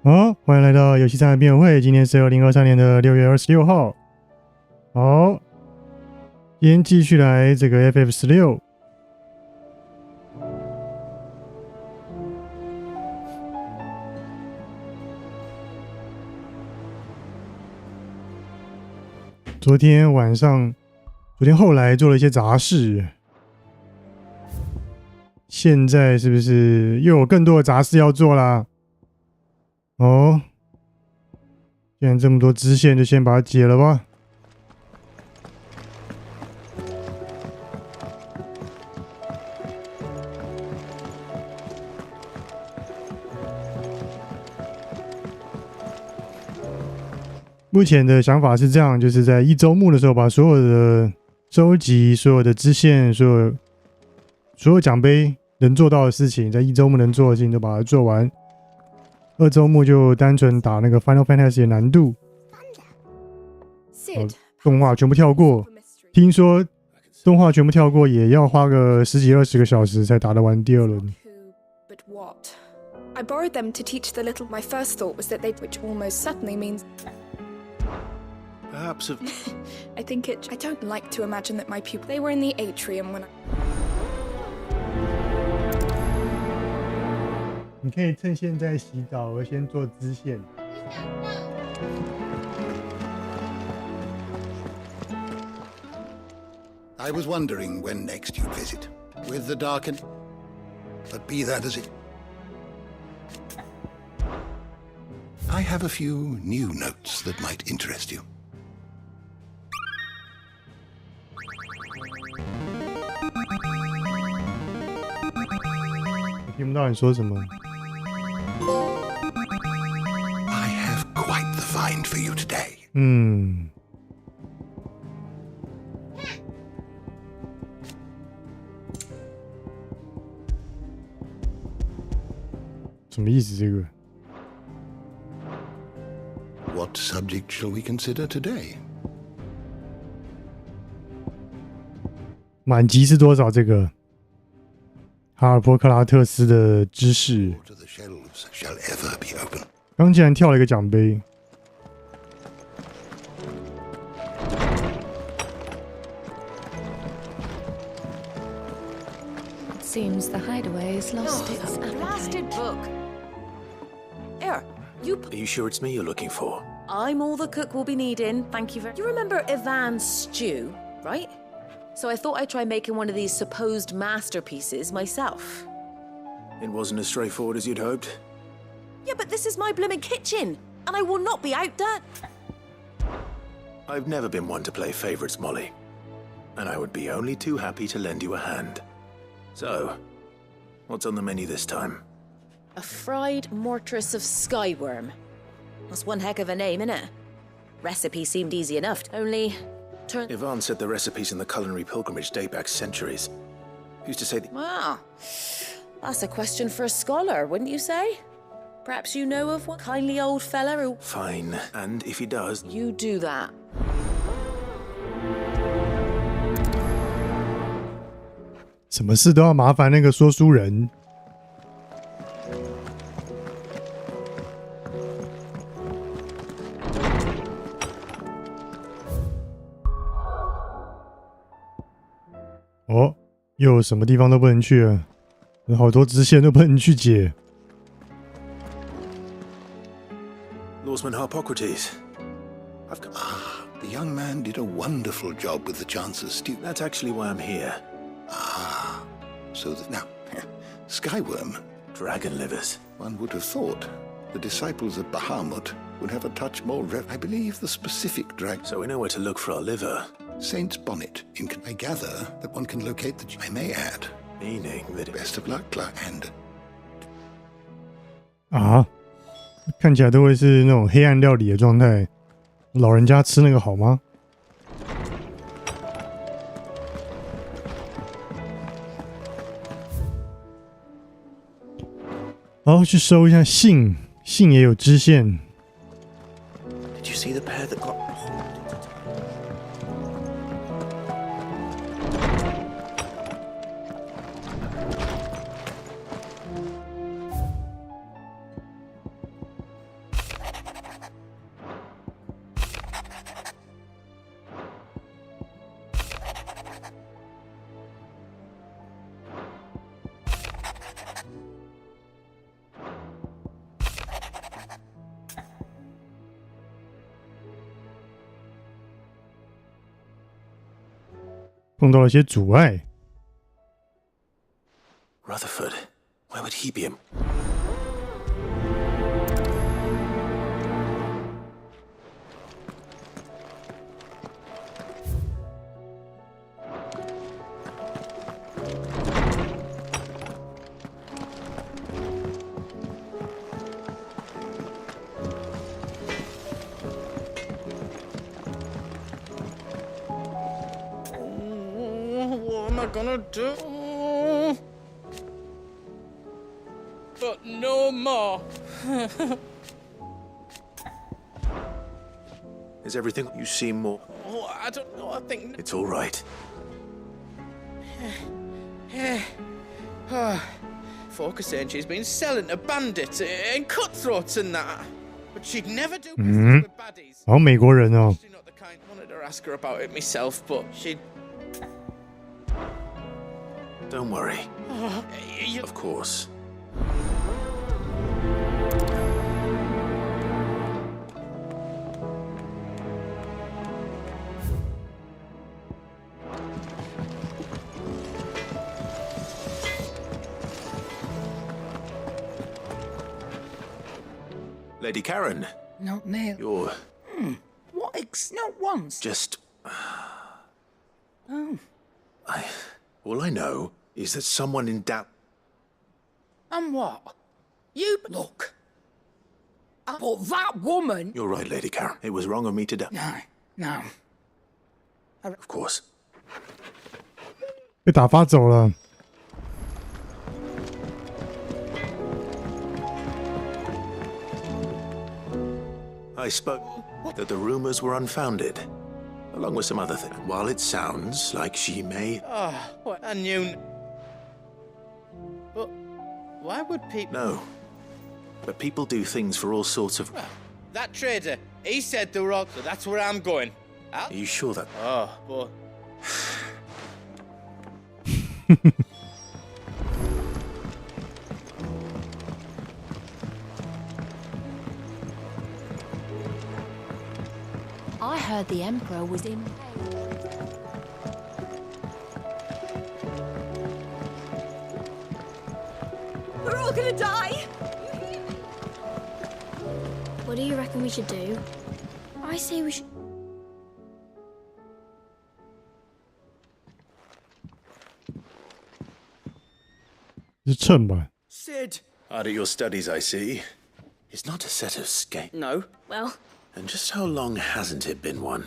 好，欢迎来到游戏站的辩论会。今天是2023年的6月26号。好，今天继续来这个 FF16。昨天后来做了一些杂事，现在是不是又有更多的杂事要做啦？哦，既然这么多支线，就先把它解了吧。目前的想法是这样，就是在1周目的时候，把所有的收集、所有的支线、所有奖杯能做到的事情，在1周目能做的事情都把它做完。2周目就单纯打那个 Final Fantasy 的难度，动画全部跳过。听说动画全部跳过也要花个10几20个小时才打得完第2轮。I borrowed them to teach the little. My first thought was that they, which almost certainly means. Perhaps. I think it. I don't like to imagine that my pupils. They were in the atrium when. 你可以趁现在洗澡而先做支线。I was wondering when next you'd visit. With the darkened. But be that as it. I have a few new notes that might interest you. 我听不到你说什么。I have quite the find for you today. 什么意思？这个 What subject shall we consider today? 满级是多少？这个哈尔波克拉特斯的知识。 To the shelves shall ever be open. 刚竟然跳了一个奖杯。Seems the hideaway's lost its blasted book. Here, Are you sure it's me you're looking for? I'm all the cook will be needing. Thank you very. You remember Ivan's stew, right? So I thought I'd try making one of these supposed masterpieces myself. It wasn't as straightforward as you'd hoped. Yeah, but this is my blooming kitchen, and I will not be outdone. I've never been one to play favorites, Molly. And I would be only too happy to lend you a hand. So, what's on the menu this time? A fried mortress of skyworm. That's one heck of a name, innit? Recipe seemed easy enough, only... Ivan said the recipes in the culinary pilgrimage date back centuries. Who's to say... Ah, that's a question for a scholar, wouldn't you say? Perhaps you know of one kindly old fella who... Fine, and if he does... You do that. 什么事都要麻烦那个说书人。哦，又有什么地方都不能去了，有好多支线都不能去解。Lawsman Harpocrates. The young man did a wonderful job with the Chance's stew. That's actually why I'm here. So that now, Skyworm. Dragon livers. One would have thought the disciples of Bahamut would have a touch more I believe the specific dragon. So we know where to look for our liver. Saint's Bonnet. I gather that one can locate the... I may add. Meaning that... Best of luck, Clark. And... 啊，看起来都会是那种黑暗料理的状态。老人家吃那个好吗？好，去收一下信，信也有支线。Did you see the pair that got... 碰到了些阻碍。Rutherford. Where would he be? am I gonna do? But no more. Is everything you seem more? Oh, I don't know. I think It's all right. Forker saying she's been selling to bandits and cutthroats and that, but she'd never do business with baddies. 好像美国人哦。 She's not the kind. Wanted to ask her about it myself, but she'd. Don't worry. You... Of course. Lady Karen, Not Neil. you're What? Not once. just... Oh. All I know is that someone in doubt... And what? You look. But that woman. You're right, Lady Karen. It was wrong of me to doubt. No. Of course. 被打发走了。 I spoke that the rumors were unfounded, along with some other things. While it sounds like she may... What? I knew. But why would people? No. But people do things for all sorts of... Well, that trader, he said the rock, so that's where I'm going. Are you sure that... Oh, but... I heard the Emperor was in. We're all gonna die! What do you reckon we should do? I say we should.是秤吧？ Sid! Hard at your studies, I see. It's not a set of scales. No. Well, And just how long hasn't it been one?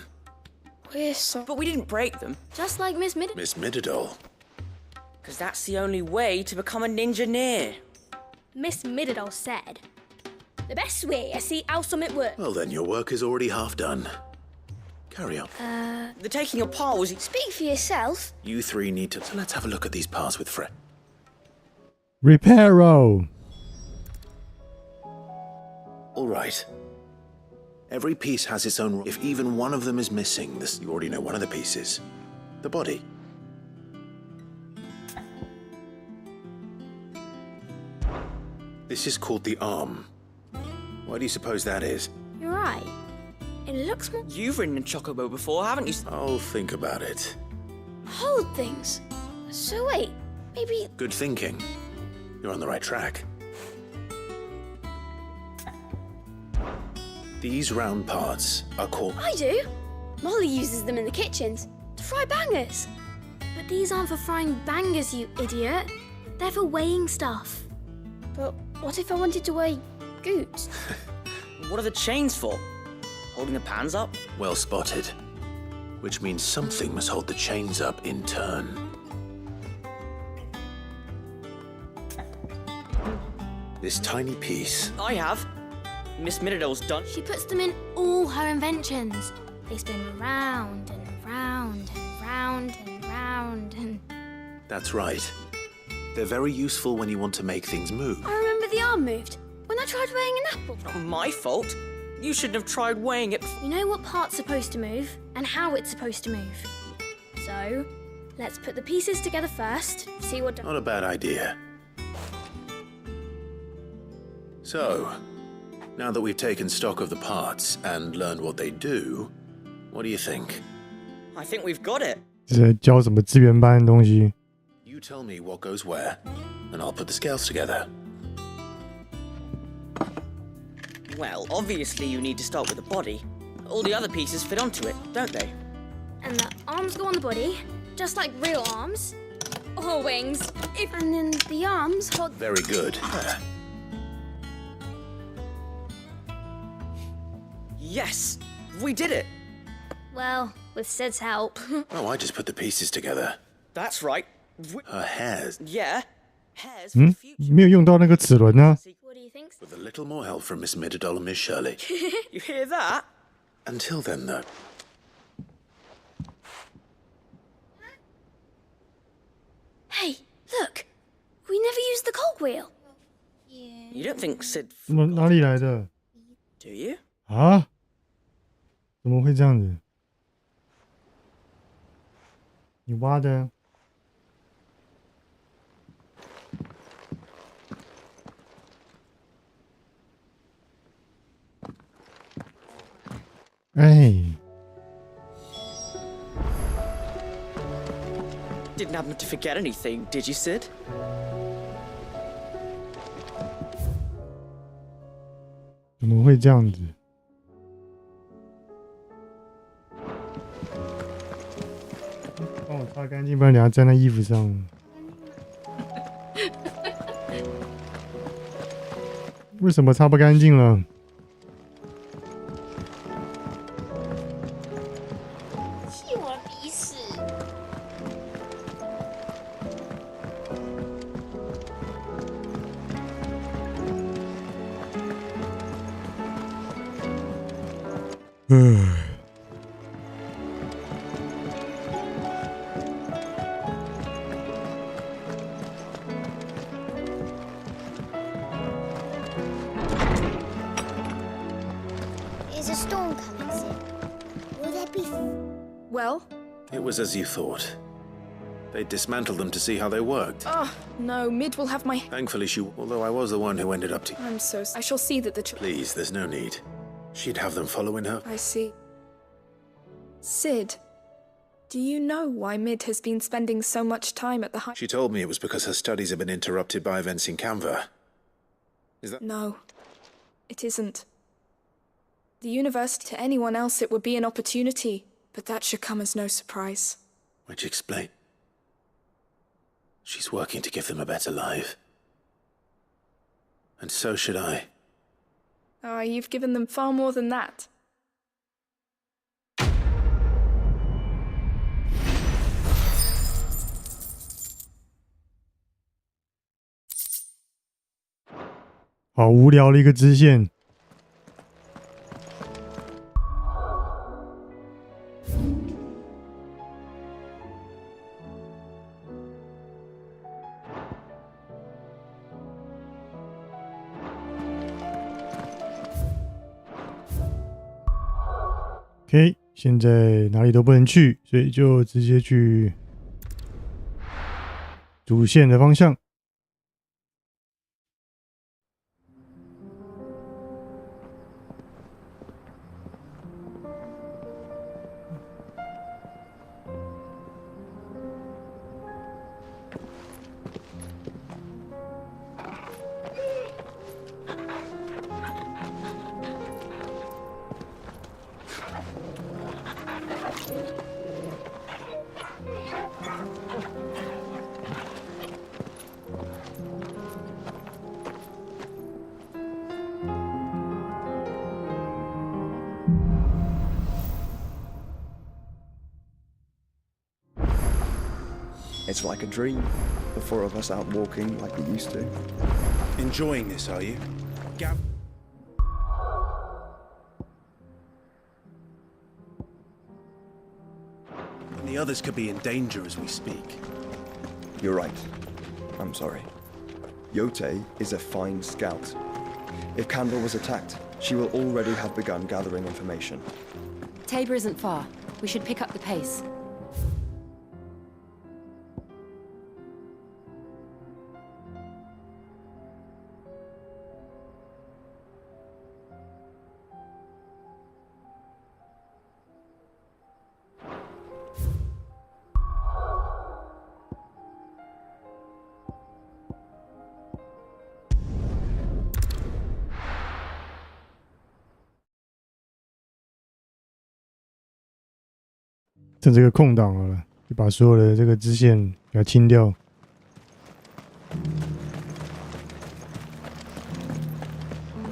we're so. But we didn't break them, Just like Miss Mid. Miss Midadol. because that's the only way to become a ninja-neer. Miss Midadol said. The best way I see how something works. Well, then your work is already half done. Carry on. The taking apart was... Speak for yourself. You three need to... So let's have a look at these parts with Fred. Reparo. All right. Every piece has its own... If even one of them is missing, this, you already know one of the pieces. The body. This is called the arm. Why do you suppose that is? You're right. It looks more. You've ridden a chocobo before, haven't you? I'll think about it. Hold things. So wait, maybe. Good thinking. You're on the right track. These round parts are called... I do. Molly uses them in the kitchens to fry bangers. But these aren't for frying bangers, you idiot. They're for weighing stuff. But what if I wanted to weigh goods? What are the chains for? Holding the pans up? Well spotted. Which means something must hold the chains up in turn. This tiny piece... I have. Miss Midadol's done. She puts them in all her inventions. They spin round and round and round and round and... That's right. They're very useful when you want to make things move. I remember the arm moved when I tried weighing an apple. Not my fault. You shouldn't have tried weighing it. You know what part's supposed to move and how it's supposed to move. So, let's put the pieces together first, see what... Not a bad idea. So, now that we've taken stock of the parts and learned what they do, what do you think? I think we've got it. 是在教什么资源班的东西？ You tell me what goes where, and I'll put the scales together. Well, obviously you need to start with the body. All the other pieces fit onto it, don't they? And the arms go on the body, just like real arms. Or wings. And then the arms hold... Very good. Yes! We did it! Well, with Sid's help. Oh, I just put the pieces together. That's right. Her hairs. Yeah. Hairs for the future. 没有用到那个齿轮呢。 What do you think? With a little more help from Miss Middledol and Miss Shirley. You hear that? Until then, though. Hey, look! We never used the cogwheel. You don't think Sid 哪里来的 do you? 啊？怎么会这样子？你挖的？哎， Didn't happen to forget anything, did you, Sid? 怎么会这样子？帮我擦干净，不然等下粘在衣服上。为什么擦不干净了？气我鼻屎！Is a storm coming, Sid? Will there be? Well? It was as you thought. They dismantled them to see how they worked. Oh, no, Mid will have my... Thankfully, although I was the one who ended up to... I'm so... I shall see that the... Please, there's no need. She'd have them following her. I see. Sid, do you know why Mid has been spending so much time at the high... She told me it was because her studies have been interrupted by events in Canva. Is that... No, it isn't. The university, to anyone else, it would be an opportunity, but that should come as no surprise. Which explain. She's working to give them a better life. And so should I. Ah, you've given them far more than that. “好无聊的一个支线。OK， 现在哪里都不能去，所以就直接去主线的方向。It's like a dream. The four of us out walking like we used to. Enjoying this, are you? And the others could be in danger as we speak. You're right. I'm sorry. Yote is a fine scout. If Canva was attacked, she will already have begun gathering information. Tabor isn't far. We should pick up the pace.趁这个空档好了，就把所有的这个支线给它清掉。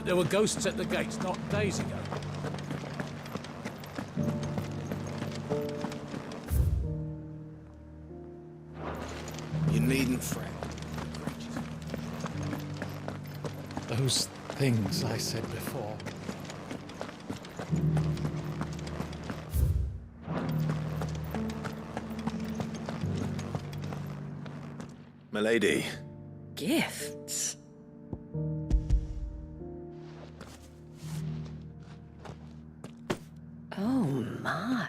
There were ghosts at the gates not days ago. needn't fret. Those things I said before. Milady. Gifts? Oh, my.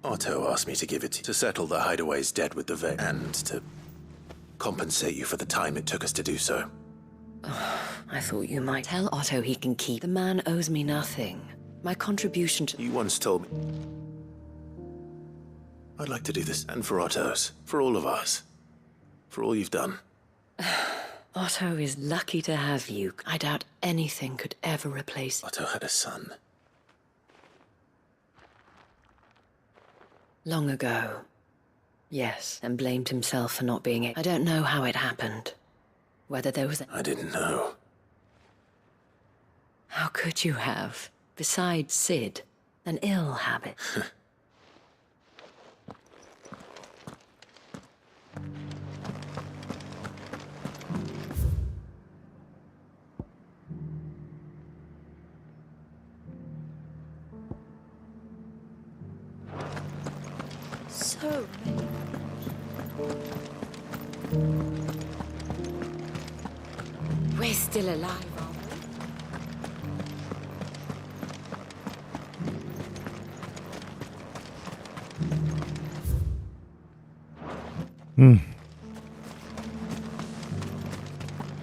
Otto asked me to give it to settle the Hideaway's debt with the Veil, and to compensate you for the time it took us to do so. I thought you might tell Otto he can keep. The man owes me nothing. My contribution to... You once told me... I'd like to do this, and for Otto's, for all of us. For all you've done. Otto is lucky to have you. I doubt anything could ever replace... Otto had a son. Long ago. Yes, and blamed himself for not being it. I don't know how it happened. Whether there was... I didn't know. How could you have? Besides Sid, an ill habit. So many. We're still alive, aren't we?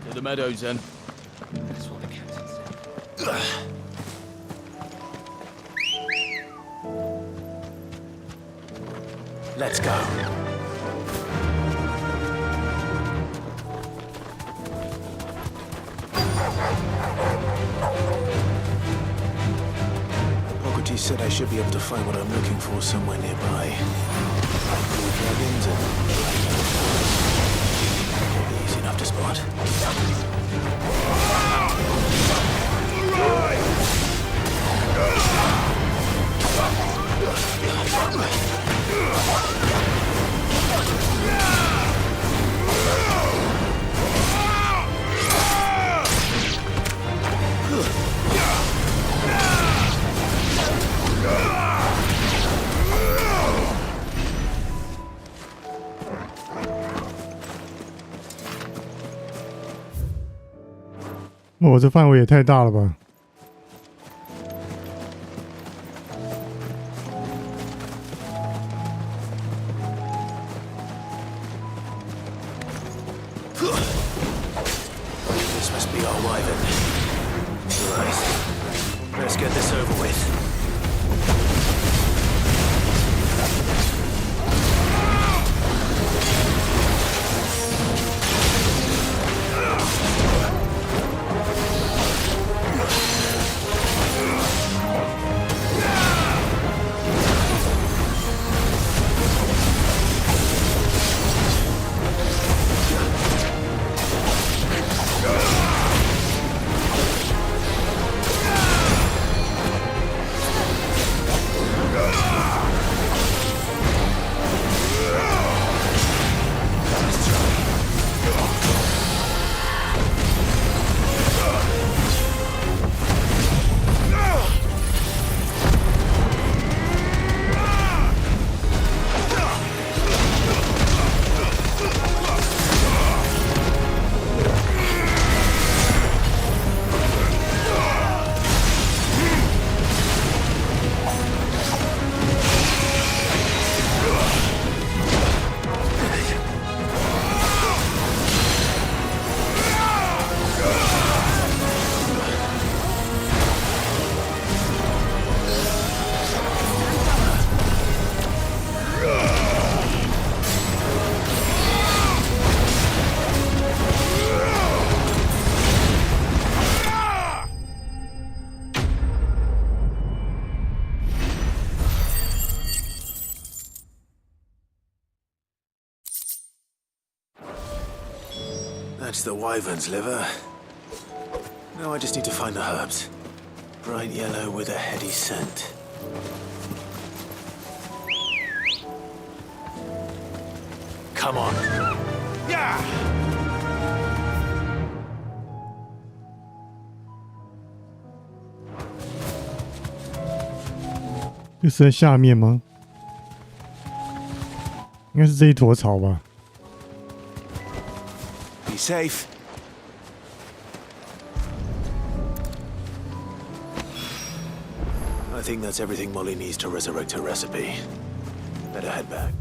To the meadows, then. That's what the captain said. Let's go. Hippocrates said I should be able to find what I'm looking for somewhere nearby. Blue dragons and... Easy enough to spot.我这范围也太大了吧！ This must be our wyvern. Right. Let's get this over with. That's the wyvern's liver. Now I just need to find the herbs. Bright yellow with a heady scent. come on. Yeah. 就是在下面吗？应该是这一坨草吧。Be safe. I think that's everything Molly needs to resurrect her recipe. Better head back.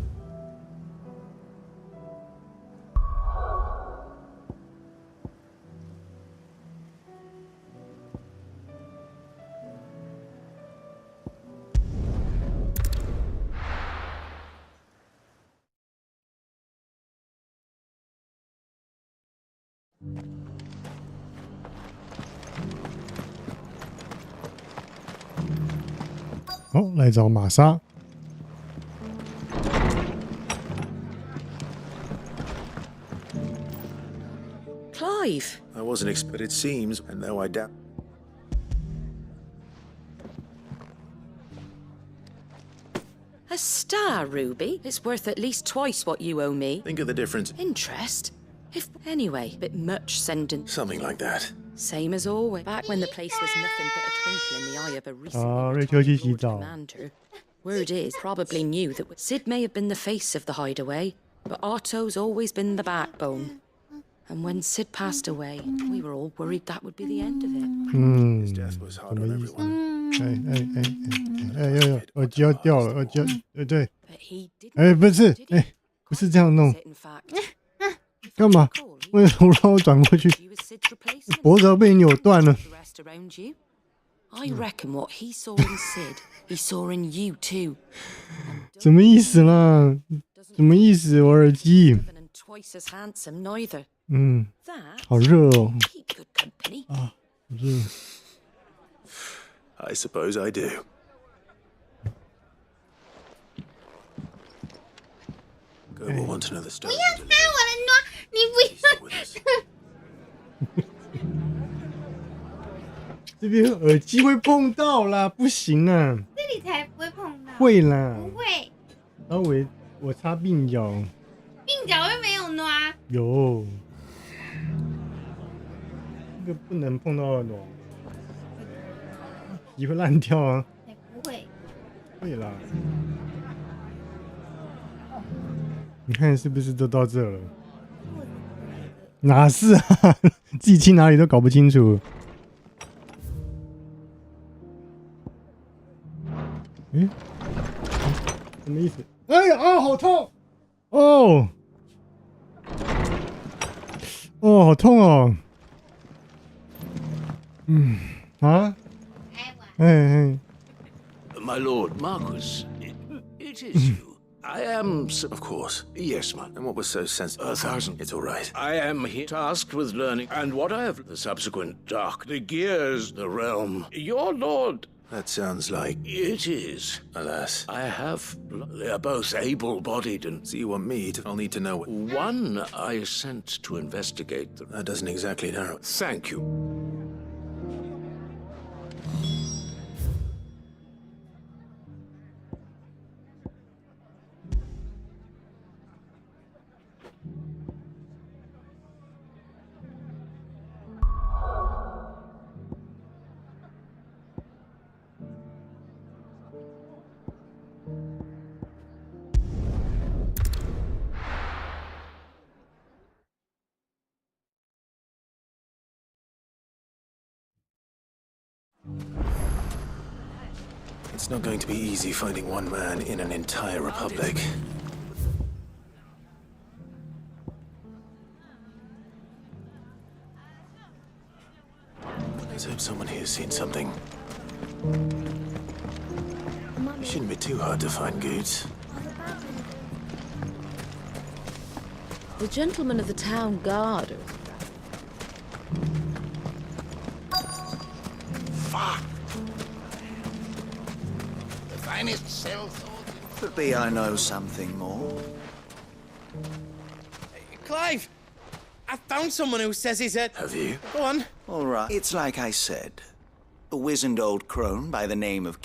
Oh, 来找玛莎。Clive! I wasn't but it seems, and though I doubt. A star, Ruby? It's worth at least twice what you owe me. Think of the difference. Interest? If anyway, bit much sending. Something like that. Same as always. Back when the place was nothing but a twinkle in the eye of a recently瑞秋去洗澡。 commander. Word is, probably knew that Sid may have been the face of the hideaway, but Otto's always been the backbone. And when Sid passed away, we were all worried that would be the end of it. His death was hard on everyone. 耳机要掉了，耳机要，对， But he didn't. 不是，不是这样弄， In fact, 干嘛？为什么让我转过去？ you was Sid's replacement. 脖子要被扭断了。 The rest around you. I reckon what he saw in Sid, he saw in you too. 什么意思啦？什么意思？我耳机， And twice as handsome neither. 好热哦。 Keep good company. 好热。 I suppose I do. Go will want to know the story. 不要看我的诺，你不要。这边耳机会碰到啦，不行啊。这里才不会碰到。会啦。不会。然后我擦鬓角。鬓角又没有诺。有。这个不能碰到的诺。皮会烂掉啊。不会。会啦。你看是不是都到这了？哪是啊？自己去哪里都搞不清楚。什么意思？哎呀，好痛！哦，好痛哦。My lord Marquis, it is you. I am... Of course. Yes, my... And what was so sensitive? 1,000. It's all right. I am here tasked with learning, and what I have... The subsequent dark, the gears, the realm. Your lord... That sounds like... It is. Alas. I have... They are both able-bodied and... So you want me to... I'll need to know what... One I sent to investigate the... That doesn't exactly narrow... Thank you. It's not going to be easy finding one man in an entire republic. Let's hope someone here's seen something. It shouldn't be too hard to find goods. The gentleman of the town guard. Fuck! The finest cell thought. Could be I know something more. Clive! I found someone who says he's a... Have you? Go on. All right. It's like I said. A wizened old crone by the name of...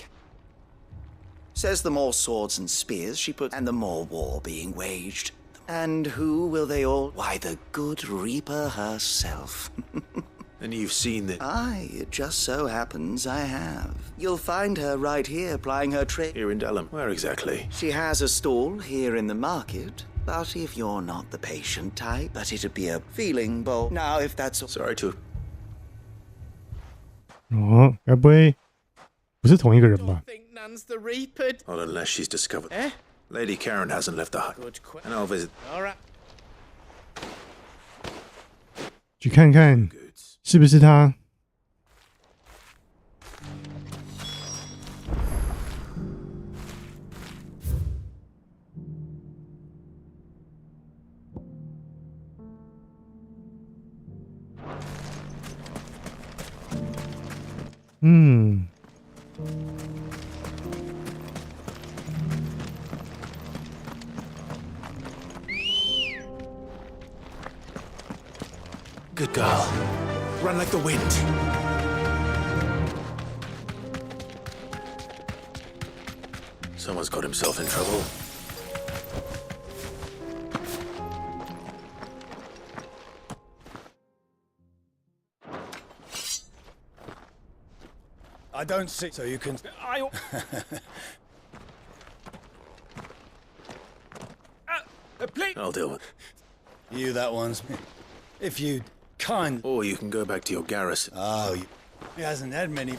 Says the more swords and spears she puts, and the more war being waged, the And who will they all? Why, the good Reaper herself. And you've seen the... Aye, it just so happens I have. You'll find her right here plying her trade. Here in Dallum. Where exactly? She has a stall here in the market. But if you're not the patient type, but it'd be a feeling bowl. Now, if that's... Sorry to... 哦，该不会不是同一个人吧？ think Nan's the Reaper. Not unless she's discovered. Eh? Lady Karen hasn't left the hut. Good question. And I'll visit... All right. 去看看是不是他。嗯。Good girl. Run like the wind. Someone's got himself in trouble. I don't see. So you can. Please. I'll deal with you. That one's. If you can't. Or you can go back to your garrison. Oh, he hasn't had many.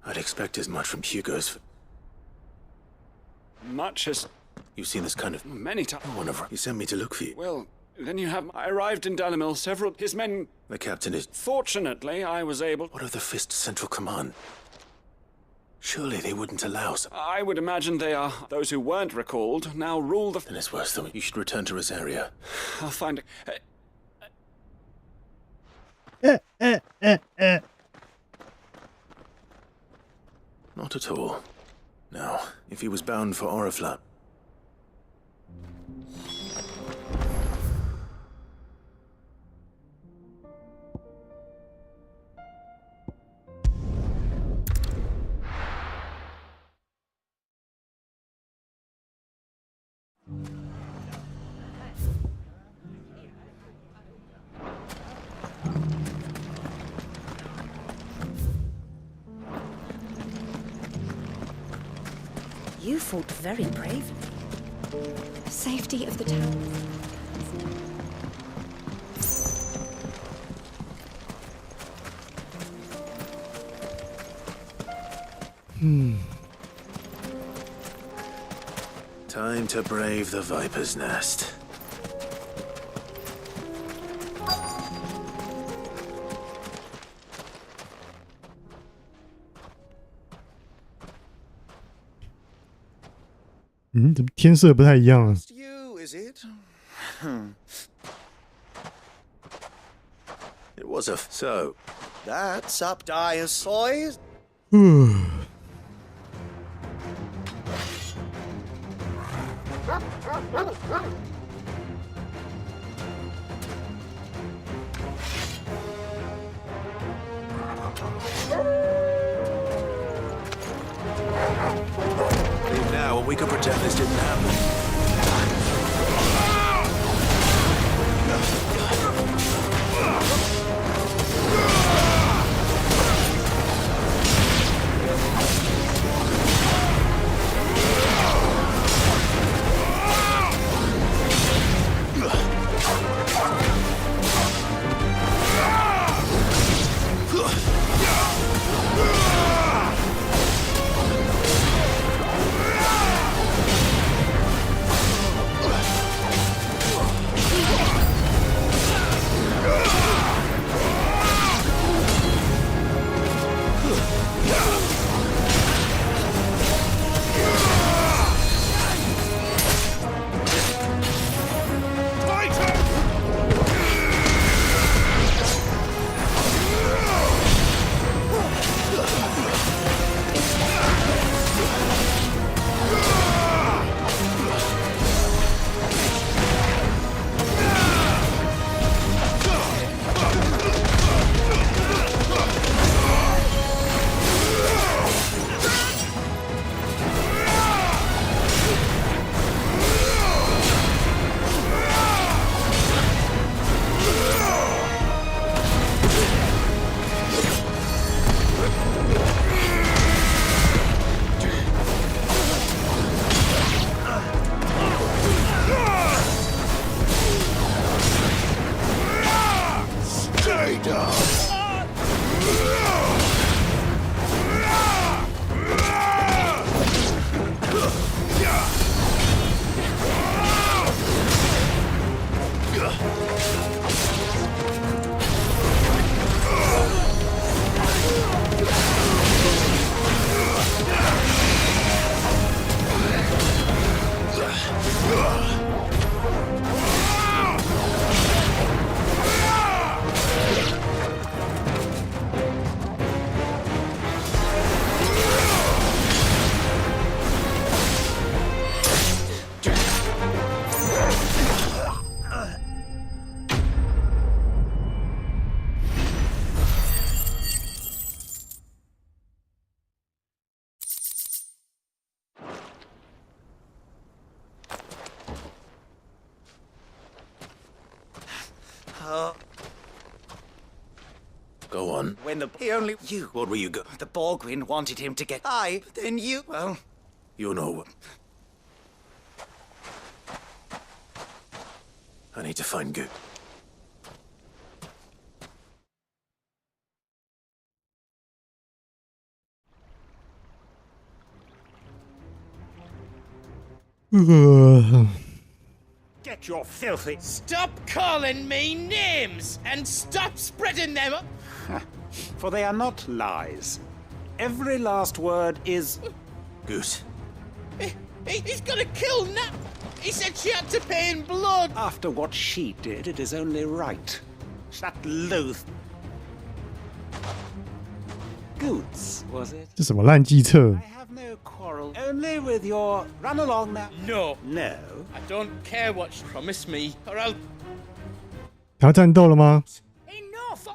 I'd expect as much from Hugo's. Much as... You've seen this kind of... Many times. One of them. He sent me to look for you. Well, then you have... I arrived in Dalimil, several... His men... The captain is... Fortunately, I was able... What of the Fist Central Command? Surely they wouldn't allow... I would imagine they are... Those who weren't recalled now rule the... Then it's worse than... You should return to Rosaria. I'll find... Not at all. Now, if he was bound for Oriflamme... You fought very bravely. The safety of the town. Time to brave the Viper's Nest.怎么天色不太一样啊 You, is it? It was a... So... That's up Dyer's boys. Leave now and we can pretend this didn't happen. Go on. When he only you. What were you The Borgwyn wanted him to get high, but then you. Well, You know. I need to find Goot. Get your filthy... Stop calling me names and stop spreading them up. For they are not lies. Every last word is... Goot. He's gonna kill Nat. He said she had to pay in blood. After what she did, it is only right. That loath... Goots, was it? 这什么烂计策？ I have no quarrel. Only with your... Run along now. No. No. I don't care what she promised me, or I'll... 他要战斗了吗？ Enough!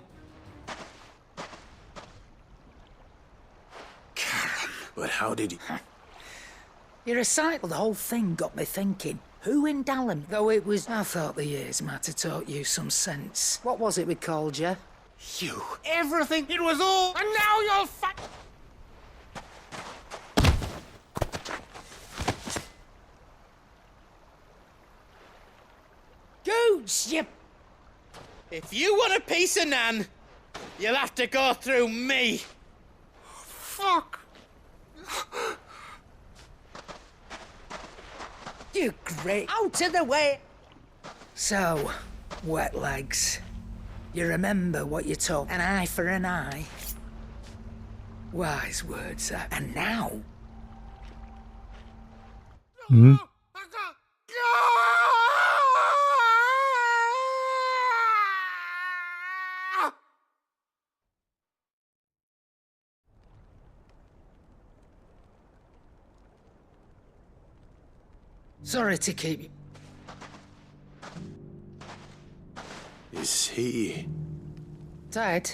But how did he... Your recital, the whole thing got me thinking. Who in Dallin? Though it was... I thought the years might have taught you some sense. What was it we called you? You. Everything. It was all... And now you're fat... Goots, you... If you want a piece of Nan, you'll have to go through me. Fuck. You great... Out of the way! So, wet legs. You remember what you told? An eye for an eye. Wise words, that. And now... Hmm? Sorry to keep you... Is he... Tired?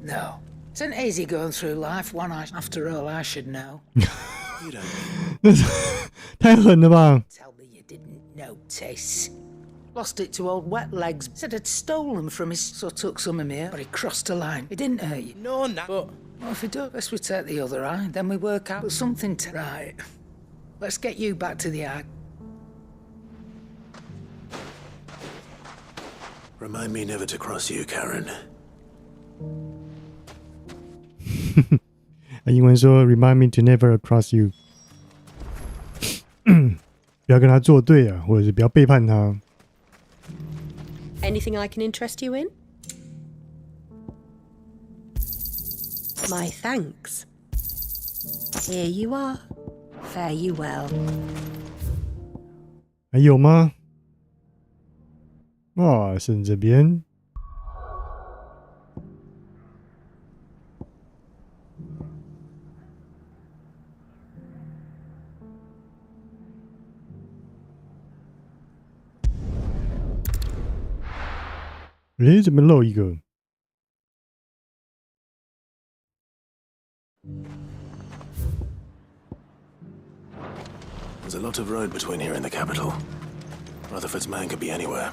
No. It's an easy going through life, one after all I should know. You don't... 太狠了吧！ Tell me you didn't notice. Lost it to old wet legs. Said I'd stolen from his, so took some of me, but he crossed a line. He didn't hurt you. No, Nat, but... Well, if he does, best we take the other eye, then we work out something to... Right. Let's get you back to the eye. Remind me never to cross you, Karen. 英文说 "Remind me to never cross you"， 不要跟他作对啊，或者是不要背叛他。Anything I can interest you in? My thanks. Here you are. Fare you well. 还有吗？哦，剩这边。诶，怎么漏一个？ There's a lot of road between here and the capital. Rutherford's man could be anywhere.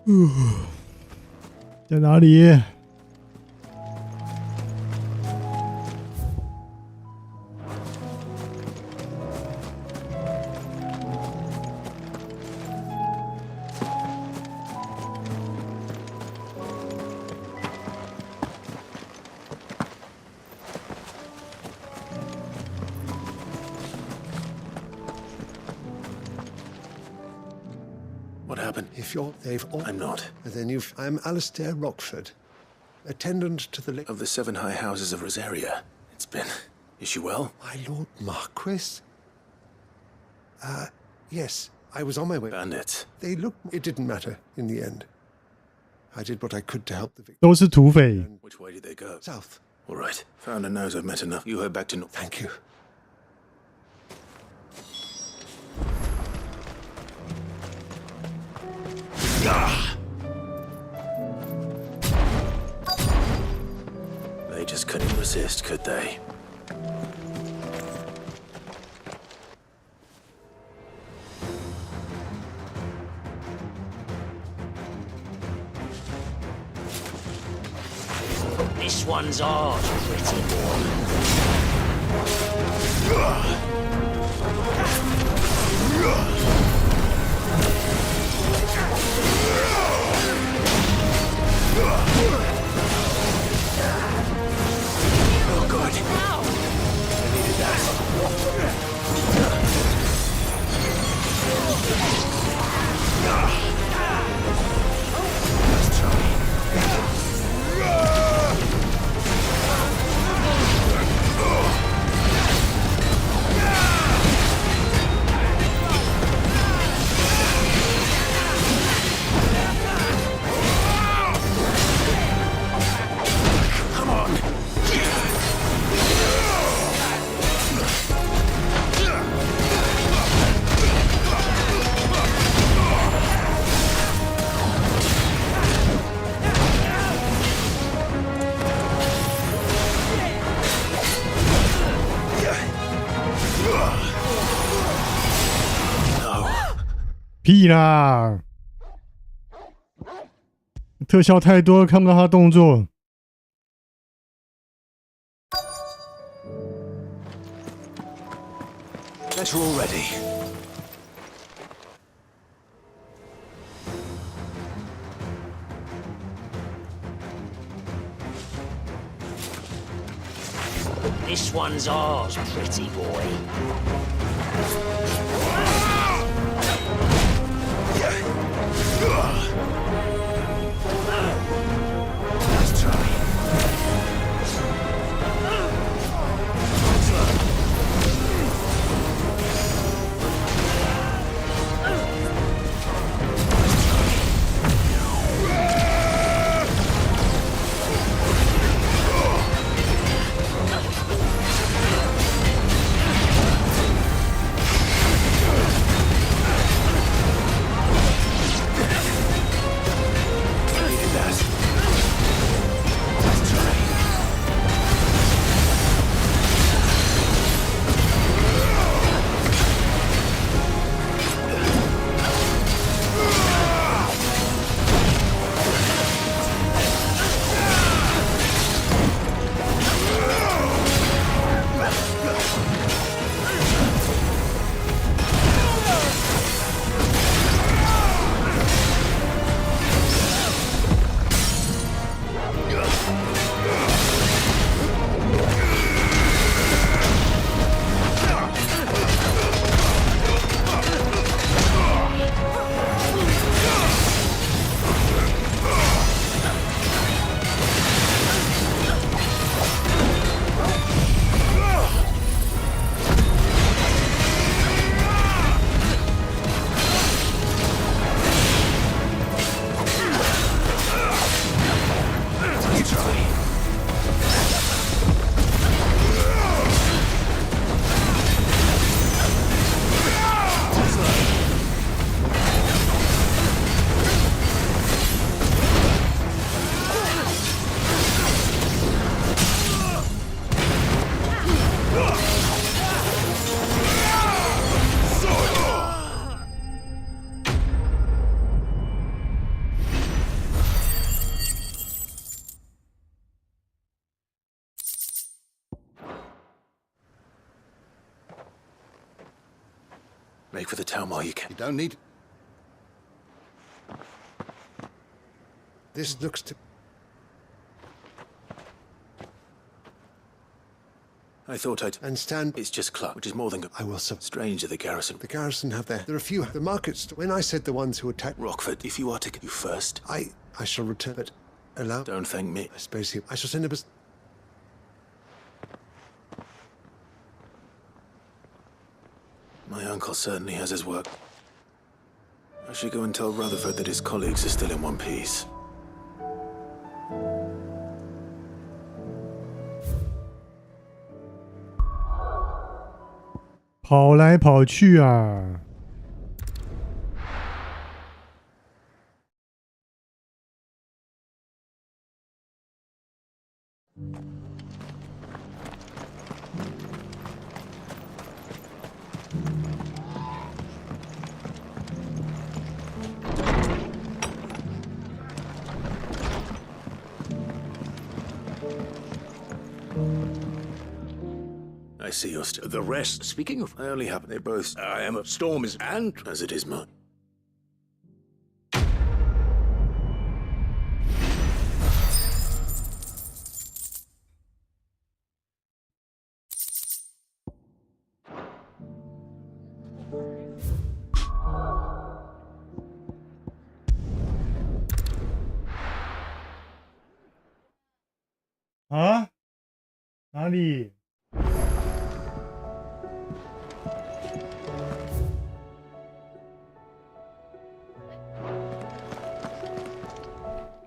Ooh. 在哪里？ happen? If they've all... I'm not. Then I'm Alistair Rockford, attendant to the... Of the 7 high houses of Rosaria. It's been... Is she well? My Lord Marquis? Yes, I was on my way. Bandits. They looked... It didn't matter in the end. I did what I could to help the victims. 都是土匪。 Which way did they go? South. All right. Founder knows I've met enough. You head back to North. Thank you. They just couldn't resist, could they? This one's ours, pretty boy. Oh, God. I needed that. Let's try. No. 屁啦！特效太多，看不到他动作。 Better already. This one's ours, pretty boy. Let's try. Make for the town while you can. You don't need... This looks to... I thought I'd... And stand... It's just club, which is more than... I will... Strange at the garrison. The garrison have their... There are a few... The markets... When I said the ones who attacked... Rockford, if you are to... You first. I shall return, but... Allow... Don't thank me. I suppose I shall send a... My uncle certainly has his work. I should go and tell Rutherford that his colleagues are still in one piece. 跑来跑去啊！I see you're still... The rest, speaking of... I only happen... They both... I am a storm is... And... As it is mine.啊？哪里？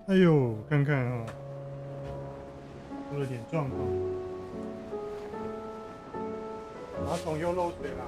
哎呦，看看啊，出了点状况，马桶又漏水了。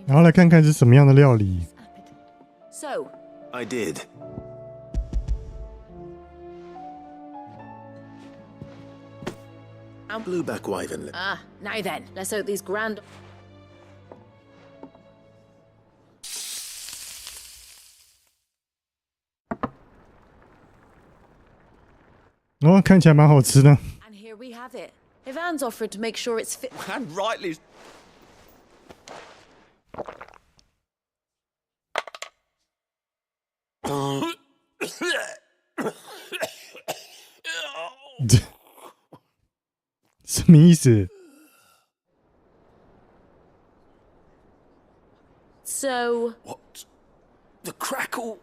然后来看看是什么样的料理。So, I did. Blueback wyvern. Now then, let's hope these grand. 哦，看起来蛮好吃的。And here we have it. Ivan's offered to make sure it's fit. And rightly. Dude. 什么意思 So... What? The crackle?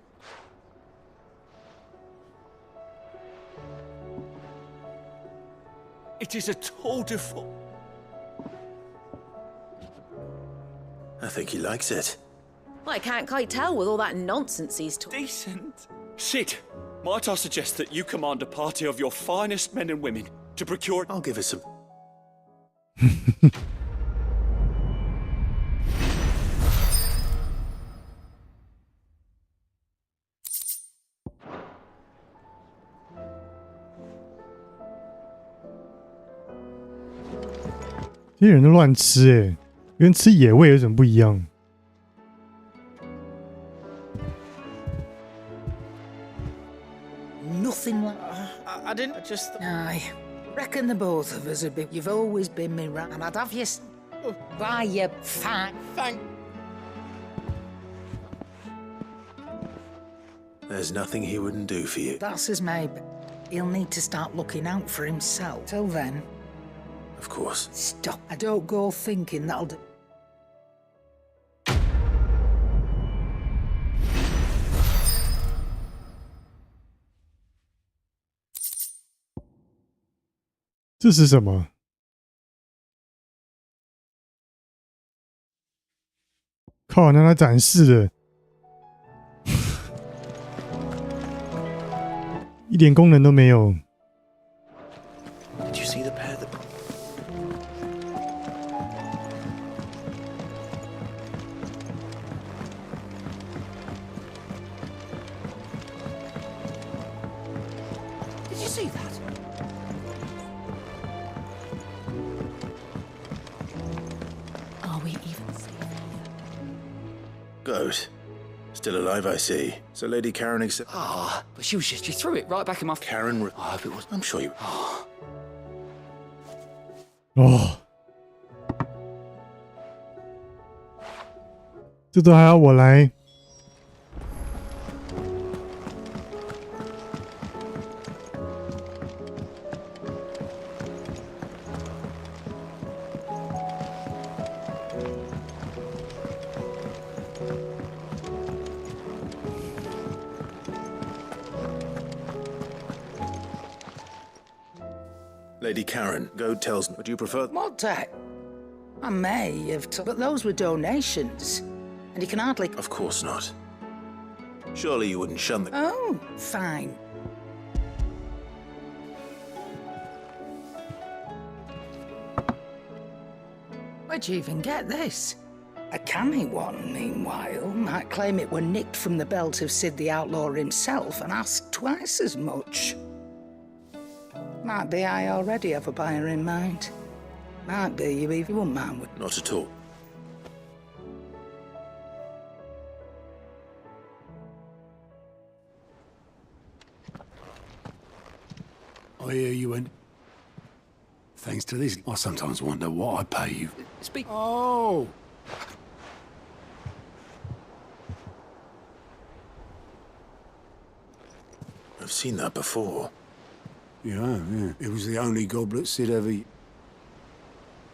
It is a tour de force. I think he likes it. Well, I can't quite tell with all that nonsense he's talking. Decent. Sid, might I suggest that you command a party of your finest men and women to procure... I'll give us some... 这些人都乱吃欸，跟吃野味有什么不一样？ Nothing like... I didn't just... I reckon the both of us would be... You've always been me right, and I'd have you... Why, you fat... Thank... There's nothing he wouldn't do for you. That's his maybe. He'll need to start looking out for himself. Till then... Of course. Stop. I don't go thinking that'll do... 这是什么？靠，让他展示的，一点功能都没有。Did you see the pair that... Did you see that? Are we even safe? Goat. Still alive, I see. So Lady Karen accept... Ah, but she threw it right back in my... Karen... I hope it was... I'm sure you...哦，这都还要我来。Lady Karen, Goat tells me. Would you prefer... What that? I may have, but those were donations, and you can hardly. Of course not. Surely you wouldn't shun the... Oh, fine. Where'd you even get this? A canny one, meanwhile, might claim it were nicked from the belt of Sid the Outlaw himself and ask twice as much. Might be I already have a buyer in mind. Might be you even wouldn't mind with... Not at all. I hear you went... Thanks to this, I sometimes wonder what I pay you. Speak... Oh! I've seen that before. Yeah. It was the only goblet Sid ever...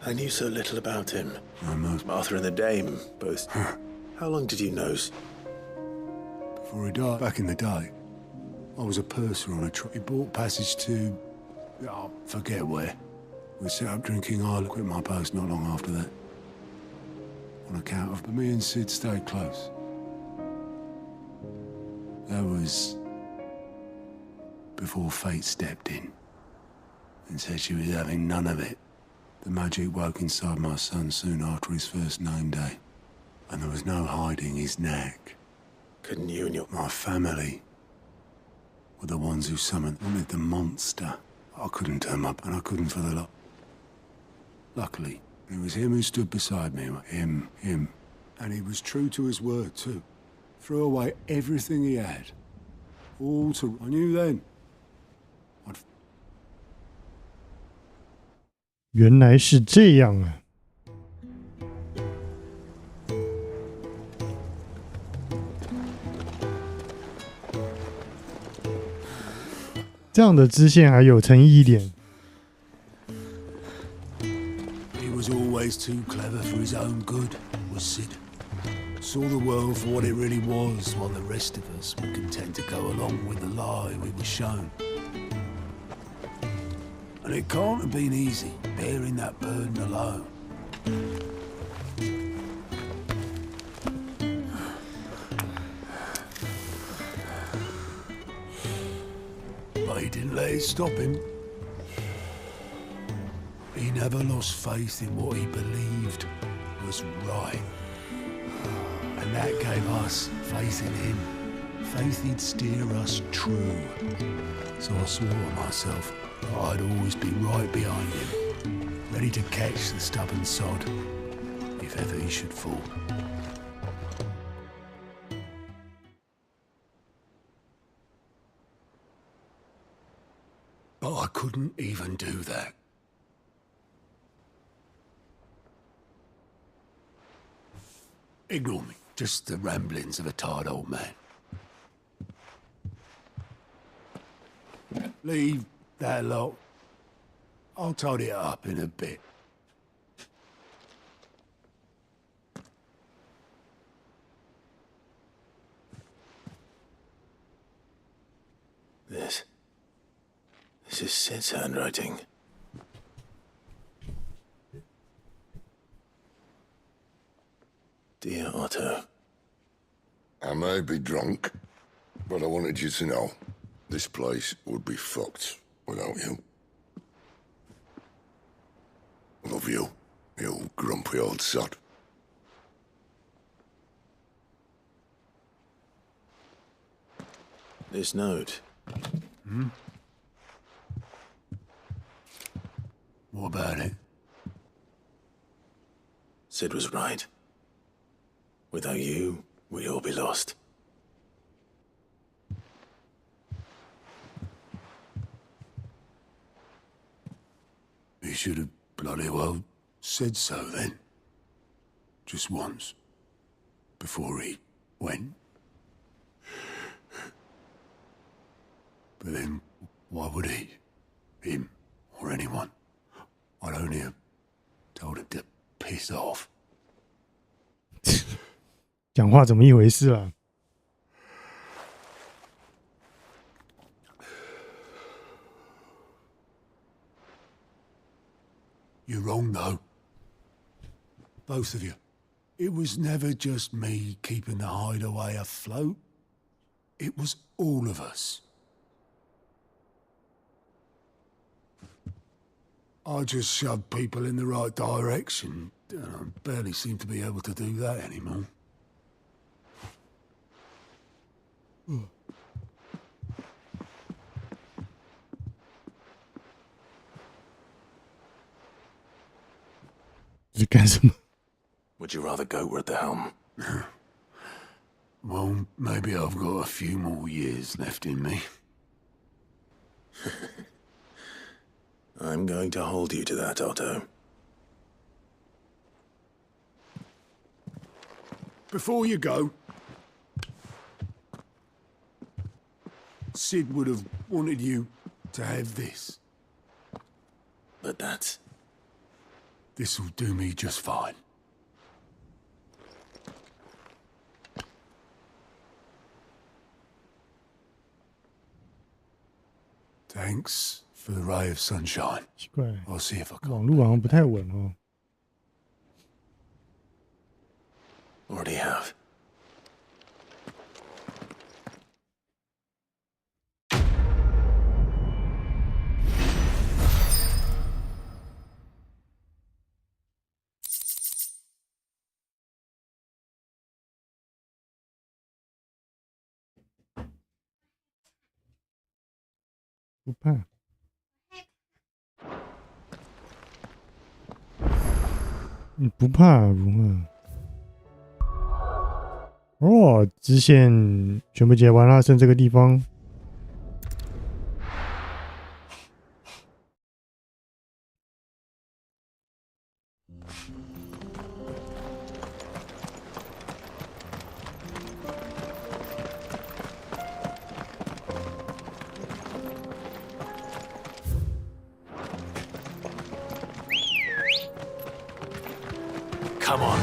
I knew so little about him. Almost. Martha and the Dame, both. How long did you know? Before he died, back in the day, I was a purser on a trip. He bought passage to... Oh, forget where. We set up drinking. I quit my post not long after that. On account of... But me and Sid stayed close. That was... before fate stepped in and said she was having none of it. The magic woke inside my son soon after his first name day, and there was no hiding his knack. Couldn't you and your... My family were the ones who wanted the monster. I couldn't turn up, and I couldn't for the lot. Luckily, it was him who stood beside me. Him. And he was true to his word, too. Threw away everything he had. All to... I knew then. 原来是这样啊！这样的支线还有诚意一点。He was always too clever for his own good, was Sid. Saw the world for what it really was, while the rest of us were content to go along with the lie we were shown. And it can't have been easy, bearing that burden alone. But he didn't let it stop him. He never lost faith in what he believed was right. And that gave us faith in him. Faith he'd steer us true. So I swore to myself I'd always be right behind him, ready to catch the stubborn sod, if ever he should fall. But I couldn't even do that. Ignore me, just the ramblings of a tired old man. Leave that lot. I'll tidy it up in a bit. This is Sid's handwriting. Dear Otto. I may be drunk, but I wanted you to know this place would be fucked without you. Love you, you grumpy old sod. This note. What about it? Sid was right. Without you, we'd all be lost. He should have bloody well said so then. Just once. Before he went. But then, why would he? Him, or anyone. I'd only have told him to piss off. 讲话怎么一回事啊？ You're wrong, though. Both of you. It was never just me keeping the hideaway afloat. It was all of us. I just shoved people in the right direction, and I barely seem to be able to do that anymore. Would you rather go at the helm? Well, maybe I've got a few more years left in me. I'm going to hold you to that, Otto. Before you go, Sid would have wanted you to have this. But that's... This'll do me just fine. Thanks for the ray of sunshine. 奇怪 I'll see if I can. 网络好像不太稳哦。 Already have.不怕，你不怕不怕。哦，支线全部解完了，剩这个地方。Come on.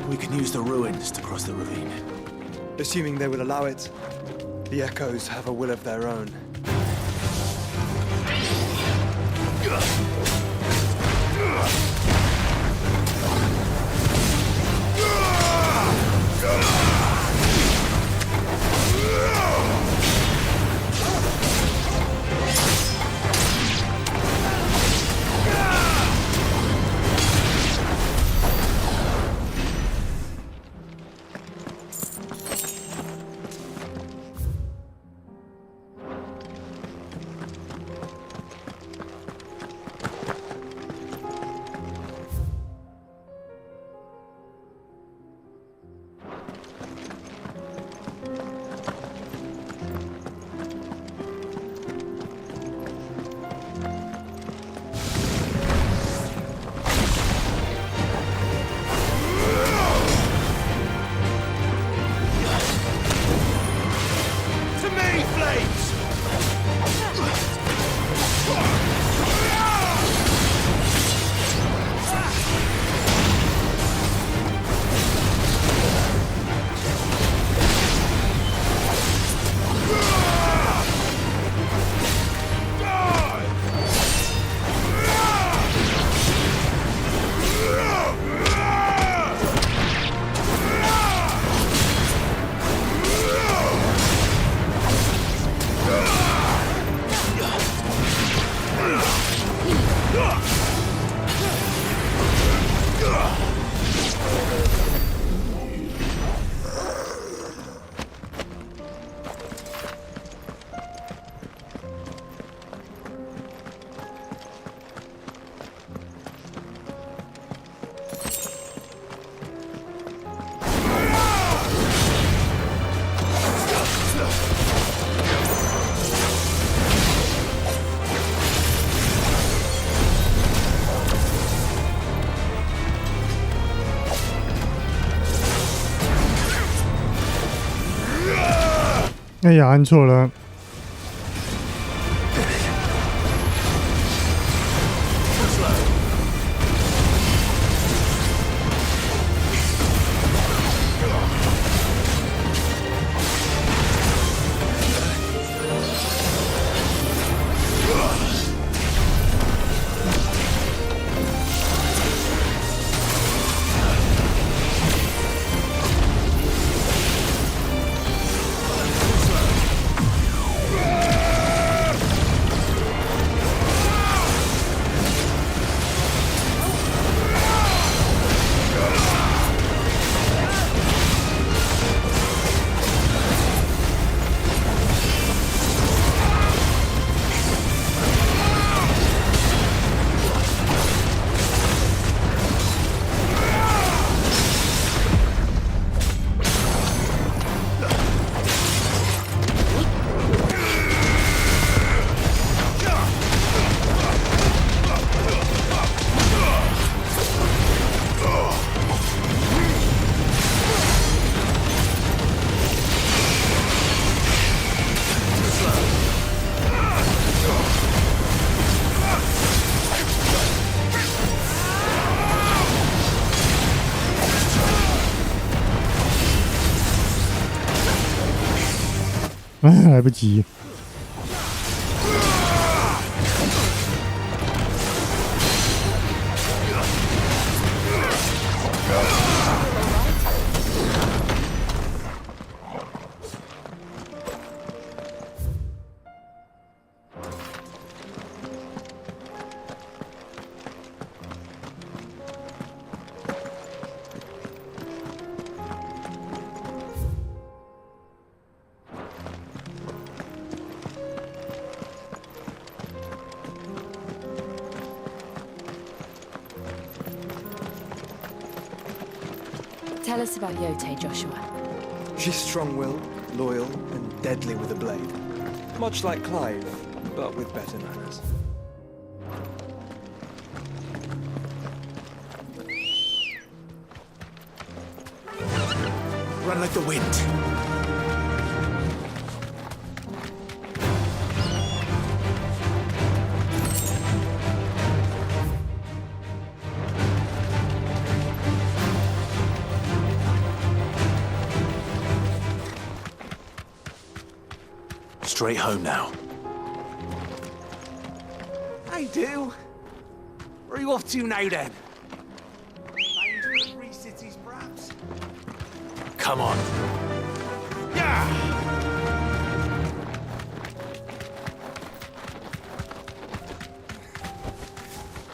We can use the ruins to cross the ravine. Assuming they will allow it, the Echoes have a will of their own. 哎呀，按错了。哎，来不及。Tell us about Yote, Joshua. She's strong-willed, loyal, and deadly with a blade. Much like Clive, but with better manners. Run like the wind. Straight home now. I do. Where are you off to now, then? Back to the Free Cities, perhaps? Come on. Yeah!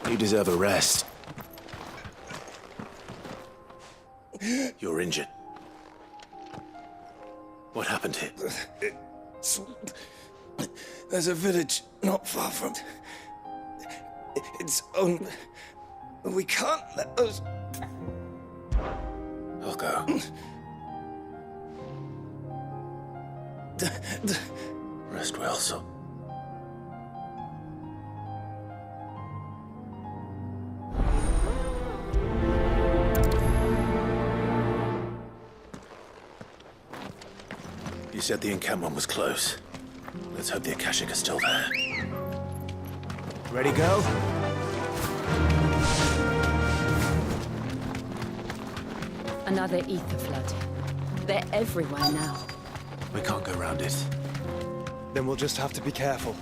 You deserve a rest. You're injured. What happened here? There's a village not far from. It's owned. We can't let those. I'll go. Rest well, son. You said the encampment was close. Let's hope the Akashic are still there. Ready, go? Another ether flood. They're everywhere now. We can't go around it. Then we'll just have to be careful.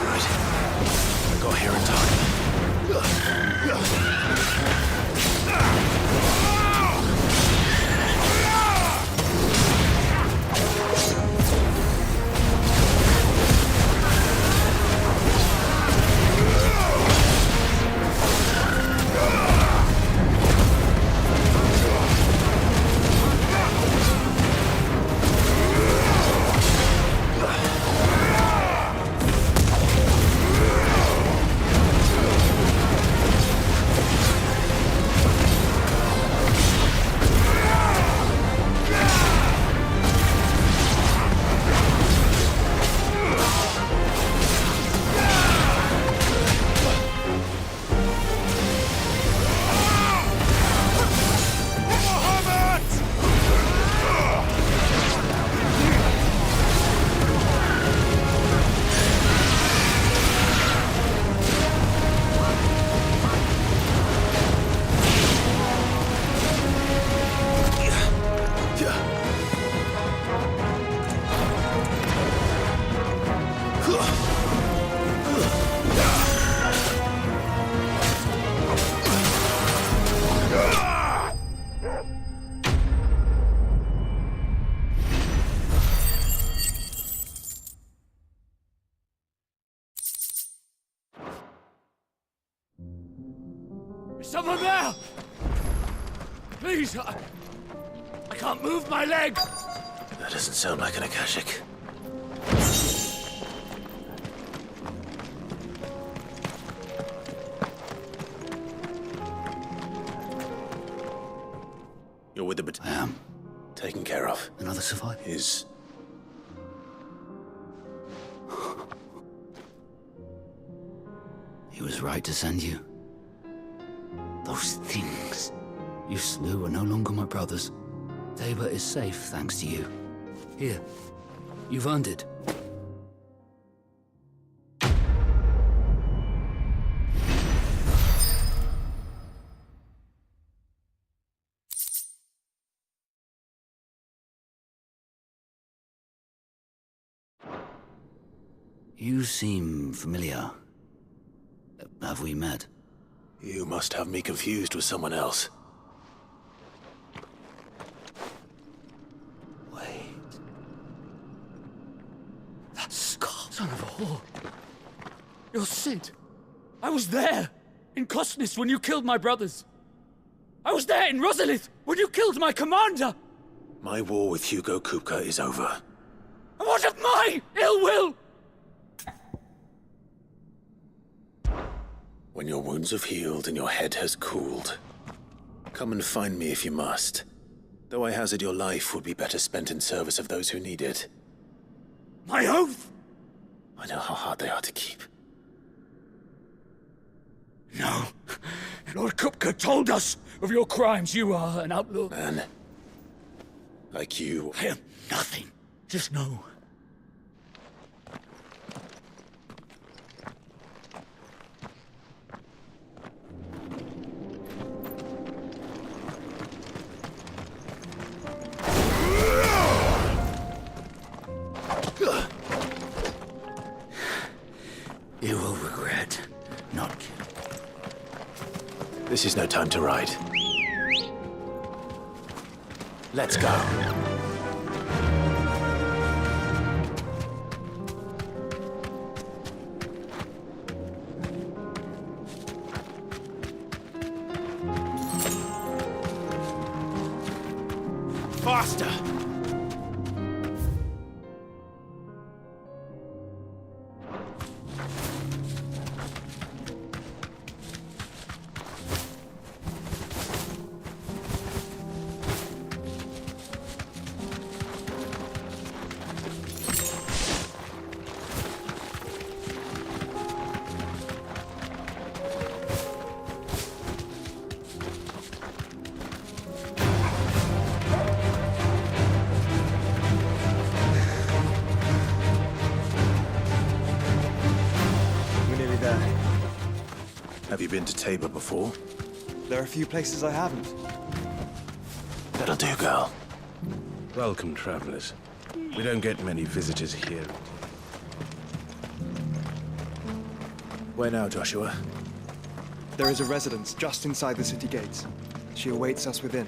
Right. I got here in time. Is someone there? Please, I can't move my leg. That doesn't sound like an Akashic. You're with the I am. Taken care of. Another survivor? Is... He was right to send you. Those things you slew are no longer my brothers. Tabor is safe thanks to you. Here, you've earned it. You seem familiar. Have we met? You must have me confused with someone else. Wait. That skull. Son of a whore. You're Sid. I was there in Kosnis when you killed my brothers. I was there in Rosalith when you killed my commander. My war with Hugo Kupka is over. And what of my ill will? When your wounds have healed and your head has cooled, come and find me if you must. Though I hazard your life would be better spent in service of those who need it. My oath? I know how hard they are to keep. No. Lord Kupka told us of your crimes. You are an outlaw. Man, like you... I am nothing. Just know. You will regret not killing. This is no time to ride. Let's go. Faster! Have you been to Tabor before? There are a few places I haven't. That'll do, girl. Welcome, travelers. We don't get many visitors here. Where now, Joshua? There is a residence just inside the city gates. She awaits us within.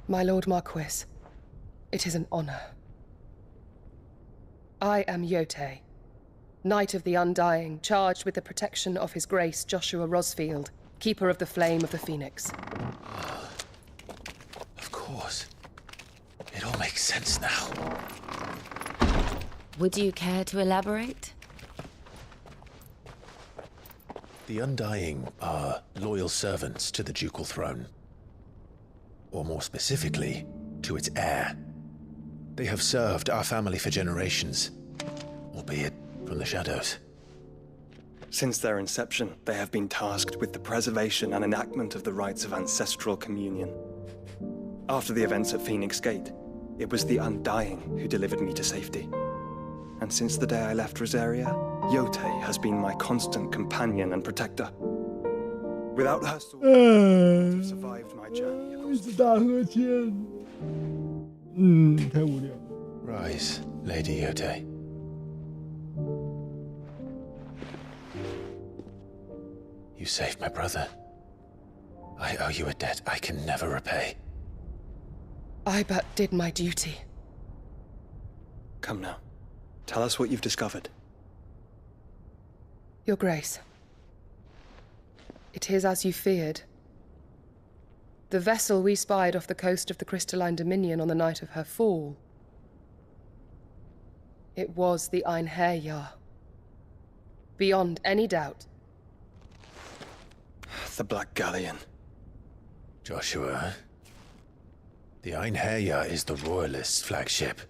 My Lord Marquis, it is an honor. I am Yote, Knight of the Undying, charged with the protection of His Grace Joshua Rosfield, Keeper of the Flame of the Phoenix. Of course. It all makes sense now. Would you care to elaborate? The Undying are loyal servants to the ducal throne. Or more specifically, to its heir. They have served our family for generations, albeit from the shadows. Since their inception, they have been tasked with the preservation and enactment of the rites of ancestral communion. After the events at Phoenix Gate, it was the Undying who delivered me to safety. And since the day I left Rosaria, Yote has been my constant companion and protector. Without her sword, I would have survived my journey across the... Rise, Lady Yote. You saved my brother. I owe you a debt I can never repay. I but did my duty. Come now. Tell us what you've discovered. Your Grace. It is as you feared. The vessel we spied off the coast of the Crystalline Dominion on the night of her fall. It was the Einherjar. Beyond any doubt. The Black Galleon. Joshua, the Einherjar is the Royalists' flagship.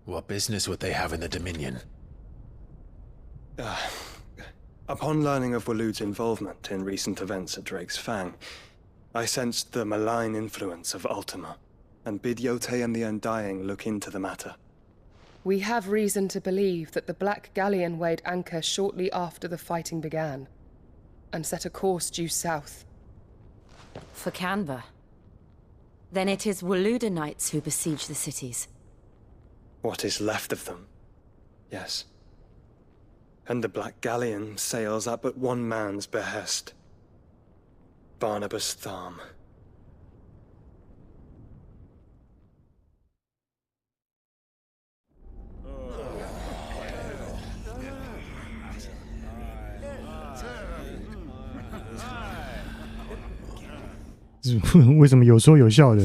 What business would they have in the Dominion? Upon learning of Waloed's involvement in recent events at Drake's Fang, I sensed the malign influence of Ultima, and bid Yote and the Undying look into the matter. We have reason to believe that the Black Galleon weighed anchor shortly after the fighting began, and set a course due south. For Canva. Then it is Waloed knights who besiege the cities. What is left of them, yes. And the Black Galleon sails at but one man's behest. Barnabas Tharm.为什么有说有笑的？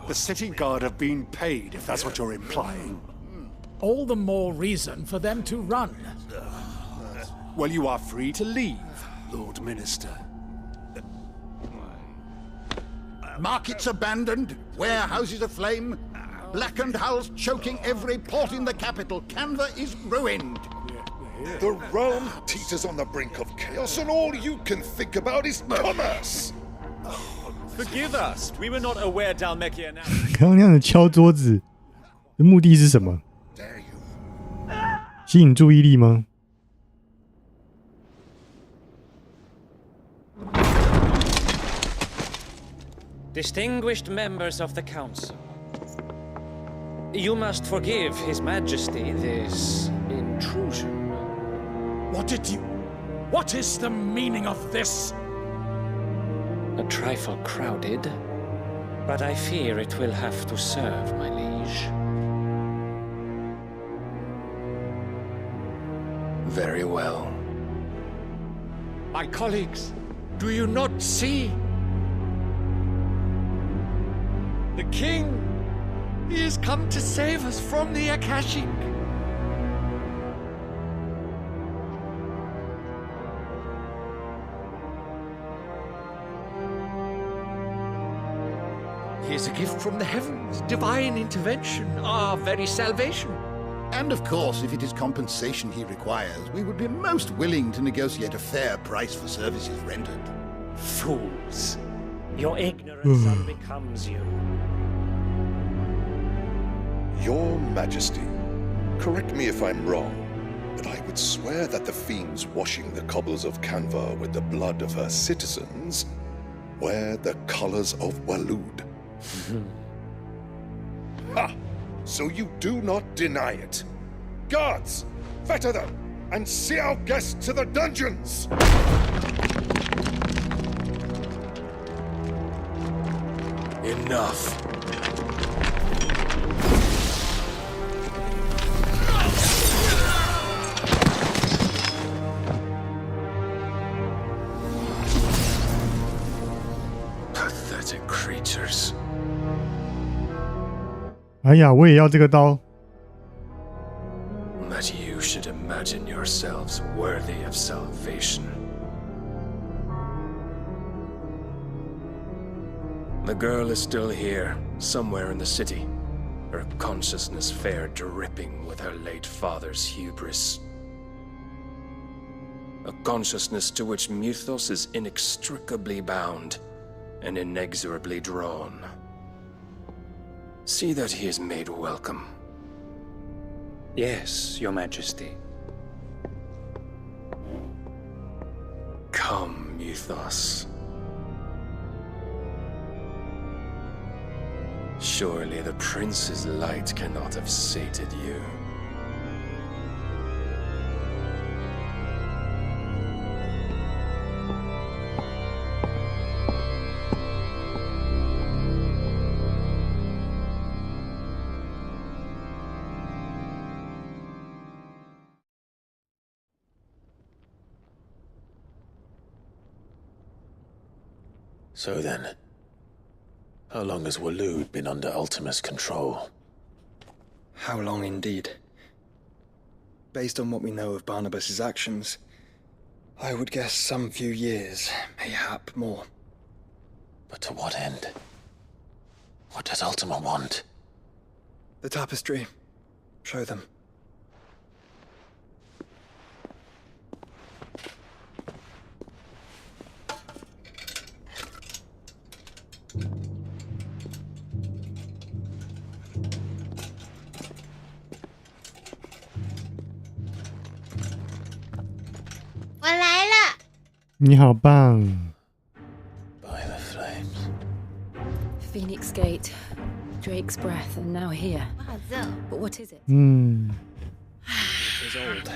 The city guard have been paid, if that's what you're implying. All the more reason for them to run. Well, you are free to leave, Lord Minister. Markets abandoned, warehouses aflame, blackened hulls choking every port in the capital. Canva is ruined. The realm teeters on the brink of chaos, and all you can think about is commerce. Forgive us, we were not aware Dhalmekia now. 刚刚那样的敲桌子，目的是什么？吸引注意力吗？ Distinguished members of the council, you must forgive His Majesty this intrusion. What is the meaning of this? A trifle crowded, but I fear it will have to serve, my liege. Very well. My colleagues, do you not see? The king, he has come to save us from the Akashic. He is a gift from the heavens, divine intervention, our very salvation. And of course, if it is compensation he requires, we would be most willing to negotiate a fair price for services rendered. Fools. Your ignorance unbecomes you. Your Majesty, correct me if I'm wrong, but I would swear that the fiends washing the cobbles of Canva with the blood of her citizens wear the colors of Waloed. Ha! So you do not deny it. Guards, fetter them, and see our guests to the dungeons! Enough. Pathetic creatures. 哎呀，我也要这个刀。 That you should imagine yourselves worthy of salvation. The girl is still here, somewhere in the city, her consciousness fair dripping with her late father's hubris. a consciousness to which Mythos is inextricably bound and inexorably drawn. See that he is made welcome. Yes, Your Majesty. Come, Mythos. Surely the prince's light cannot have sated you. So then, how long has Waloed been under Ultima's control? How long indeed? Based on what we know of Barnabas's actions, I would guess some few years, mayhap more. But to what end? What does Ultima want? The tapestry. Show them.你好棒 By the flames. Phoenix Gate, Drake's breath, and now here. But what is it? It is old.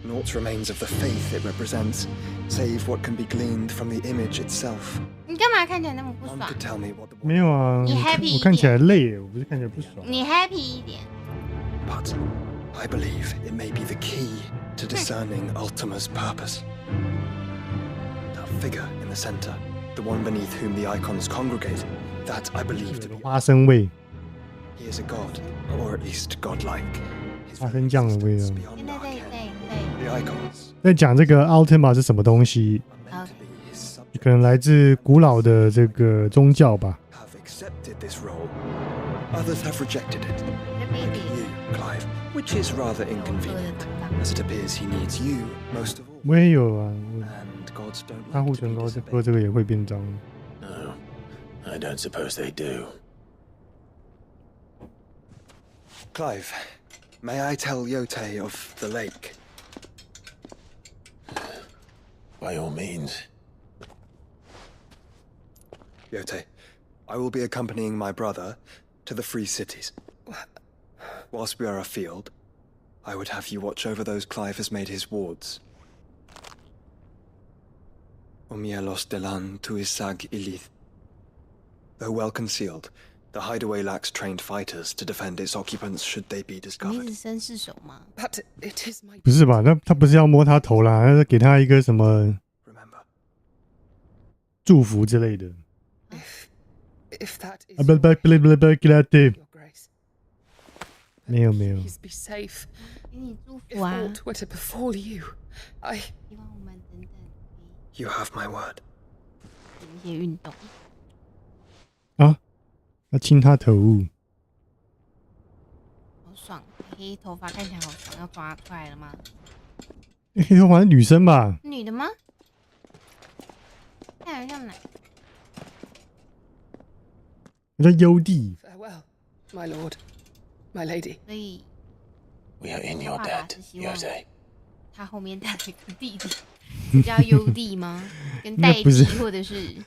Naught remains of the faith it represents, save what can be gleaned from the image itself. 你干嘛看起来那么不爽？ None could tell me what the 没有啊，你 happy 我看起来累，我不是看起来不爽。你 happy 一点。 But I believe it may be the key to discerning Ultima's purpose. That figure in the center, the one beneath whom the icons congregate, that I believe to be 花生味， he is a god, or at least godlike. 花生酱的味道。 The icons 在讲这个 Ultima 是什么东西？可能来自古老的这个宗教吧。 have accepted this role. Others have rejected it. Like you, Clive, which is rather inconvenient, as it appears he needs you most of all. 我也有啊， And gods don't 他护唇膏喝这个也会变脏。 No, I don't suppose they do. Clive, may I tell Yote of the lake? By all means. Yote, I will be accompanying my brother to the Free Cities. Whilst we are afield, I would have you watch over those Clive has made his wards. Omielos delan tuisag ilith. Though well concealed, the hideaway lacks trained fighters to defend its occupants should they be 你 discovered. 是绅士手吗？ But it is my 不是吧？他不是要摸他头啦，他是给他一个什么祝福之类的。 if that is 啊不，没有没有。 please be safe. 给你祝 If 福啊！ aught were to befall you, I 希望我们等等 You have my word. 有一些运动。啊，要亲他头。好爽，黑头发看起来好爽，要抓出来了吗？黑头发是女生吧？女的吗？看起来像男。我叫优弟。 farewell, my lord, my lady. 所以 We are in your 爸爸 debt, 是希望 Yose. 他后面带了一个弟弟，是叫优弟吗？跟代应该不是弟或者是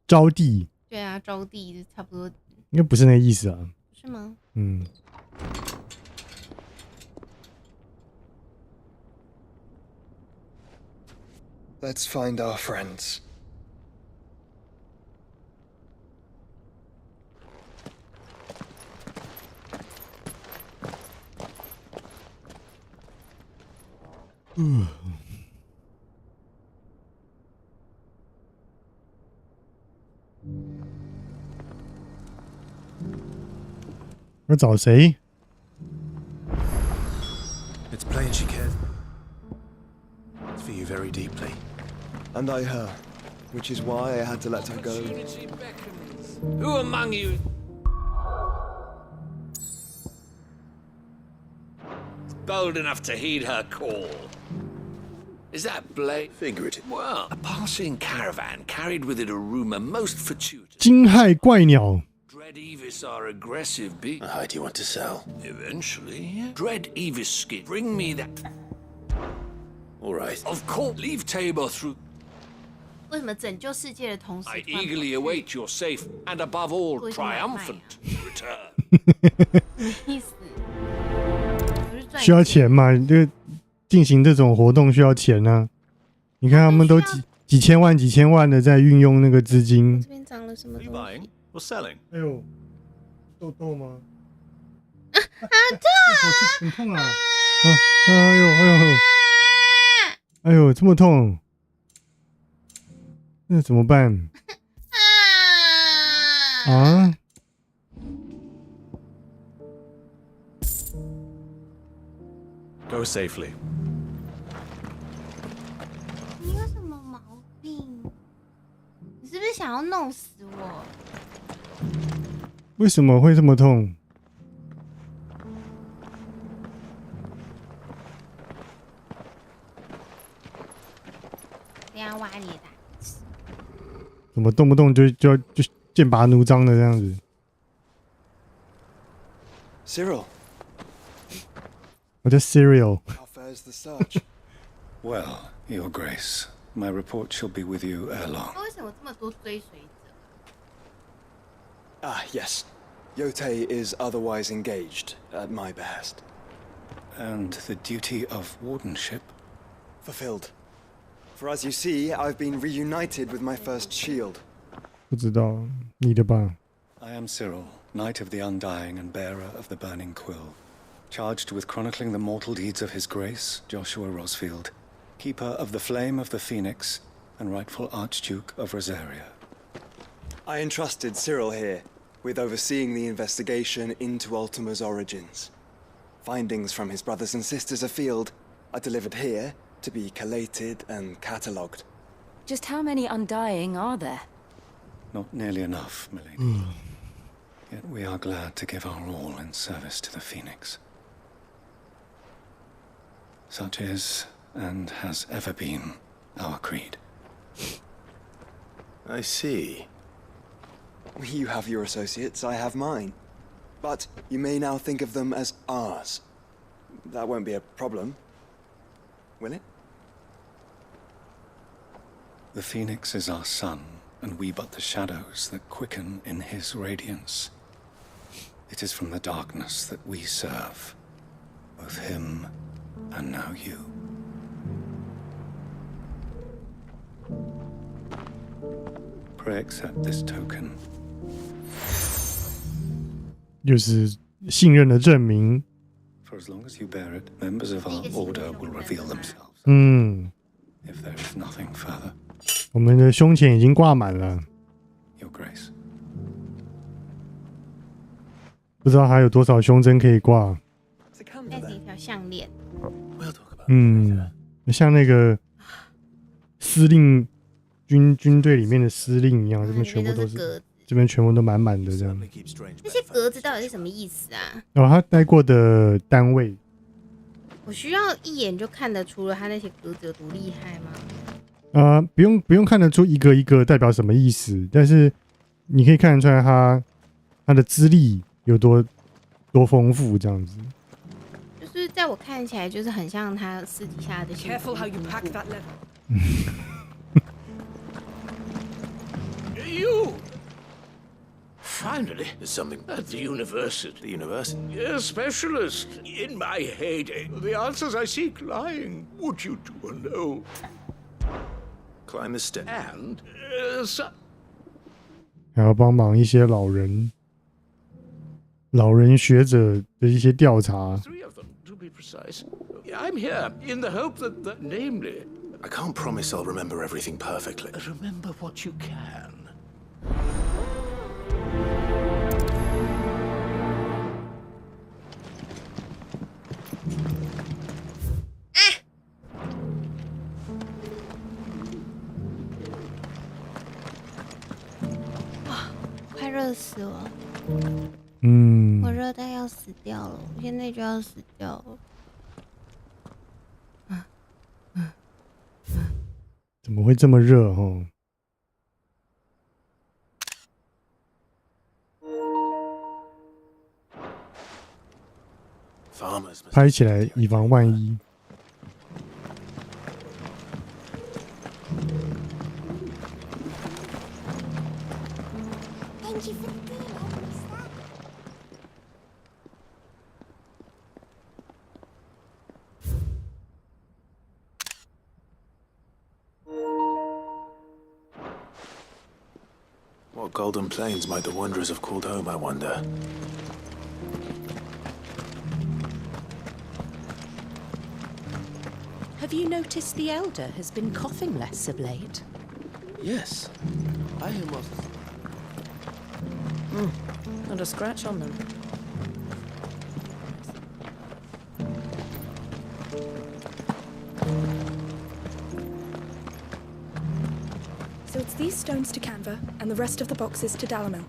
招弟，对啊，招弟差不多应该不是那个意思啊。是吗？嗯。 Let's find our friends. Mm. 要找谁？ It's plain she cared. It's for you very deeply. And I her, which is why I had to let her go. Who among you? bold enough to heed her call. Is that blade? Figurative. Well, a passing caravan carried with it a rumor most fortuitous. 惊骇怪鸟。 Dread Evis are aggressive beasts. How do you want to sell? Eventually. Dread Evis skin. Bring me that. All right. Of course. Leave Tabor through. 为什么拯救世界的同时 I eagerly await your safe and above all triumphant return. 意思？需要钱嘛？就进行这种活动需要钱啊！你看他们都几千万的在运用那个资金。这边长了什么东西？ Or selling? 哎呦，痘痘吗？好痛！很痛啊！哎呦，这么痛，那怎么办？啊？ Go safely. 你有什么毛病？你是不是想要弄死我？为什么会这么痛？这样挖你的。怎么动不动就剑拔弩张的这样子 Cyril. 我叫 Cereal。 How fares the search? Well, Your Grace, my report shall be with you ere long. 为什么这么多追随者？ Ah, yes. Yote is otherwise engaged at my behest. And the duty of wardenship? Fulfilled. For as you see, I've been reunited with my first shield. 不知道你的吧？ I am Cyril, Knight of the Undying and bearer of the Burning Quill, charged with chronicling the mortal deeds of His Grace, Joshua Rosfield, keeper of the Flame of the Phoenix and rightful Archduke of Rosaria. I entrusted Cyril here with overseeing the investigation into Ultima's origins. Findings from his brothers and sisters afield are delivered here to be collated and catalogued. Just how many Undying are there? Not nearly enough, milady. Yet we are glad to give our all in service to the Phoenix. Such is, and has ever been, our creed. I see. You have your associates, I have mine. But you may now think of them as ours. That won't be a problem, will it? The Phoenix is our sun, and we but the shadows that quicken in his radiance. It is from the darkness that we serve, both him and now you. Pray accept this token. 就是信任的证明。 For as long as you bear it, members of our order will reveal themselves. 嗯， If there is nothing further, 我们的胸前已经挂满了， Your Grace. 不知道还有多少胸针可以挂。带着一条项链。嗯，像那个司令军队里面的司令一样，这边全部都是，这边全部都满满的这样。这些格子到底是什么意思啊？然后他待过的单位，我需要一眼就看得出了他那些格子有多厉害吗？不用看得出一个一个代表什么意思，但是你可以看得出来他的资历有多丰富这样子。就是在我看起来，就是很像他私底下的。Careful how you pack that level. You! Finally, there's something at the university. The university? A specialist. In my heyday, the answers I seek lying. Would you two know? Climb the step. And, 还要帮忙一些老人学者的一些调查。 3 of them, to be precise. I'm here in the hope that, namely... I can't promise I'll remember everything perfectly. Remember what you can. Ah! 快热死了。嗯，我热到要死掉了，我现在就要死掉了。怎么会这么热哦？拍起来以防万一。What golden plains might the wanderers have called home, I wonder? Have you noticed the Elder has been coughing less of late? Yes. I must. Not a scratch on them. So it's these stones to Canva, and the rest of the boxes to Dalamil.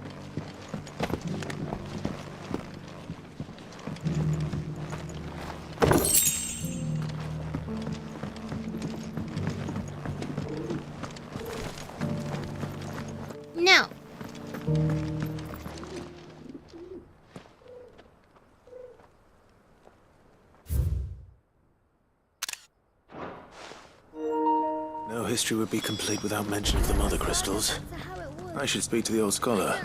No. No history would be complete without mention of the mother crystals. I should speak to the old scholar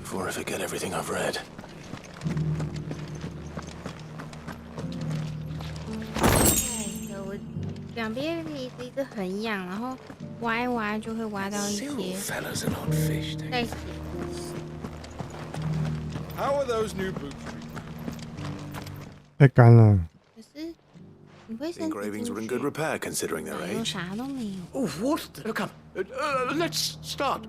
before I forget everything I've read. 我两边一个很痒，然后挖一挖就会挖到一些。带血。How are those new boots? 太干了。可是你会身体 Engravings were in good repair considering their 有 age. 啥都没有。 Oh, what? Come, let's start.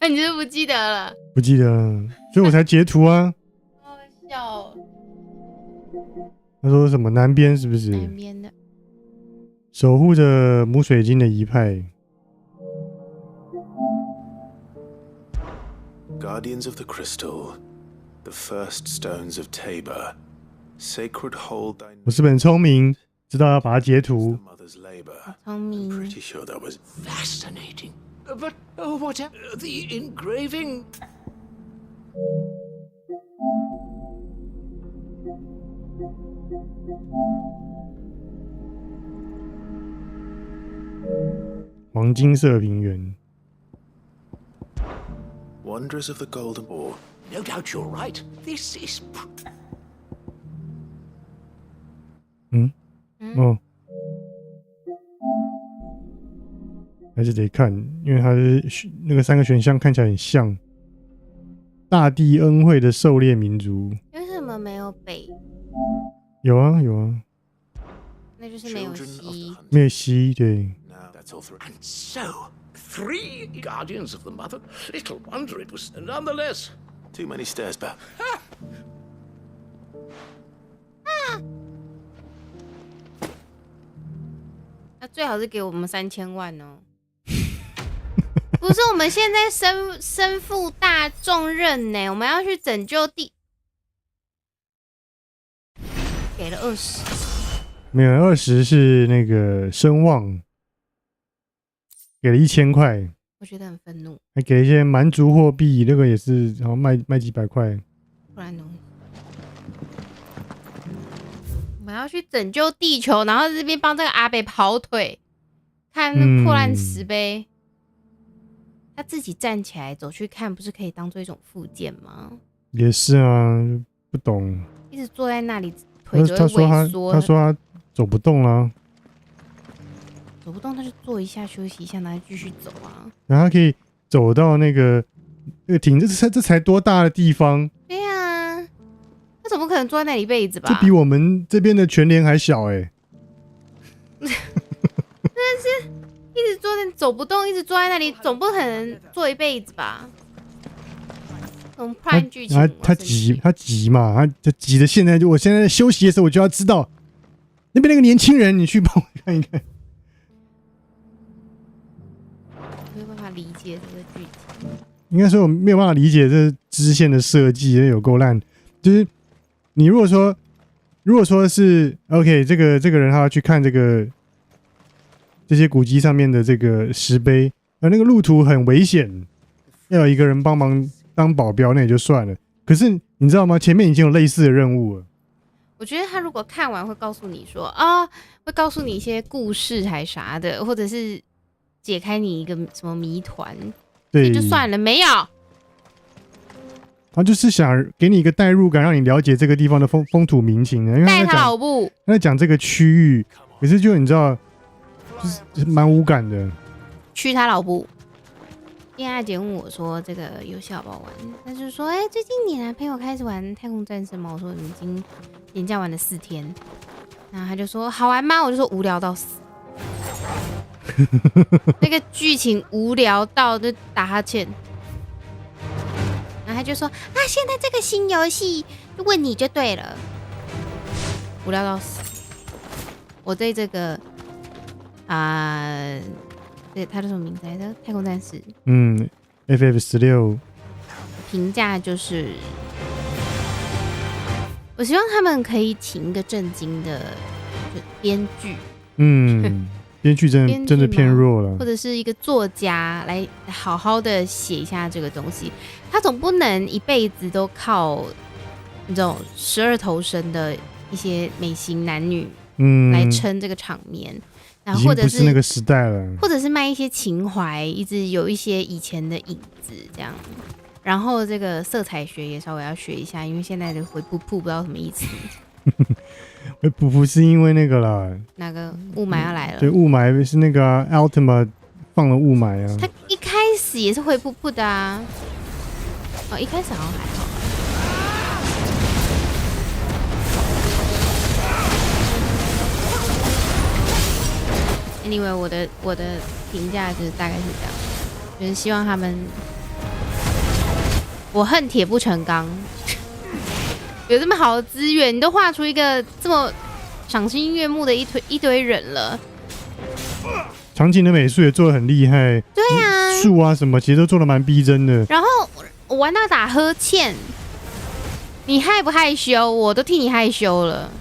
你是不记得了？不记得了，所以我才截图啊。好笑哦。他说什么南边是不是？南边的。守护着母水晶的一派。Guardians of the crystal, the first stones of Tabor, sacred hold thy 我是不是很聪明，知道要把它截图。mother's labor. 聪明。 Pretty sure that was fascinating. But what? The engraving. 黄金色平原。 Wonders of the Golden War. No doubt you're right. This is. 哦，还是得看，因为它是那个3个选项看起来很像。大地恩惠的狩猎民族。为什么没有北？有啊有啊。那就是没有西。没有西，对。 And so, 3 guardians of the mother. Little wonder it was nonetheless. Too many stairs, Bab. 那最好是给我们3000万哦。不是，我们现在身负大重任呢，我们要去拯救地。给了20。没有20是那个声望。 给了1000块，我觉得很愤怒。还给了一些蛮族货币，那个也是，然后卖几百块。不然呢？我们要去拯救地球，然后这边帮这个阿北跑腿，看那破烂石碑。他自己站起来走去看，不是可以当做一种附件吗？也是啊，不懂。一直坐在那里，腿就会萎缩。他说他走不动了。 走不动，他就坐一下休息一下，然后继续走啊。然后他可以走到那个亭，这才多大的地方？对呀、他怎么可能坐在那里一辈子吧？这比我们这边的全联还小哎、真的是一直坐在走不动，一直坐在那里，总不可能坐一辈子吧？从 Prime 剧情，他急嘛，他急的现在我现在在休息的时候，我就要知道那边那个年轻人，你去帮我看一看。 没有办法理解这个剧情，应该说我没有办法理解这支线的设计，有够烂。就是你如果如果说是 OK， 这个人他要去看这些古迹上面的这个石碑，那个路途很危险，要有一个人帮忙当保镖，那也就算了。可是你知道吗？前面已经有类似的任务了。我觉得他如果看完会告诉你说啊，会告诉你一些故事还啥的，或者是解开你一个什么谜团，对，就算了，没有。他就是想给你一个代入感，让你了解这个地方的风土民情的。因为带他老布，他在讲这个区域，可是就你知道，就是蛮无感的。去他老布。恋爱姐问我说：“这个游戏好不好玩？”他就说：“最近你男朋友开始玩太空战士吗？”我说：“你已经连假玩了4天。”然后他就说：“好玩吗？”我就说：“无聊到死。”那个剧情无聊到就打哈欠。然后他就说：“啊，现在这个新游戏问你就对了。”无聊到死。我对这个对，他叫什么名字来着？太空战士。FF16。评价就是，我希望他们可以请一个正经的编剧。编剧真的偏弱了，或者是一个作家来好好的写一下这个东西。他总不能一辈子都靠那种12头身的一些美型男女来撑这个场面。然后或者已经不是那个时代了，或者是卖一些情怀，一直有一些以前的影子这样。然后这个色彩学也稍微要学一下，因为现在的回瀑布不知道什么意思。回瀑布是因为那个啦，那个雾霾要来了。对，雾霾是那个Ultima 放了雾霾啊。他一开始也是回瀑布的啊。一开始好像还好。Anyway， 我的评价就是大概是这样，就是希望他们，我恨铁不成钢，有这么好的资源，你都画出一个这么赏心悦目的一堆人了，场景的美术也做得很厉害，对啊，树啊什么其实都做得蛮逼真的。然后我玩到打呵欠，你害不害羞？我都替你害羞了。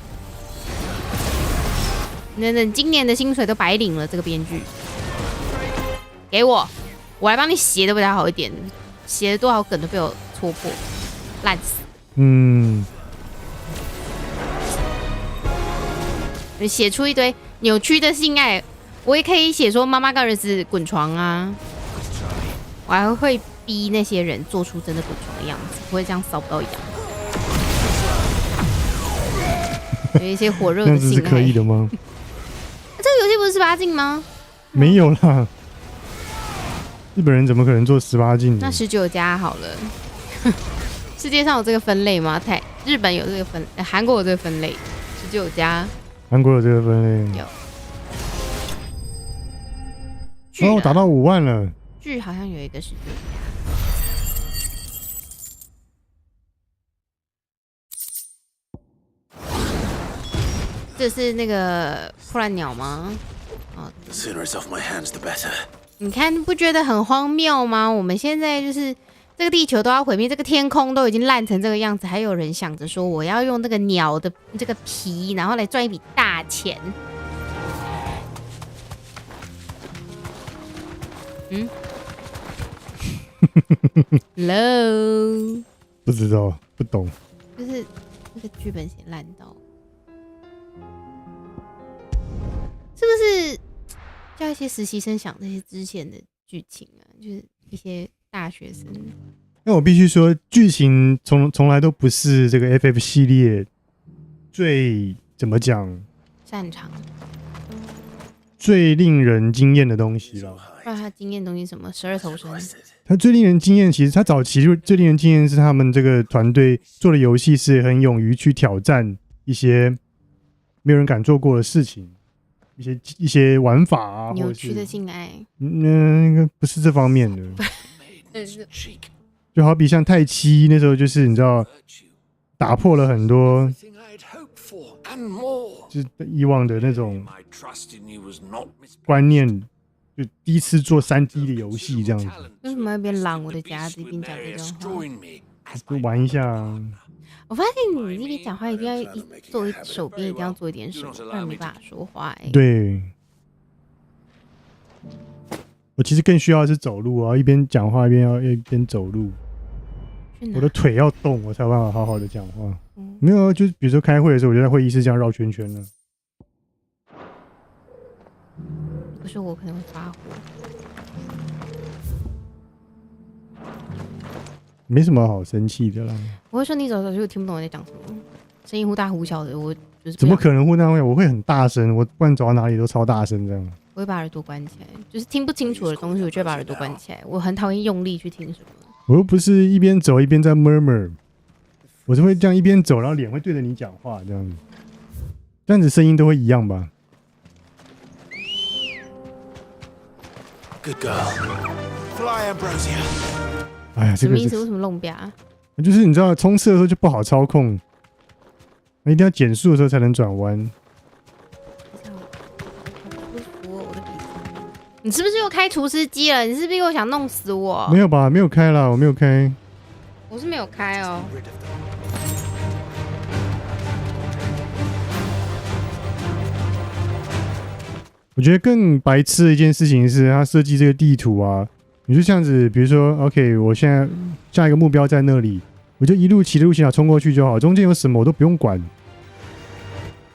你今年的薪水都白领了，这个编剧，给我来帮你写的比较好一点，写的多少梗都被我戳破，烂死。写出一堆扭曲的性爱，我也可以写说妈妈跟儿子滚床啊，我还会逼那些人做出真的滚床的样子，不会这样扫不到痒。有一些火热的性爱，那是可以的吗？这个游戏不是18禁吗？没有啦，日本人怎么可能做18禁？那19+好了。世界上有这个分类吗？日本有这个分，韩国有这个分类，19+。韩国有这个分类。有。哦，打到5万了。剧好像有一个19+。这是那个破烂鸟吗？The sooner it's off my hands, the better. 你看，不觉得很荒谬吗？我们现在就是这个地球都要毁灭，这个天空都已经烂成这个样子，还有人想着说我要用这个鸟的这个皮，然后来赚一笔大钱。Hello？ 不知道，不懂。就是那个剧本写烂到。是不是叫一些实习生想这些之前的剧情啊？就是一些大学生。那我必须说，剧情从来都不是这个 FF 系列最怎么讲擅长、最令人惊艳的东西了。不然他惊艳的东西是什么？12头身。他最令人惊艳，其实他早期就最令人惊艳是他们这个团队做的游戏是很勇于去挑战一些没有人敢做过的事情。一些玩法啊，扭曲的性爱，那个不是这方面的，就好比像太七那时候，就是你知道，打破了很多，就是以往的那种观念，就第一次做3D 的游戏这样子。为什么要变狼？我的夹子一边讲这种话，就玩一下啊。我发现你那边讲话一定要做手边一定要做一点什么，不然没办法说话。对，我其实更需要的是走路啊，一边讲话一边走路。我的腿要动，我才有办法好好的讲话。没有啊，就是比如说开会的时候，我就在会议室这样绕圈圈了。不是我可能会发火。没什么好生气的啦。我会说你走就听不懂我在讲什么，声音忽大忽小的，我就是怎么可能忽大忽小？我会很大声，我不管走到哪里都超大声这样。我会把耳朵关起来，就是听不清楚的东西，我就会把耳朵关起来。我很讨厌用力去听什么。我又不是一边走一边在 murmur， 我是会这样一边走，然后脸会对着你讲话这样子，这样子声音都会一样吧 ？Good girl, fly, Ambrosia。哎呀，什么意思？为什么弄表？就是你知道冲刺的时候就不好操控，一定要减速的时候才能转弯。你是不是又开除湿机了？你是不是又想弄死我？没有吧，没有开啦，我没有开。我是没有开哦。我觉得更白痴的一件事情是，他设计这个地图啊，你就这样子，比如说 ，OK， 我现在下一个目标在那里，我就一路骑着路线条冲过去就好，中间有什么我都不用管，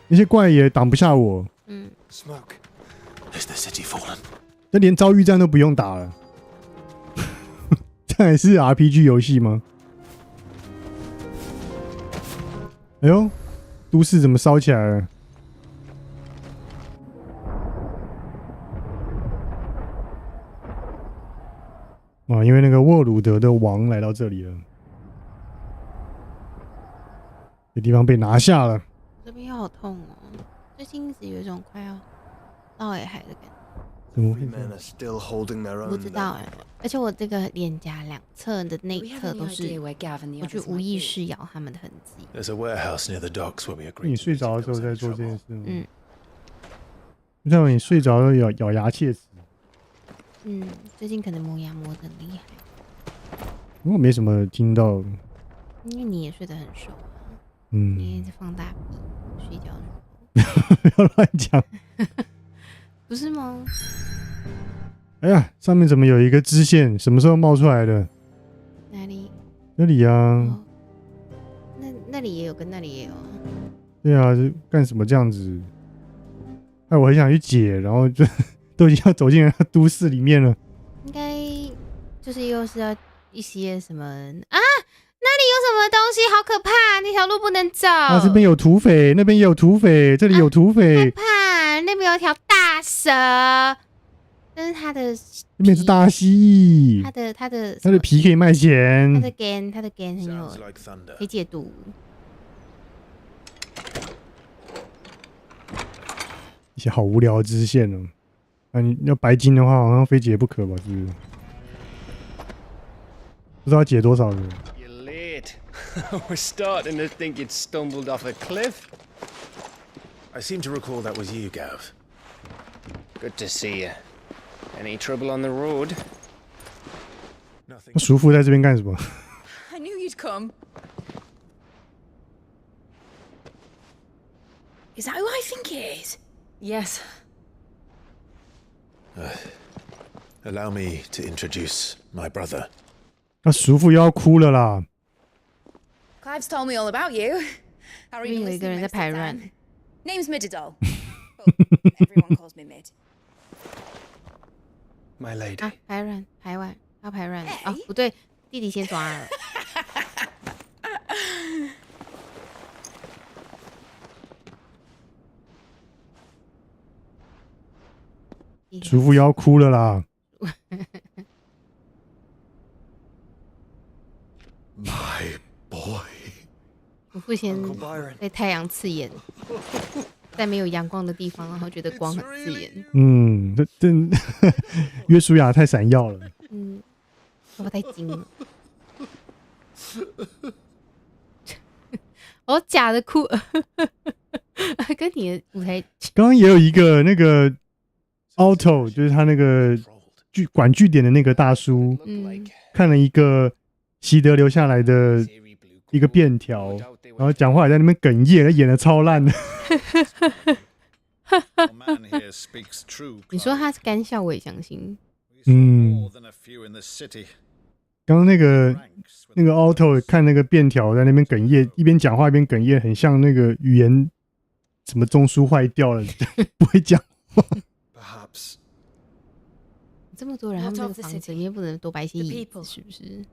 那些怪也挡不下我。Smoke. Is the city fallen? 那连遭遇战都不用打了，这还是 RPG 游戏吗？哎呦，都市怎么烧起来了？哇，因为那个沃鲁德的王来到这里了，这地方被拿下了。这边又好痛哦，最近一直有一种快要到海的感觉。怎么会不知道哎，而且我这个脸颊两侧的内侧都是，我就无意识咬他们的痕迹。你睡着的时候在做这件事吗？嗯。就像你睡着了咬牙切齿。最近可能磨牙磨得很厉害。我没什么听到。因为你也睡得很熟啊。你也在放大屁睡觉的时候。不要乱讲。不是吗？哎呀，上面怎么有一个支线？什么时候冒出来的？哪里？那里啊。哦、那里也有，跟那里也有啊。对啊，干什么这样子？哎，我很想去解，然后就都已经要走进都市里面了。应该就是又是要一些什么啊？那里有什么东西？好可怕！那条路不能走。啊，这边有土匪，那边也有土匪，这里有土匪。害怕，那边有条大蛇，但是它的那边是大蜥蜴。它的皮可以卖钱。它的 gan 很有可以解毒。一些好无聊的支线哦。啊，你要白金的话，好像非解不可吧？是不是？不知道解多少人。We're starting to think you'd stumbled off a cliff. I seem to recall that was you, Gav. Good to see you. Any trouble on the road? 那叔父在这边干什么 I knew you'd come. Is that who I think it is? Yes. Allow me to introduce my brother. 那叔父又要哭了啦。Clive's told me all about you. How are you listening most of the time? Name's Mididol. Everyone calls me Mid. My lady. 啊，排卵，要排卵啊！不对，弟弟先抓了。叔父要哭了啦。My boy. 我父先被太阳刺眼，在没有阳光的地方，然后觉得光很刺眼。这约书亚太闪耀了。头发太金了。我假的哭，跟你的舞台。刚刚也有一个那个 auto， 就是他那个管据点的那个大叔，看了一个习德留下来的一个便条，然后讲话也在那边哽咽，演的超烂的。你说他是干笑，我也相信。刚刚那个 Auto 看那个便条在那边哽咽，一边讲话一边哽咽，很像那个语言什么中枢坏掉了，不会讲话。这么多人，他们那个房子里面不能多摆一些椅子，是不是？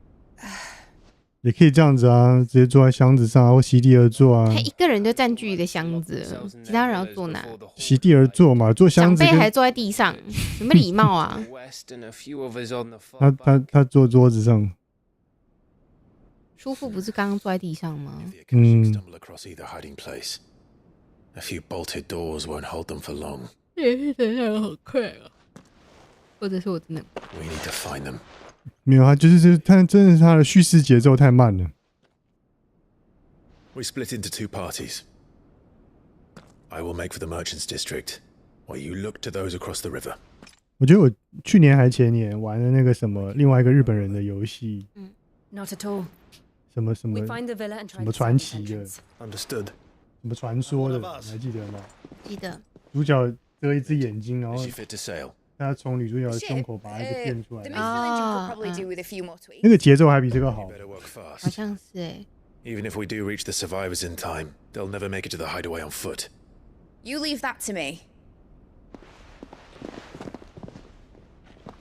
也可以这样子啊，直接坐在箱子上，或席地而坐啊。他一个人就占据一个箱子了，其他人要坐哪？席地而坐嘛，坐箱子。长辈还坐在地上，有没有礼貌啊？他坐桌子上。叔父不是刚刚坐在地上吗？A few bolted doors won't hold them for long. 也是真的很快啊，或者是我真的。We need to find them. 没有，他他真的是他的叙事节奏太慢了。We split into 2 parties. I will make for the merchants' district, while you look to those across the river. 我觉得我去年还前年玩的那个什么另外一个日本人的游戏，Not at all. 什么传奇的 ，Understood. 什么传说的，你还记得吗？记得。主角遮一只眼睛，然后他从女主角的胸口把一个变出来。那个节奏还比这个好。好像是哎。Even if we do reach the survivors in time, they'll never make it to the hideaway on foot. You leave that to me.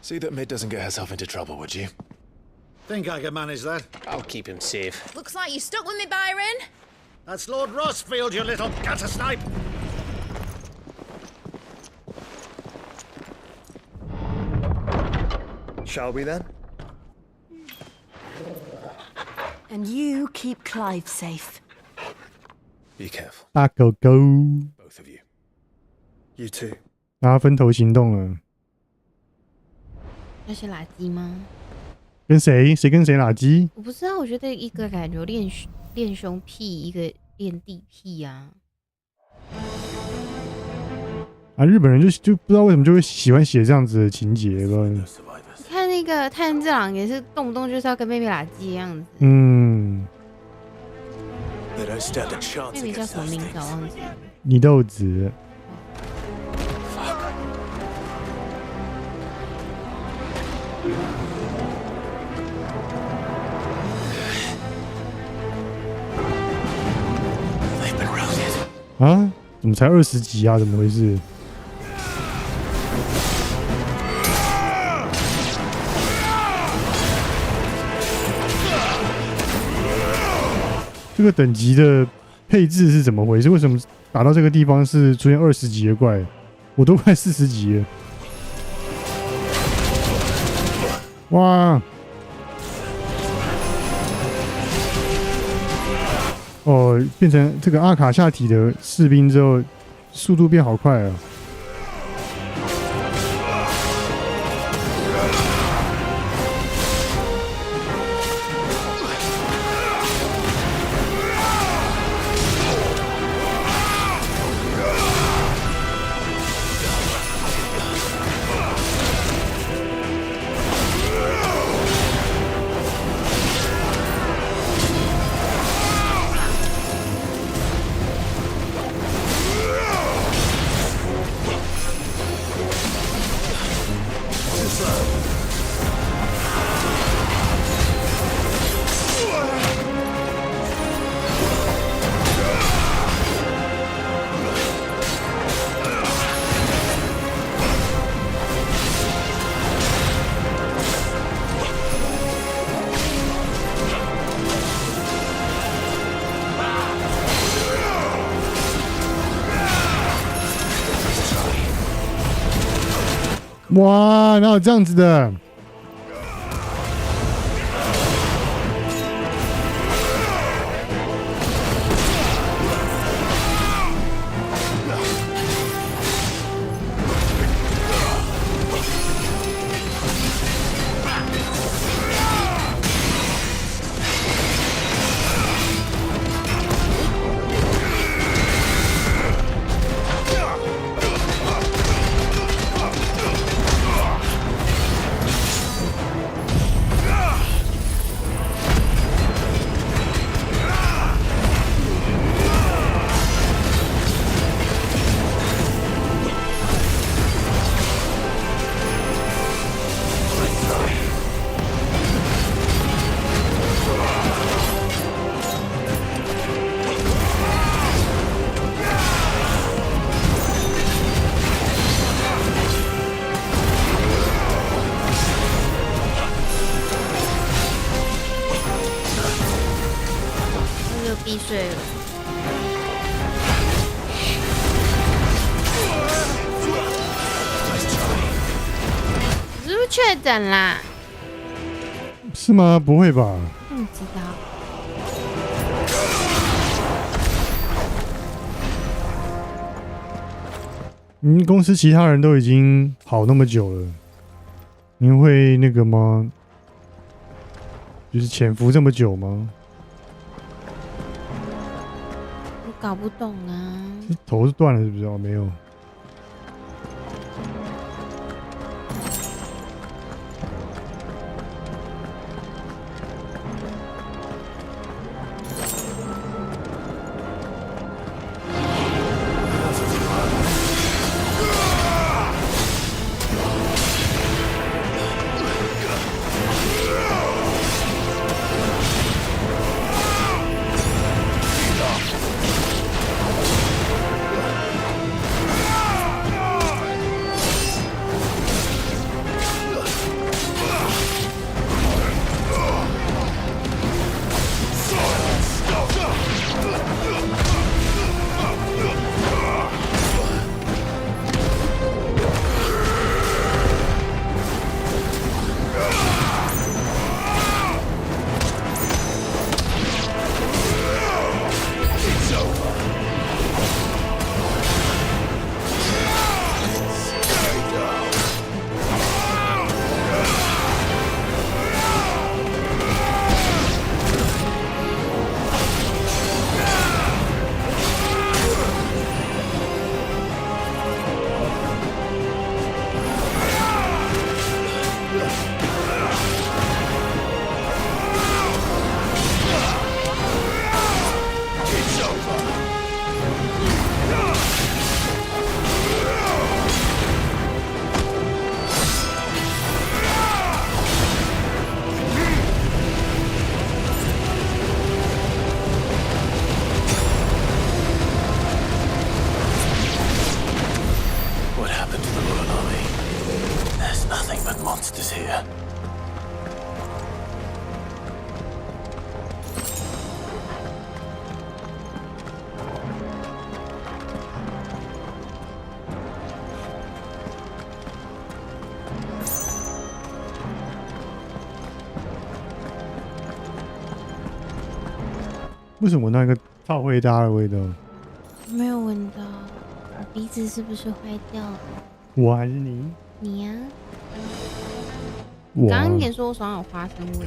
See that Mid doesn't get herself into trouble, would you? Think I can manage that. I'll keep him safe. Looks like you stuck with me, Byron. That's Lord Rossfield, you little gutter snipe. Shall we then? And you keep Clive safe. Be careful. 大狗狗。Both of you. You too. 然后分头行动了。那些垃圾吗？跟谁？谁跟谁垃圾？我不知道，我觉得一个感觉练胸癖，一个练地癖啊。啊，日本人就不知道为什么就会喜欢写这样子的情节吧。你看那个炭治郎也是动不动就是要跟妹妹垃圾的样子。妹妹叫什么名字我忘记了。祢豆子。啊？怎么才20集啊？怎么回事？这个等级的配置是怎么回事？为什么打到这个地方是出现20级的怪？我都快40级了。哇！哦，变成这个阿卡夏体的士兵之后，速度变好快啊！哇，哪有这样子的？地睡了。是不是确诊啦？是吗？不会吧？不知道。公司其他人都已经好那么久了，您会那个吗？就是潜伏这么久吗？我搞不懂啊。头是断了是不是？哦，没有。为什么那个超会搭的味道？没有闻到，我鼻子是不是坏掉了？我还是你？你呀、我刚刚也说我手上有花生味。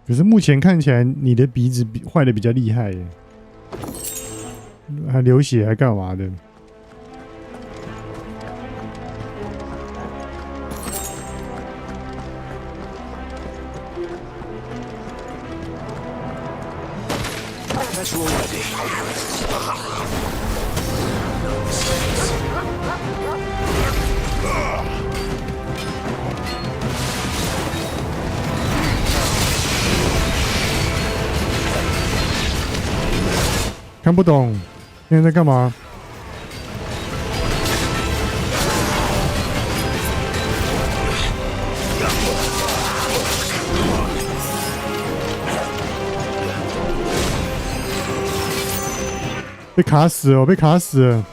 可是目前看起来你的鼻子坏的比较厉害耶，还流血还干嘛的？看不懂，现在在干嘛？被卡死了，被卡死了！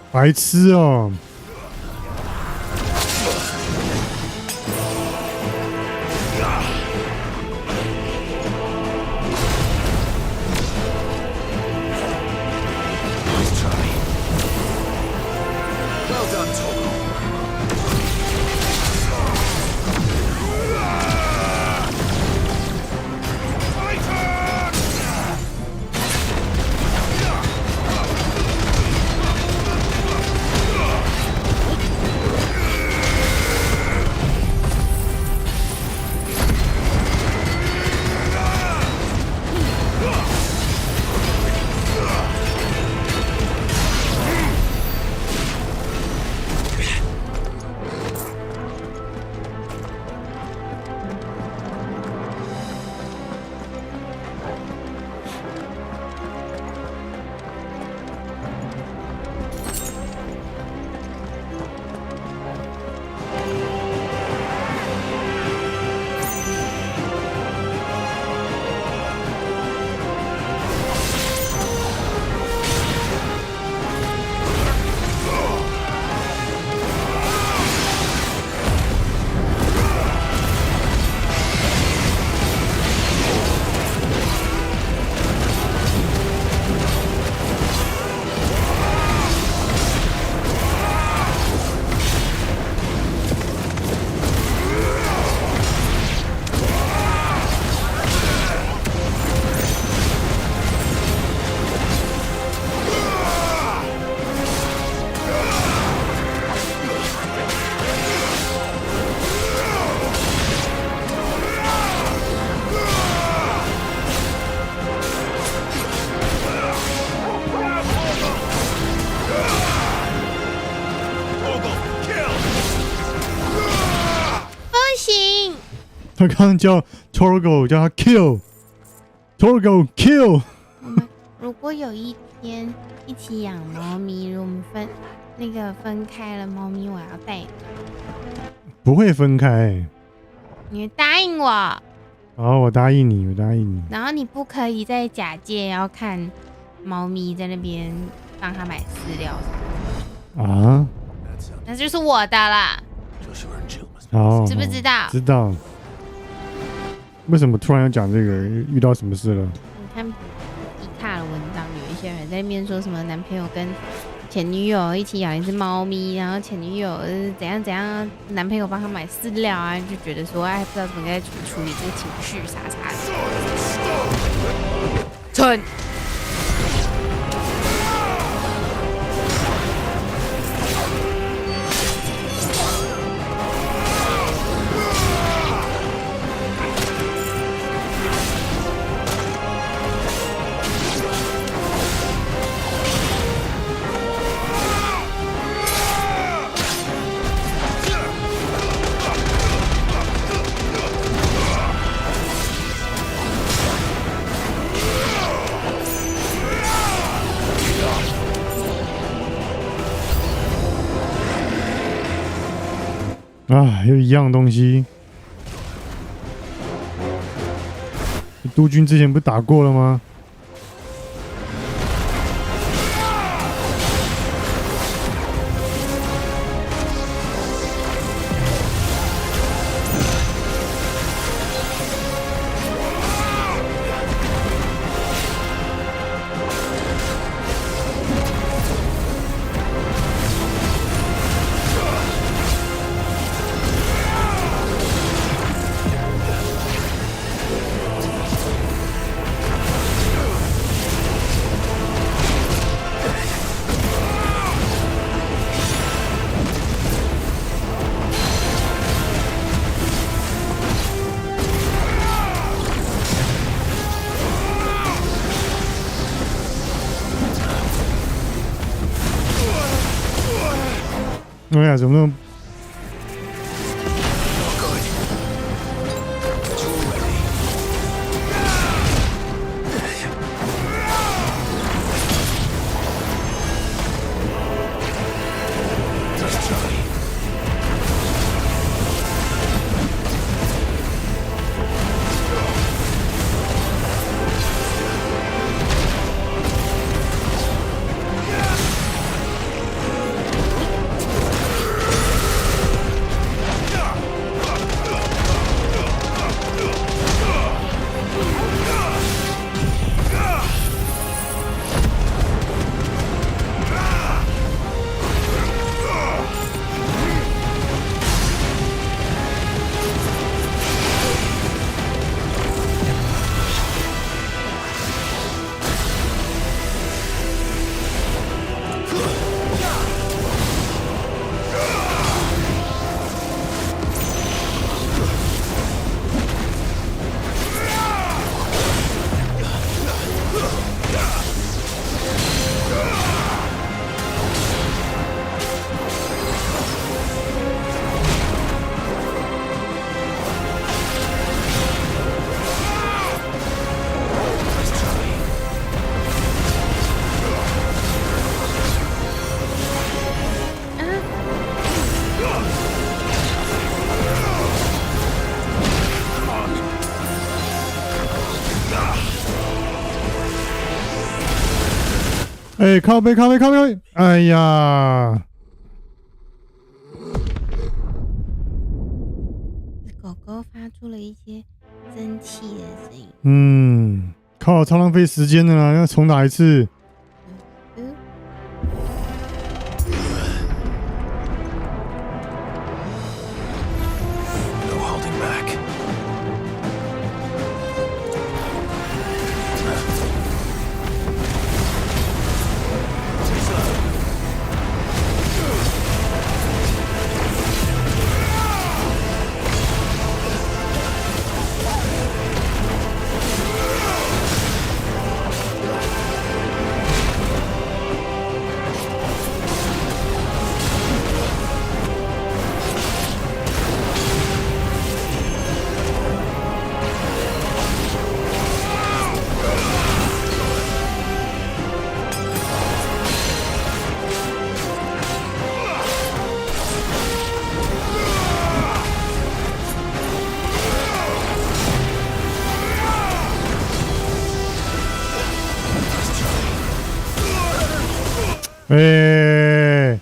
白痴哦！他刚刚叫 Torgo， 叫他 Kill。Torgo Kill。我们如果有一天一起养猫咪，如果我们分开了，猫咪我要带你。不会分开。你答应我。好，我答应你，我答应你。然后你不可以再假借要看猫咪在那边帮他买饲料。啊？那就是我的啦。好，知不知道？知道。为什么突然要讲这个？遇到什么事了？你看迪卡的文章，有一些人在那边说什么男朋友跟前女友一起养一只猫咪，然后前女友怎样怎样，男朋友帮他买饲料啊，就觉得说哎，不知道怎么该处理这个情绪啥啥的。蠢。啊，又一样东西。督军之前不是打过了吗？哎呀，怎么那么……哎，靠背，靠背，靠背！哎呀，狗狗发出了一些蒸汽的声音。嗯，靠，超浪费时间的啦，要重打一次。哎，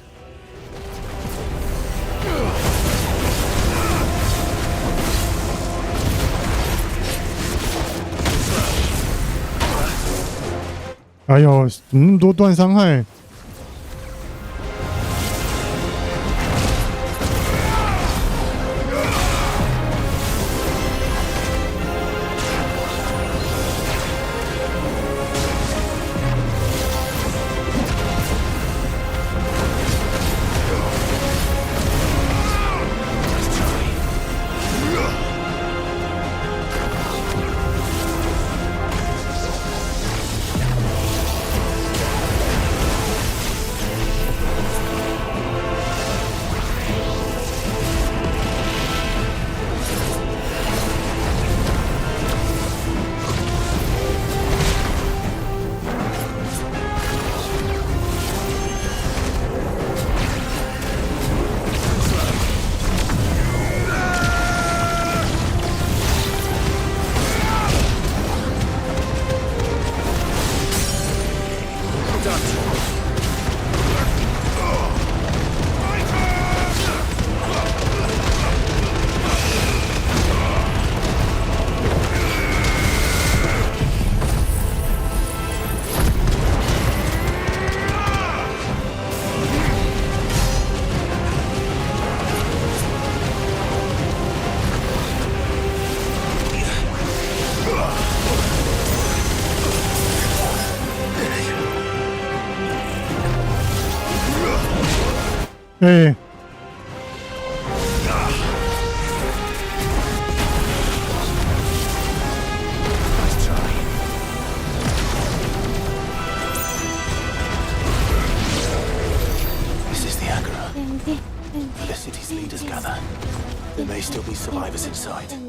哎呦，怎么那么多段伤害？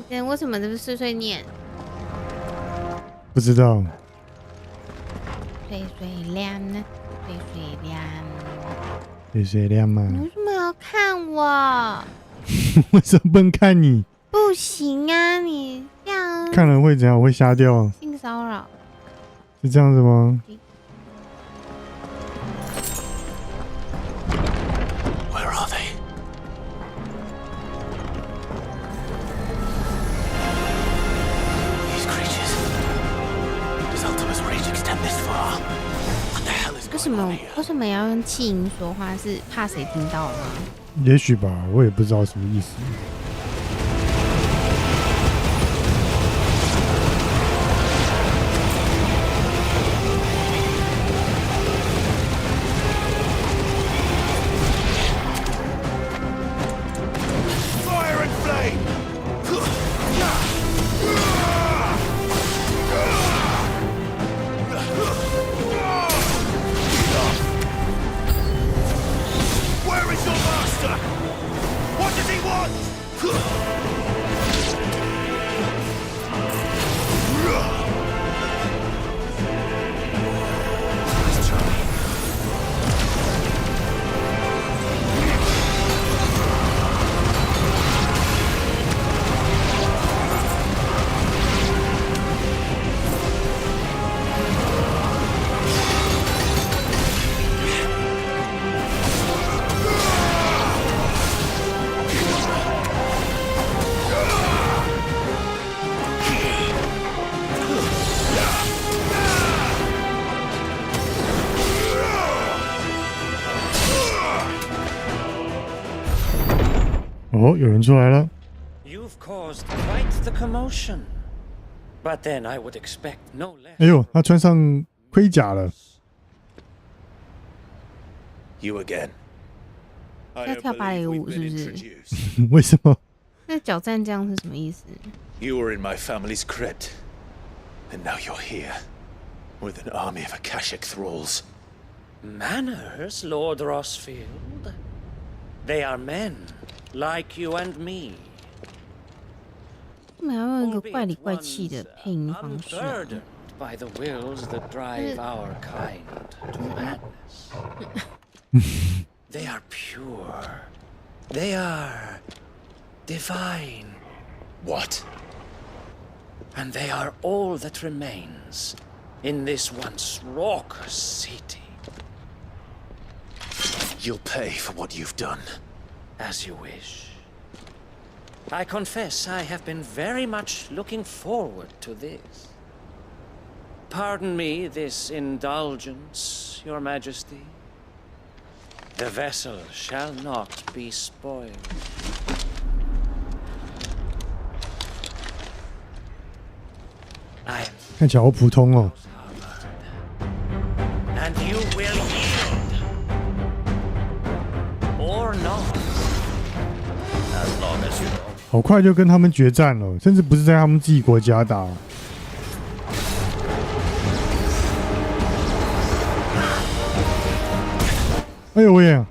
哎，为什么这是碎碎念？不知道。碎碎念呢？碎碎念。碎碎念吗？你为什么要看我？为什么不能看你？不行啊，你这样看了会怎样？我会瞎掉。性骚扰是这样子吗？Where are they? These creatures. Does Ultima's rage extend this far? What the hell is going on here? 为什么要用气音说话？是怕谁听到吗？也许吧，我也不知道什么意思。哦，有人出来了。You've caused quite the commotion, but then I would expect no less. 哎呦，他穿上盔甲了。You again. 要跳芭蕾舞是不是？为什么？那脚站这样是什么意思 You were in my family's crypt, and now you're here with an army of Akashic thralls. Manners, Lord Rosfield. They are men. Like you and me. 为什么要用一个怪里怪气的配音方式啊 by the wills that drive our kind to madness. They are pure. They are divine. What? And they are all that remains in this once raucous city. You'll pay for what you've done. As you wish. I confess I have been very much looking forward to this. Pardon me this indulgence, Your Majesty. The vessel shall not be spoiled. 看起来好普通哦。And you will yield or not. As long as you don't. 好快就跟他们决战了，甚至不是在他们自己国家打。哎呦喂！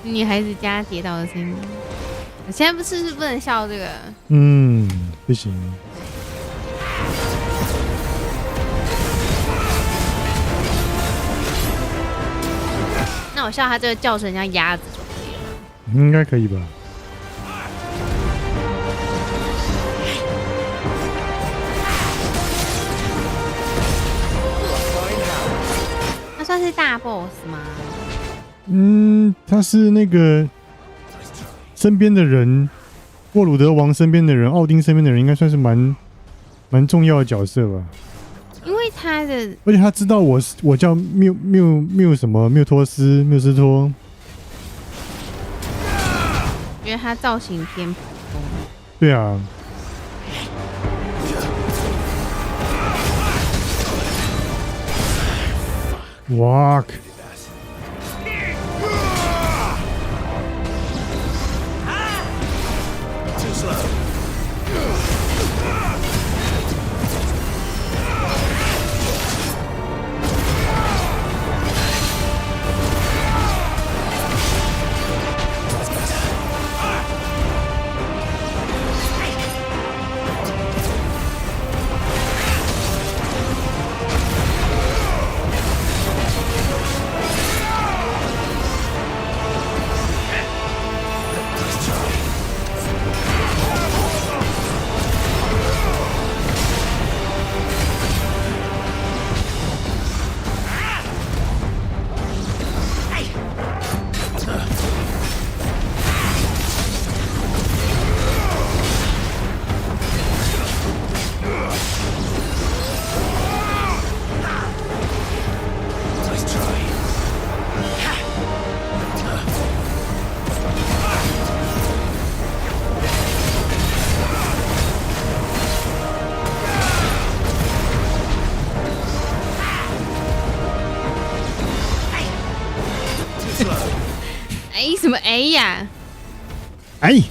女孩子家跌倒的声音。我现在不是不能笑这个。不行。那我笑他这个叫声像鸭子就可以了。应该可以吧？那算是大 boss 吗？他是那个身边的人，沃鲁德王身边的人，奥丁身边的人，应该算是蛮重要的角色吧。因为他的，而且他知道我叫缪什么缪托斯缪斯托，觉得他造型偏普通。对啊。哇！哎，什么哎呀？哎！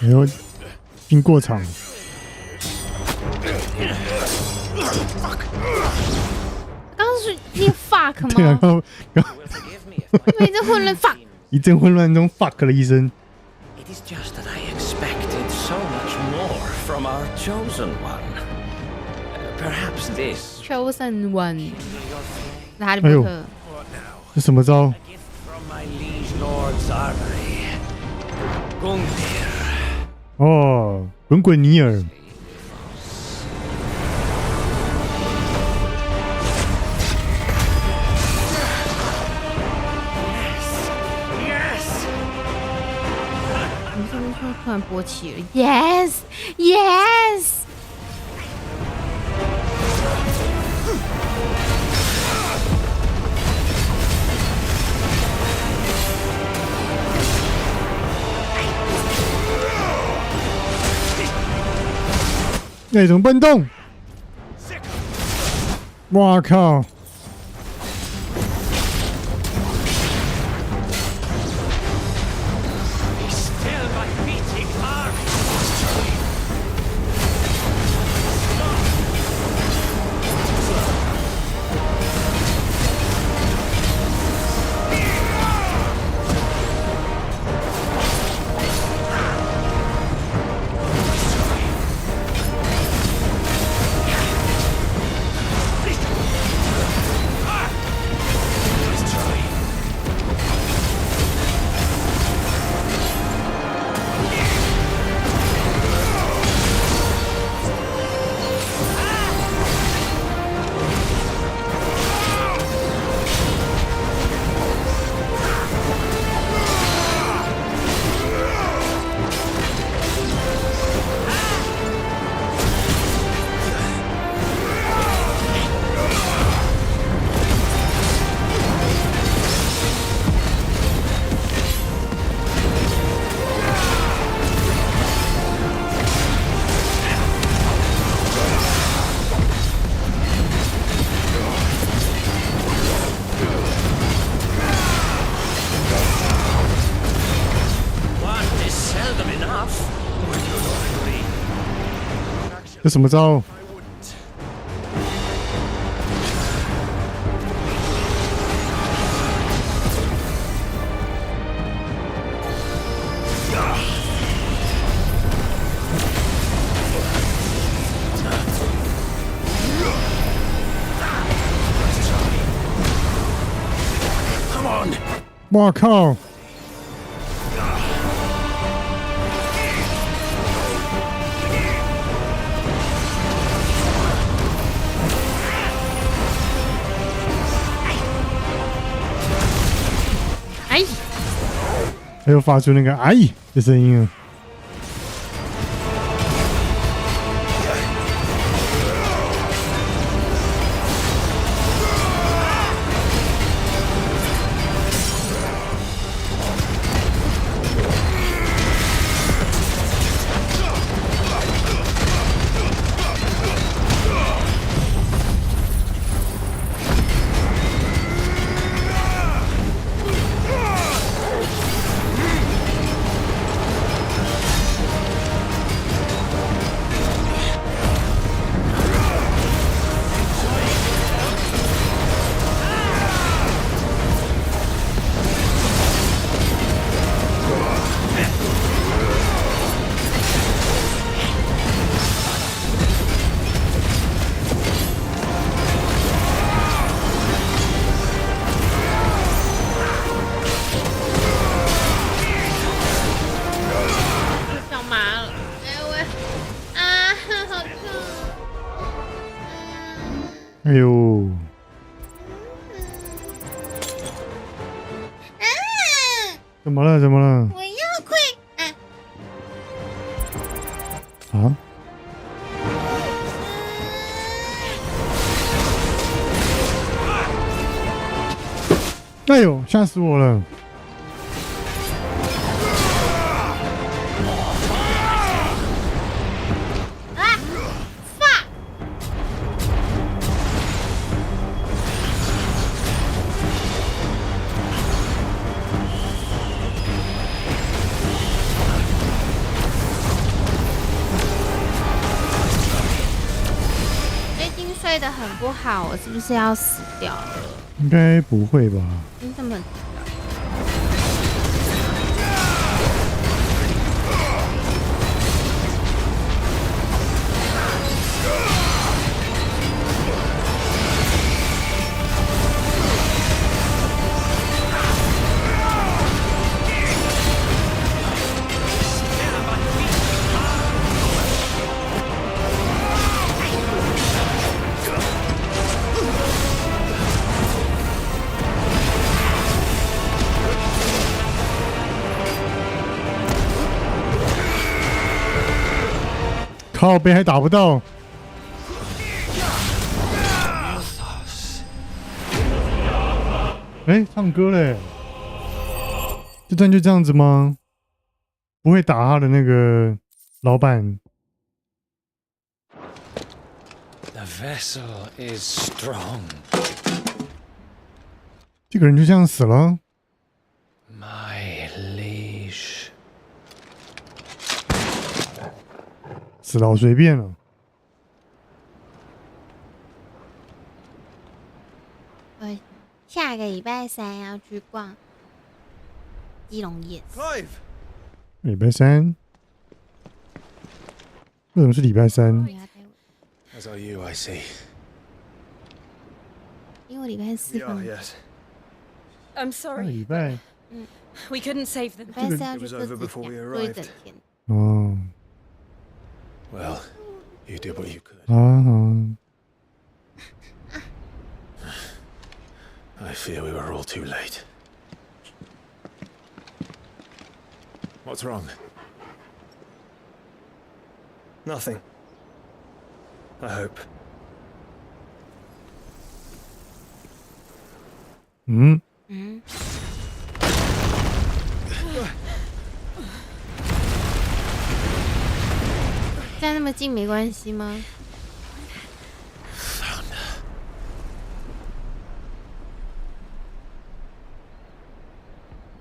哎呦，经过场。刚刚是念 fuck 吗？对啊，一阵混乱 fuck， 一阵混乱中 fuck 了一声。It is just that I expected so much more from our chosen one. Perhaps this chosen one. 那哈利波特。这什么招？ from my liege lord's armory. Gungnir. 哦，滚滚尼尔。你是不是突然勃起了 ？Yes, yes. 那怎么搬动？哇靠！这什么招？我靠！他又发出那个“哎”的声音了。哎呦！怎么了？怎么了？我要快啊！哎呦，吓死我了！睡得很不好，我是不是要死掉了？应该不会吧？你怎么？靠背还打不到，哎，唱歌嘞！这段就这样子吗？不会打他的那个老板？ The vessel is strong. 这个人就这样死了。My liege. 死了好随便了。下个礼拜3要去逛基隆夜市。礼拜3？为什么是礼拜3？ As are you, I see. 因为礼拜4放。I'm sorry. 礼拜。We couldn't save them. 礼拜4要去 It was 做 over 指 before 甲， we 做一 arrived. 整天。哦。Well, you did what you could. 啊。I fear we were all too late. What's wrong? Nothing. I hope. 嗯。站那么近没关系吗？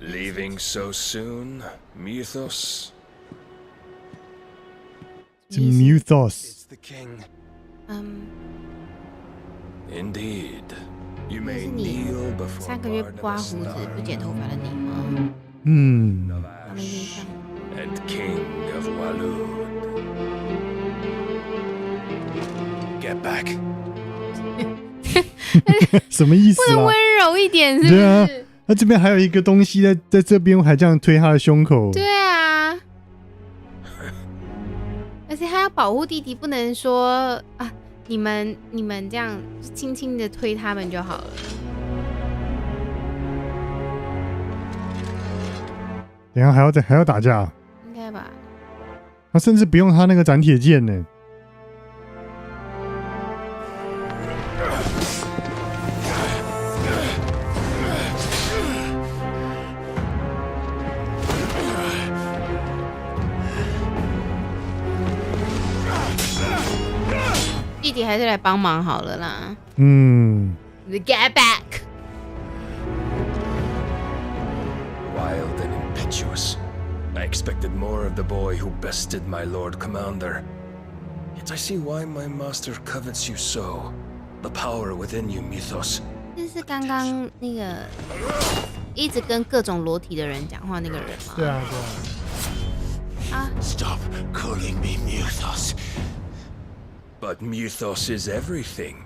Leaving so soon, Mythos? It's Mythos. It's the king. Indeed. You may kneel before 3个月不刮胡子、不剪头发的你吗？我没印象。 And king of Walud. Get back. 什么意思啊？不能温柔一点是不对啊，是？他这边还有一个东西在这边，还这样推他的胸口。对啊，而且他要保护弟弟，不能说啊，你们这样轻轻的推他们就好了。等一下还要打架？应该吧。他甚至不用他那个斩铁剑呢。弟弟还是来帮忙好了啦。Get back. Wild and impetuous. I expected more of the boy who bested my Lord Commander. Yet I see why my master covets you so. The power within you, Mythos. 这是刚刚那个一直跟各种裸体的人讲话那个人吗？对啊。Stop calling me Mythos. But Mythos is everything.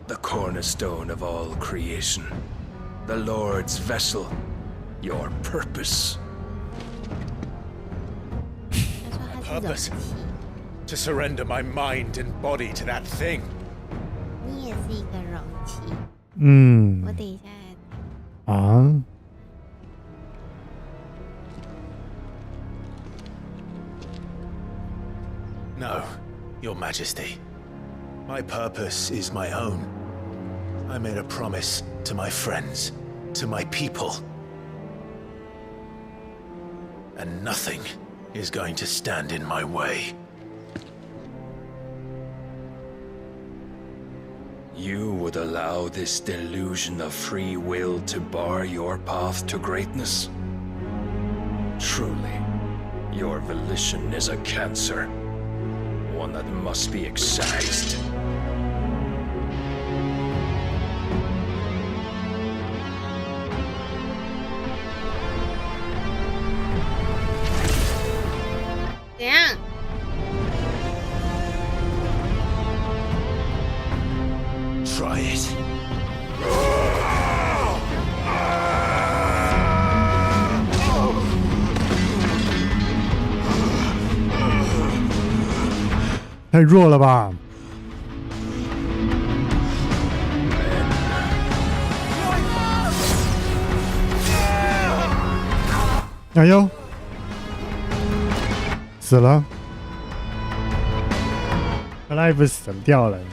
The cornerstone of all creation. The Lord's vessel. Your purpose. My purpose? To surrender my mind and body to that thing. 你也是一个容器。我等一下。啊。No, Your Majesty. My purpose is my own. I made a promise to my friends, to my people. And nothing is going to stand in my way. You would allow this delusion of free will to bar your path to greatness? Truly, your volition is a cancer. One that must be excised. Try it. 太弱了吧！哎呦，死了 ，Alive 死掉了，你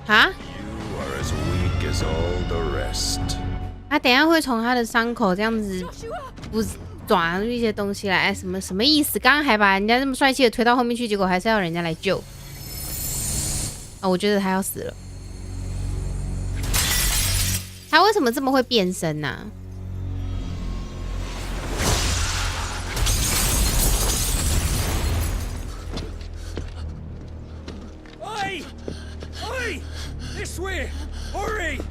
看。啊？ You are as weak as all the rest. 他等一下会从他的伤口这样子不抓出一些东西来，什么意思？刚刚还把人家这么帅气的推到后面去，结果还是要人家来救。哦，我觉得他要死了。他为什么这么会变身呢、啊？Oi! Oi! This way! Hurry!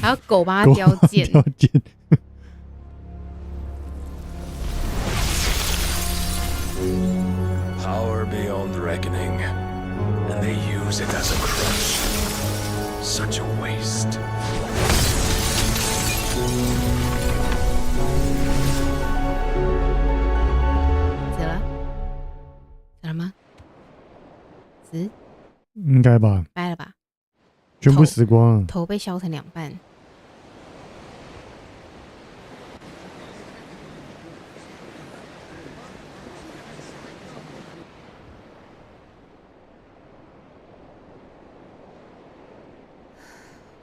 还有狗帮他叼剑。叼剑。Power beyond reckoning, and they use it as a crutch. Such a waste. 死了？死了吗？死？应该吧。掰了吧？全部死光了。头被削成2半。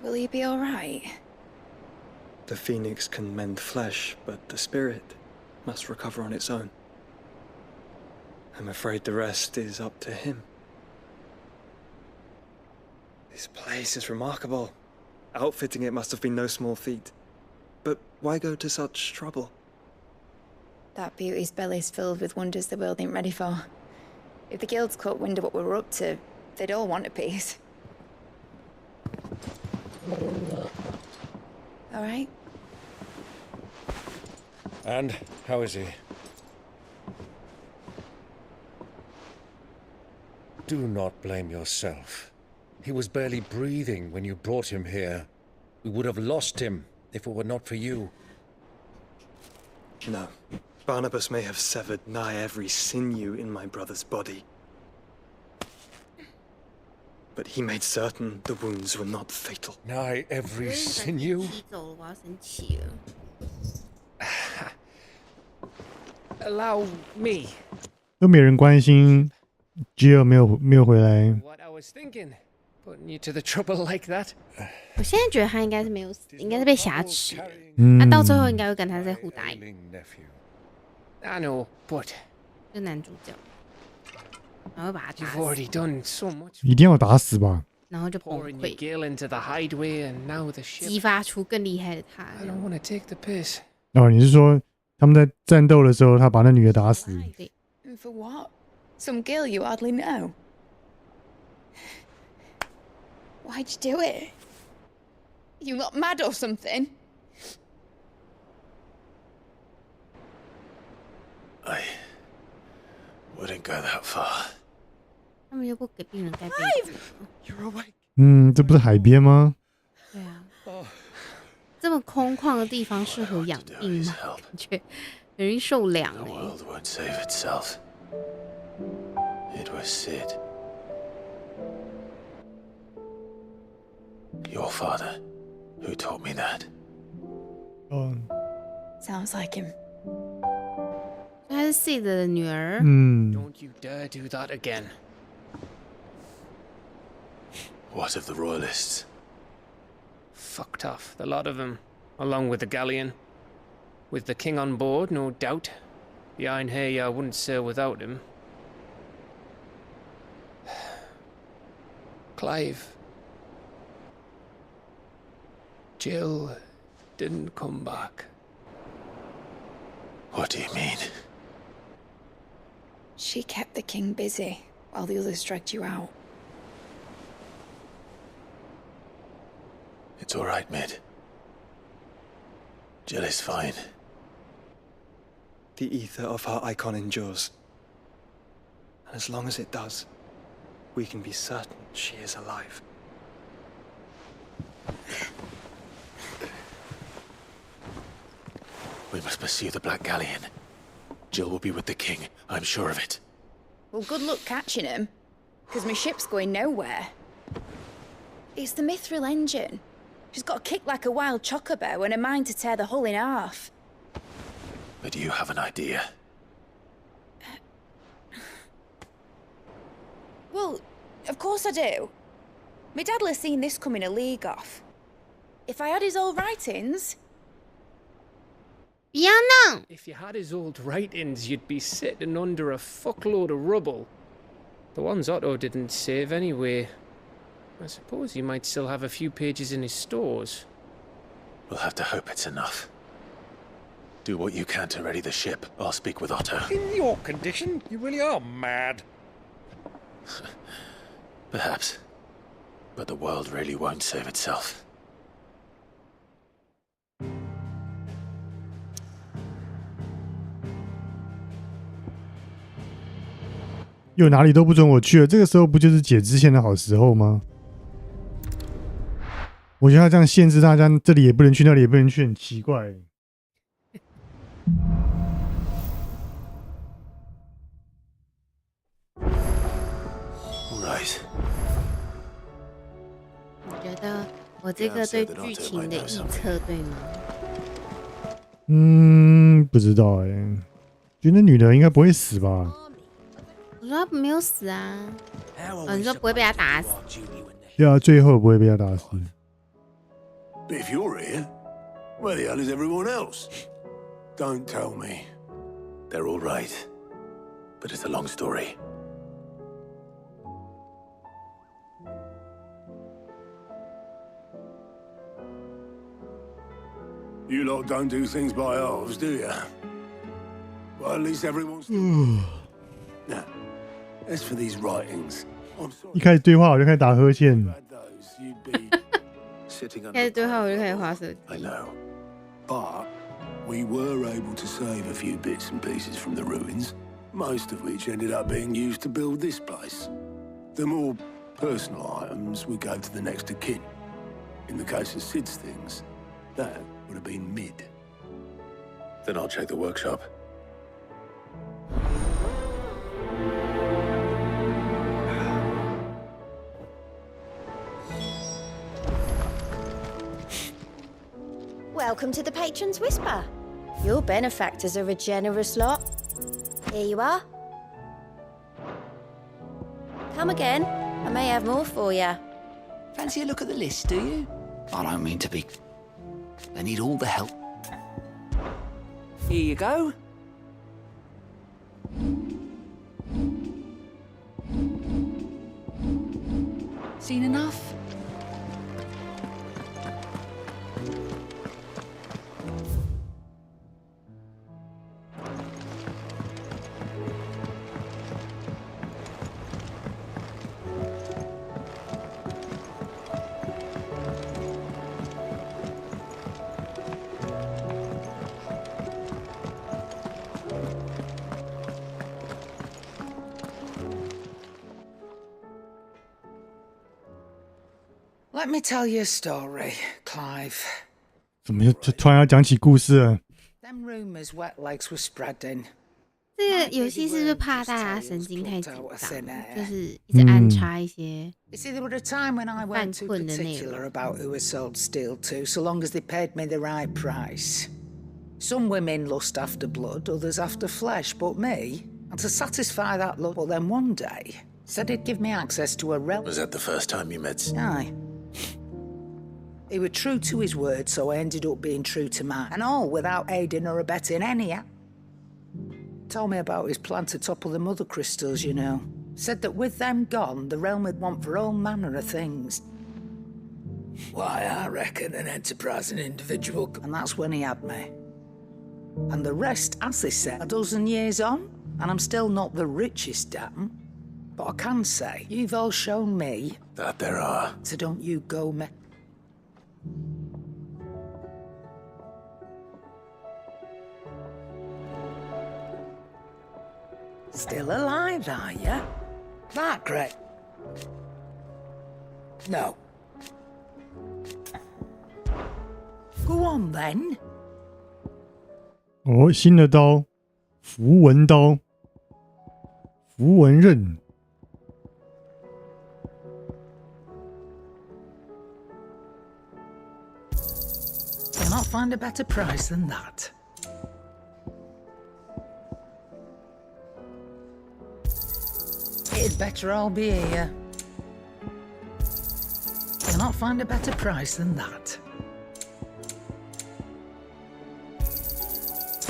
Will he be all right? The phoenix can mend flesh, but the spirit must recover on its own. I'm afraid the rest is up to him. This place is remarkable. Outfitting it must have been no small feat. But why go to such trouble? That beauty's belly's filled with wonders the world ain't ready for. If the guilds caught wind of what we were up to, they'd all want a piece. All right? And how is he? Do not blame yourself. He was barely breathing when you brought him here. We would have lost him if it were not for you. No. Barnabas may have severed nigh every sinew in my brother's body. But he made certain the wounds were not fatal. Nigh every sinew? Allow me. 都没人关心 Jill 没有回来。 What I was thinking, putting you to the trouble like that. 我现在觉得他应该是没有死，应该是被挟持。那到最后应该会跟他在互打。I know, but 就男主角，然后把他打 you've already done so much. 一定要打死吧？然后就崩 Pouring your 溃， gale into the hideaway, and now the ship. 激发出更厉害的他。 I don't want to take the piss. 哦，你是说他们在战斗的时候，他把那女的打死？ And for what? Some girl you hardly know. Why'd you do it? You got mad or something? I wouldn't go that far. 他们又不给病人盖被子。 You're awake. 嗯，这不是海边吗？对啊，这么空旷的地方适合养病吗？感觉很容易受凉 The 哎。 world won't save itself. It was Sid. Your father, who taught me that. 哦， Sounds like him. 她是 Sid 的女儿。嗯， Don't you dare do that again. What of the royalists? Fucked off, the lot of them, along with the galleon. With the king on board, no doubt. The Iron Hair wouldn't sail without him. Clive. Jill didn't come back. What do you mean? She kept the king busy while the others dragged you out. It's all right, Mid. Jill is fine. The ether of her icon endures. And as long as it does, we can be certain she is alive. We must pursue the Black Galleon. Jill will be with the king, I'm sure of it. Well, good luck catching him, because my ship's going nowhere. It's the Mithril engine. She's got a kick like a wild chocobo and a mind to tear the hull in half. But do you have an idea? Well, of course I do. My dad'll have seen this coming a league off. If I had his old writings... 弄 If you had his old writings, you'd be sitting under a fuckload of rubble. The ones Otto didn't save anyway. I suppose he might still have a few pages in his stores. We'll have to hope it's enough. Do what you can to ready the ship. I'll speak with Otto. In your condition, you really are mad. Perhaps. But the world really won't save itself. 又哪里都不准我去了，这个时候不就是解支线的好时候吗？我觉得他这样限制大家，这里也不能去，那里也不能去，很奇怪。你觉得我这个对剧情的臆测对吗？不知道觉得女的应该不会死吧？我说他没有死啊。你说不会被他打死？对啊，最后不会被他打死。But if you're here, where the hell is everyone else? Don't tell me. They're all right. But it's a long story. You lot don't do things by halves, do you? Well, at least everyone's... Now, as for these writings, I'm sorry... 一开始对话我就开始打呵欠。开始对话我就开始滑手机。 I know. But we were able to save a few bits and pieces from the ruins, most of which ended up being used to build this place. The more personal items we gave to the next of kin. In the case of Sid's things, that would have been mid. Then I'll check the workshop. Welcome to the Patron's Whisper. Your benefactors are a generous lot. Here you are. Come again. I may have more for you. Fancy a look at the list, do you? I don't mean to be... They need all the help. Here you go. Seen enough? Let me tell you a story, Clive. 怎么就突然要讲起故事了？ Them rumours wet legs were spreading. 这个游戏是不是怕大家神经太紧张，就是一直安插一些 You see, there were a time when I weren't too particular about who I sold steel to, so long as they paid me the right price. Some women lust after blood, others after flesh, but me, and to satisfy that love, well then one day, said he'd give me access to a relic. Was that the first time you met? Aye. He was true to his word, so I ended up being true to mine. And all without aiding or abetting any. Told me about his plan to topple the mother crystals, you know. Said that with them gone, the realm would want for all manner of things. Why, I reckon an enterprising individual... And that's when he had me. And the rest, as they say, a dozen years on, and I'm still not the richest damn. But I can say, you've all shown me... That there are. So don't you go me... Still alive, are you? That great? No. Go on then. 哦，新的刀，符文刀，符文刃。 Cannot find a better price than that. It'd better all be here. Cannot find a better price than that.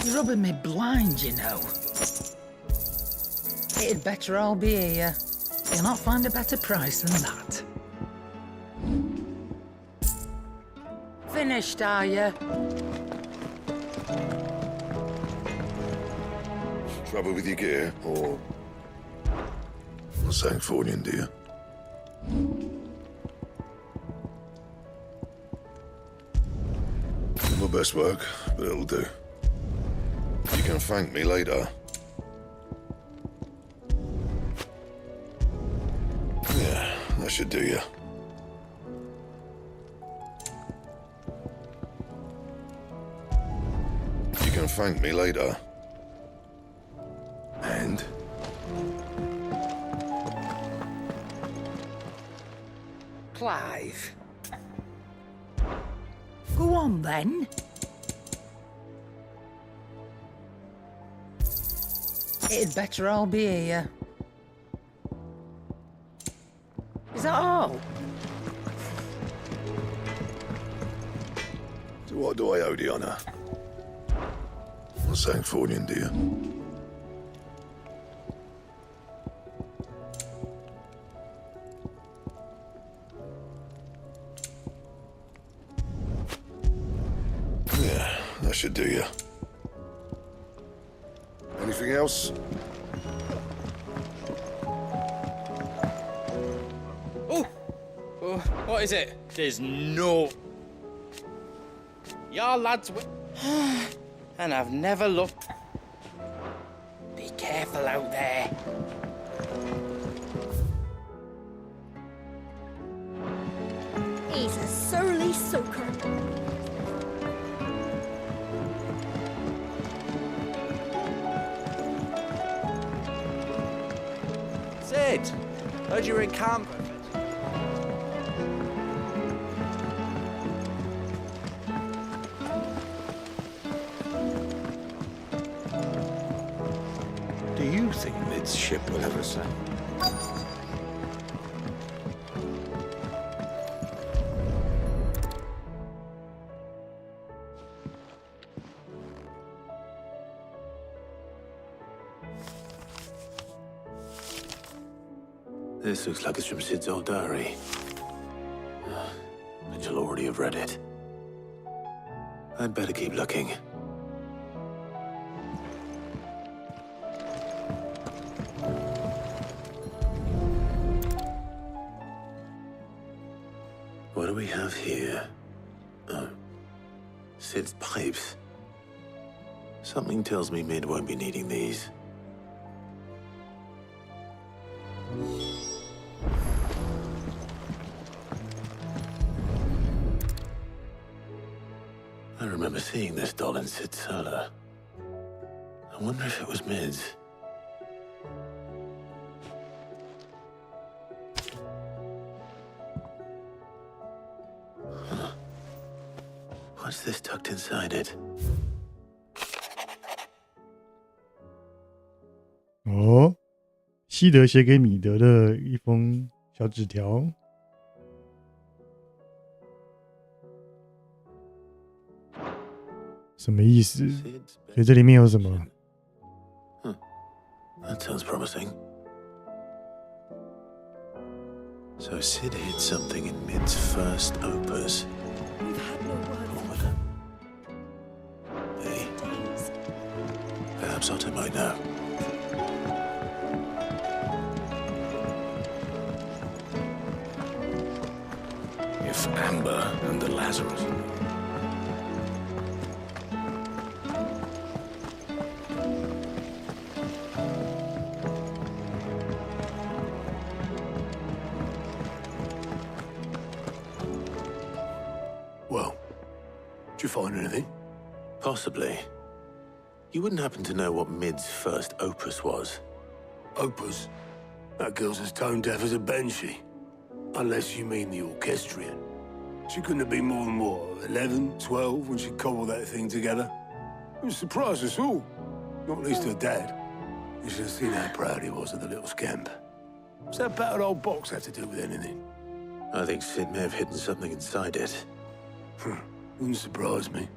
You're rubbing me blind, you know. It'd better all be here. You'll not find a better price than that. Finished, are you? Trouble with your gear, or something for you, do you? My best work, but it'll do. You can thank me later. Yeah, that should do you. You can thank me later. And? Clive. Go on, then. It'd better all be here. Is that all? So what do I owe the honour? What's saying for you, dear? Yeah, that should do you. Anything else? Oh, what is it? There's no... Your lads... And I've never looked... Be careful out there. He's a surly soaker. Sid, heard you were in camp. Do you think Mid's ship will ever sail? This looks like it's from Sid's old diary. But you'll already have read it. I'd better keep looking. What do we have here? Oh. Sid's pipes. Something tells me Mid won't be needing these. I remember seeing this doll in Sid's cellar. I wonder if it was Mid's. Huh. What's this tucked inside it? 哦，西德写给米德的一封小纸条。什么意思？所以这里面有什么？ That sounds promising. So Sid hid something in Mid's first opus. We've had no word. Hey. Perhaps Otto might know. If Amber and the Lazarus... Well, did you find anything? Possibly. You wouldn't happen to know what Mid's first opus was? Opus? That girl's as tone deaf as a banshee. Unless you mean the orchestrion. She couldn't have been more than, what, 11, 12 when she cobbled that thing together? It would surprise us all. Not least her dad. You should have seen how proud he was of the little scamp. What's that battered old box have to do with anything? I think Sid may have hidden something inside it. Wouldn't surprise me.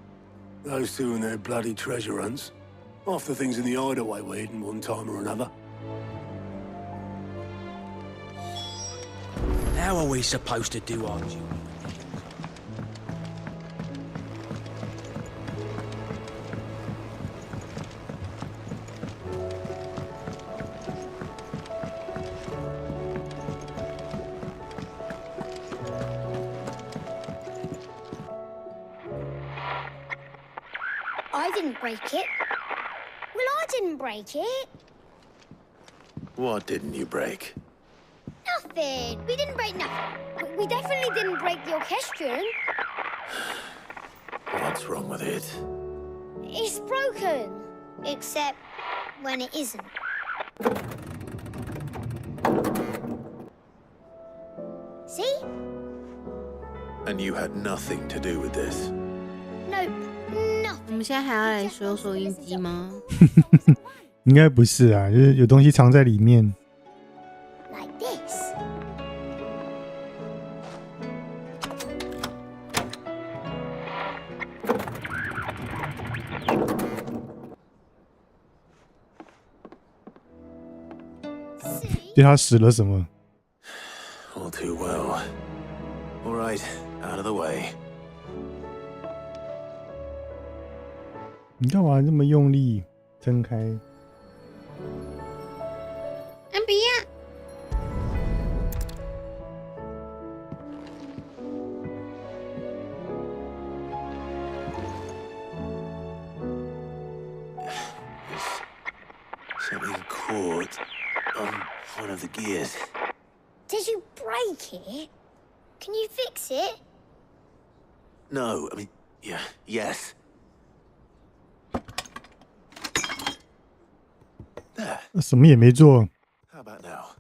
Those two and their bloody treasure hunts. Half the things in the hideaway were hidden one time or another. How are we supposed to do our duty? I didn't break it. Well, I didn't break it. What didn't you break? Nothing. We didn't break nothing. We definitely didn't break the orchestrion. What's wrong with it? It's broken. Except when it isn't. See? And you had nothing to do with this? Nope. 我们现在还要来说收音机吗？应该不是啊，就是有东西藏在里面。Like this. 对他使了什么？ All too well. All right, out of the way. 你干嘛这么用力撑开？不要！ Something caught on one of the gears. Did you break it? Can you fix it? No, I mean, yes. There. 什么也没做。 How about now?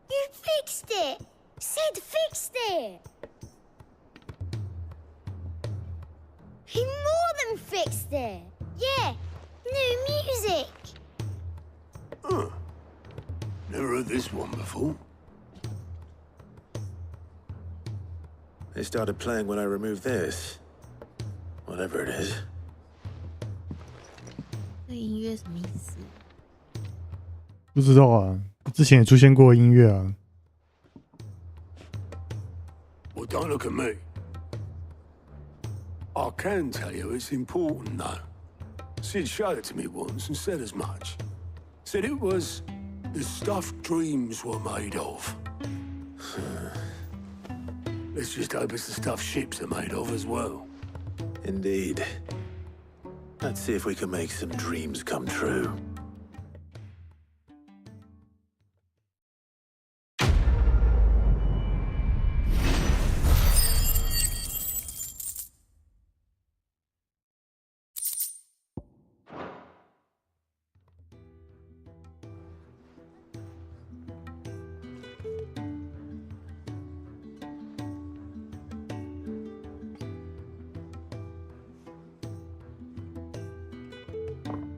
You fixed it! Sid fixed it! He more than fixed it! Yeah! New music! Huh. Never heard this one before. They started playing when I removed this. Whatever it is. 这音乐什么意思？不知道啊，之前也出现过音乐啊。Well, don't look at me. I can tell you it's important, though. Sid showed it to me once and said as much. Said it was the stuff dreams were made of. Let's just hope it's the stuff ships are made of as well. Indeed. Let's see if we can make some dreams come true.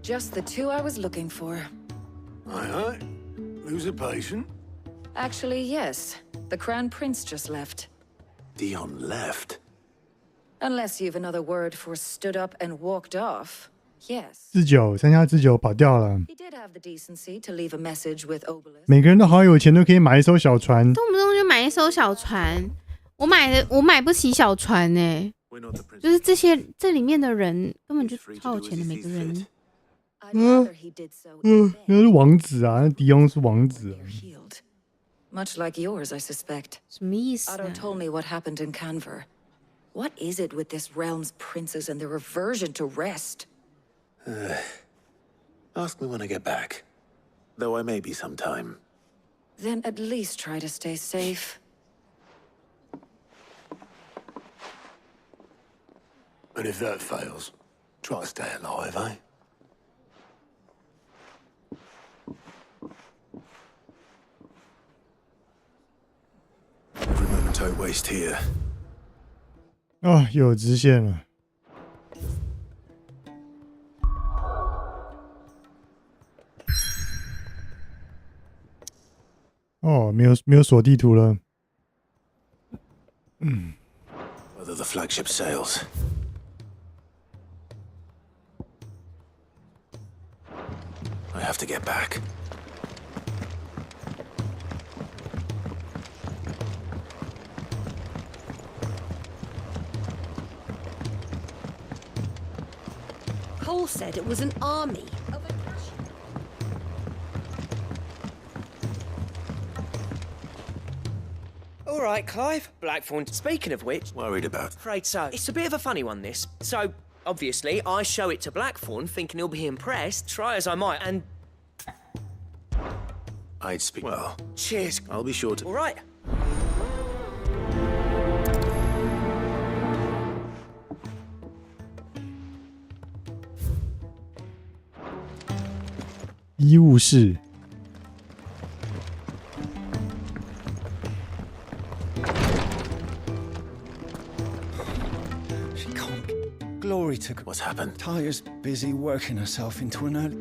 Just the two I was looking for. Aye. Lose a patient? Actually, yes. The Crown Prince just left. Dion left? Unless you've another word for stood up and walked off. Yes. 3+9跑掉了。 He did have the decency to leave a message with Obelisk. 每个人都好有钱，都可以买一艘小船。动不动就买一艘小船，我买不起小船呢。就是这里面的人根本就超有钱的每个人。那是王子啊，那迪翁是王子啊。Much like yours, I suspect. 什么意思啊 Otto told me what happened in Canver. What is it with this realm's princes and their aversion to rest? Ask me when I get back. Though I may be sometime. Then at least try to stay safe. And if that fails, try to stay alive, eh? Every moment I waste here. 哦，又有支线了。哦，没有锁地图了。Whether the flagship sails. to get back. Cole said it was an army. All right, Clive. Blackthorn. Speaking of which... Worried about? Afraid so. It's a bit of a funny one, this. So, obviously, I show it to Blackthorn, thinking he'll be impressed, try as I might, and... I'd speak... Well... Cheers. I'll be sure to... All right.医务室。Glory to What's happened? Tyre's busy working herself into an early...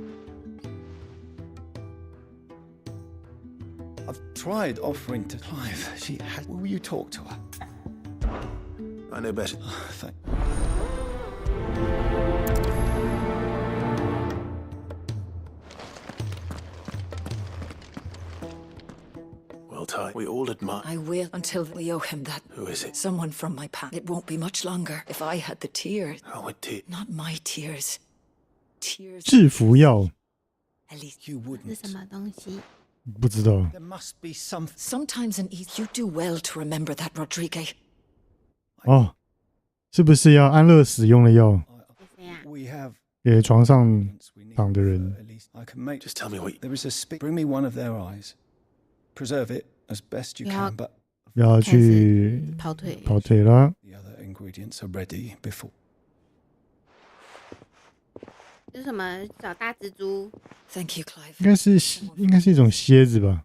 I've tried offering to Clive. She had... Will you talk to her? I know better. Thank... Well, Ty, we all admire... I will until we owe him that. Who is it? Someone from my past. It won't be much longer. If I had the tears. Oh, with tears? Not my tears. Tears. 制服药 At least you wouldn't. 是什么东西？不知道。 There must be some... Sometimes in East, you do well to remember that, Rodrigue. 哦，是不是要安乐死用的药？ We have... 给床上躺的人。 At least I can make... Just tell me what... There is a Bring me one of their eyes. Preserve it as best you can, but... 要去跑腿了。 The other ingredients are ready before... 这是什么？找大蜘蛛。Thank you, Clive. 应该是一种蝎子吧。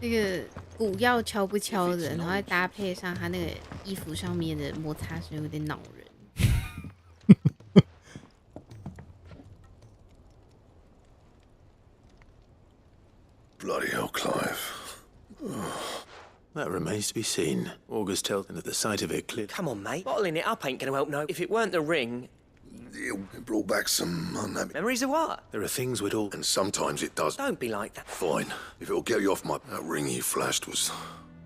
那个鼓要敲不敲人，然后再搭配上他那个衣服上面的摩擦声，有点恼人。Bloody hell, Clive. That remains to be seen. August tells him that the sight of it cleared. Come on, mate. Bottling it up ain't gonna help no. If it weren't the ring... It brought back some unhappy... Memories of what? There are things we'd all... And sometimes it does. Don't be like that. Fine. If it'll get you off my... That ring he flashed was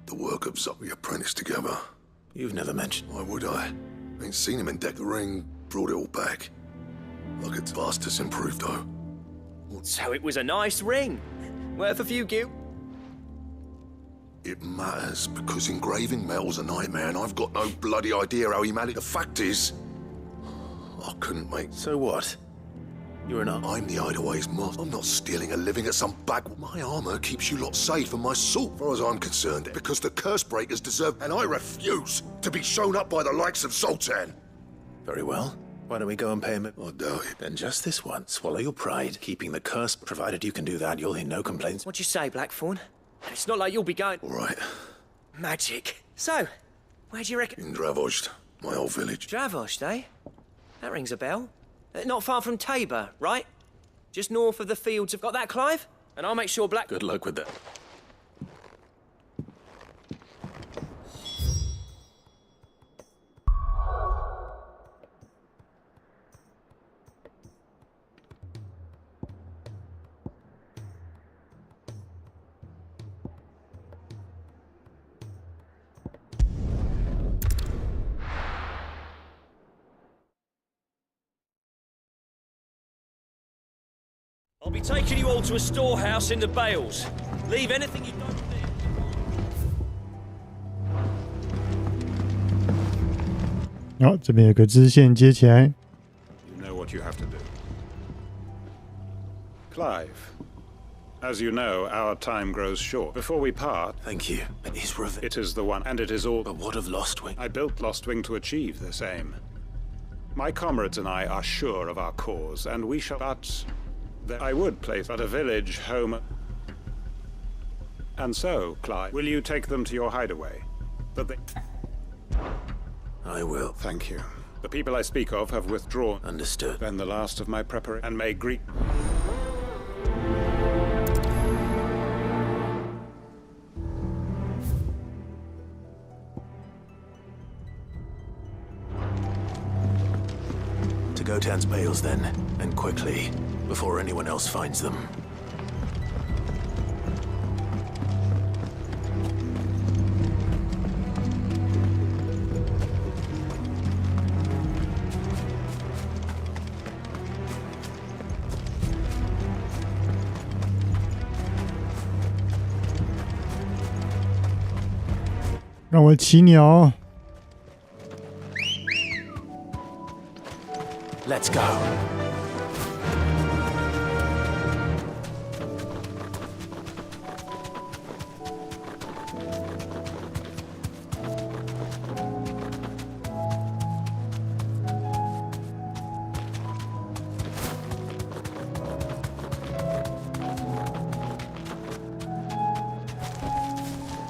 the work of some... We apprenticed together. You've never mentioned... Why would I? Ain't seen him in deck. The ring brought it all back. Look, it's vastness improved, though. So it was a nice ring. Worth a few gil. It matters, because engraving metal's a nightmare, and I've got no bloody idea how he managed. The fact is... I couldn't make... So what? You're an... I'm the Hideaway's master. I'm not stealing a living at some back... My armor keeps you lot safe, and my sword, as far as I'm concerned, because the curse breakers deserve... And I refuse to be shown up by the likes of Sultan. Very well. Why don't we go and pay him... I doubt it. Then just this once, swallow your pride. Keeping the curse, provided you can do that, you'll hear no complaints. What'd you say, Blackthorn? It's not like you'll be going... All right. Magic. So, where do you reckon... In Dravost, my old village. Dravost, eh? That rings a bell. Not far from Tabor, right? Just north of the fields. Have got that, Clive? And I'll make sure Black... Good luck with that. I'll be taking you all to a storehouse in the Bales. Leave anything you don't there. 好，这边有个支线接起来。 You know what you have to do. Clive, as you know, our time grows short. Before we part... Thank you. But his revenge... It is the one, and it is all... But what of Lostwing? I built Lostwing to achieve this aim. My comrades and I are sure of our cause, and we shall... But... I would place but a village home... And so, Clive, will you take them to your hideaway? I will. Thank you. The people I speak of have withdrawn. Understood. Then the last of my preparation, and may Greek. To Gotan's bales then, and quickly, before anyone else finds them.让我骑鸟。Let's go.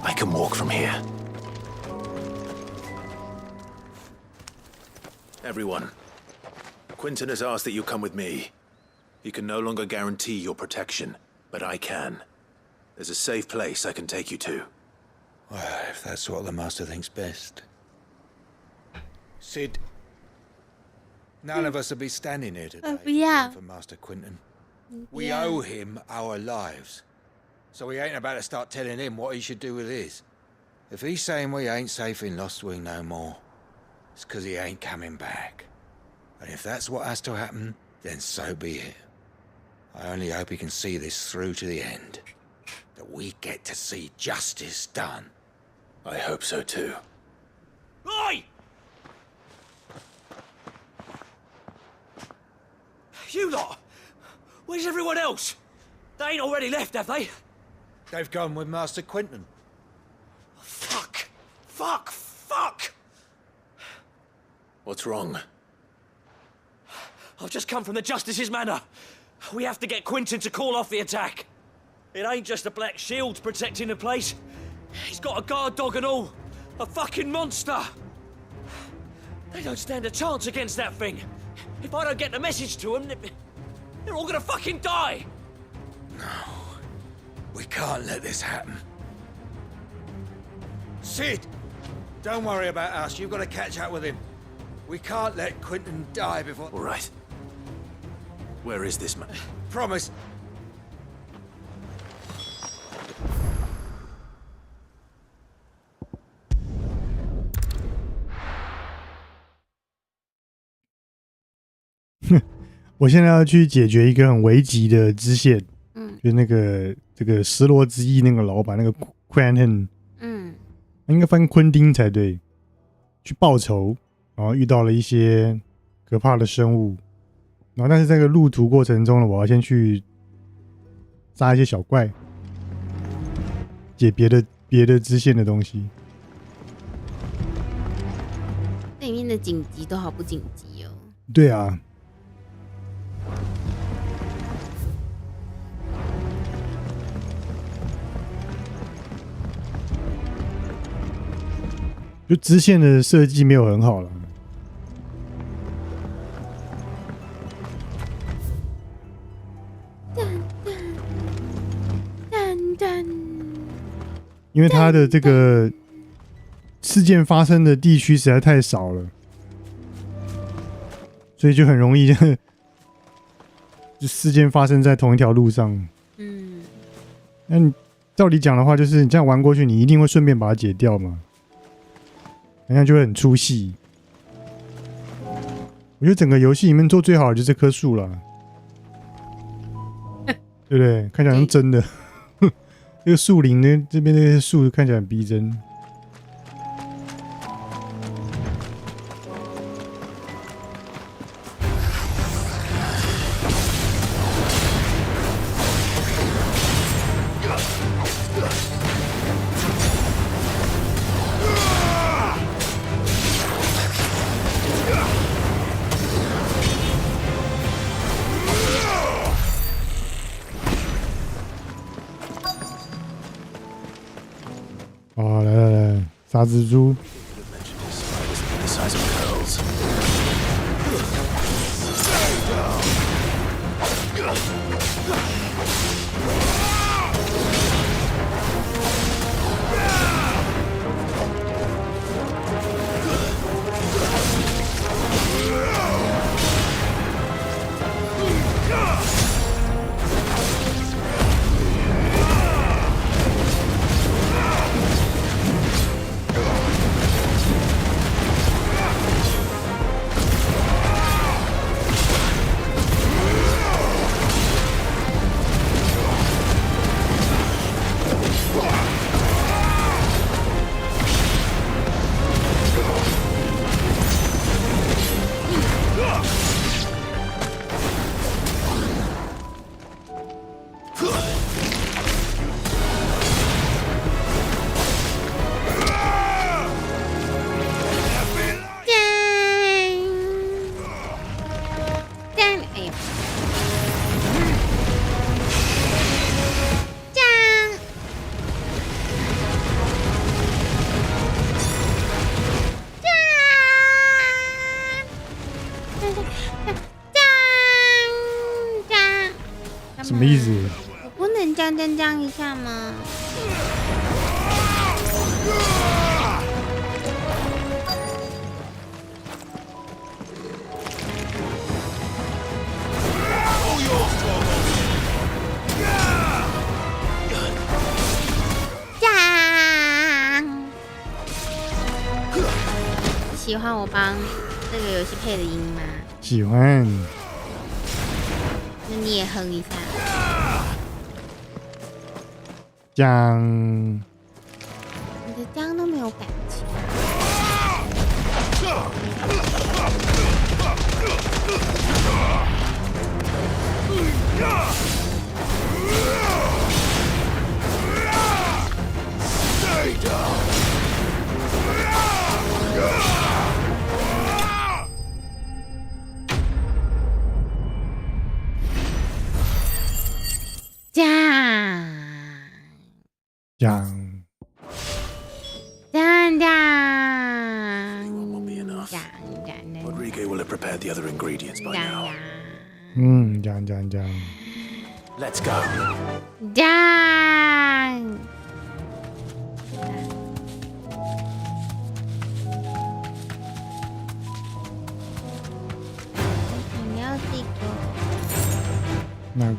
I can walk from here. Everyone, Quentin has asked that you come with me. He can no longer guarantee your protection, but I can. There's a safe place I can take you to. Well, if that's what the Master thinks best. Sid, none of us will be standing here today for Master Quentin. We owe him our lives. So we ain't about to start telling him what he should do with his. If he's saying we ain't safe in Lost Wing no more, it's because he ain't coming back. And if that's what has to happen, then so be it. I only hope he can see this through to the end. That we get to see justice done. I hope so too. Oi! You lot! Where's everyone else? They ain't already left, have they? They've gone with Master Quentin. Fuck! Fuck! Fuck! What's wrong? I've just come from the Justice's manor. We have to get Quentin to call off the attack. It ain't just a black shield protecting the place. He's got a guard dog and all. A fucking monster. They don't stand a chance against that thing. If I don't get the message to them, they're all gonna fucking die. No. We can't let this happen. Sid! Don't worry about us. You've got to catch up with him. We can't let Quentin die before... All right. Where is this man? Promise.我现在要去解决一个很危急的支线，就是那个这个失落之翼那个老板那个 Quentin， 应该翻昆汀才对，去报仇，然后遇到了一些可怕的生物，然后但是在这个路途过程中呢，我要先去杀一些小怪，解别的支线的东西。那里面的紧急都好不紧急哦。对啊。就支线的设计没有很好了，因为它的这个事件发生的地区实在太少了，所以就很容易就事件发生在同一条路上。那你照理讲的话，就是你这样玩过去，你一定会顺便把它解掉嘛。那样就会很出戏。我觉得整个游戏里面做最好的就是这棵树了，对不对？看起来像真的。这个树林呢，这边那些树看起来很逼真。大蜘蛛。什么意思？我不能这样一下吗？喜欢我帮这个游戏配的音吗？喜欢。那你也哼一下。姜，你的姜都没有感情。Rodrigo will have prepared the other ingredients by now. 姜。 Let's go. 你要这个？哪个？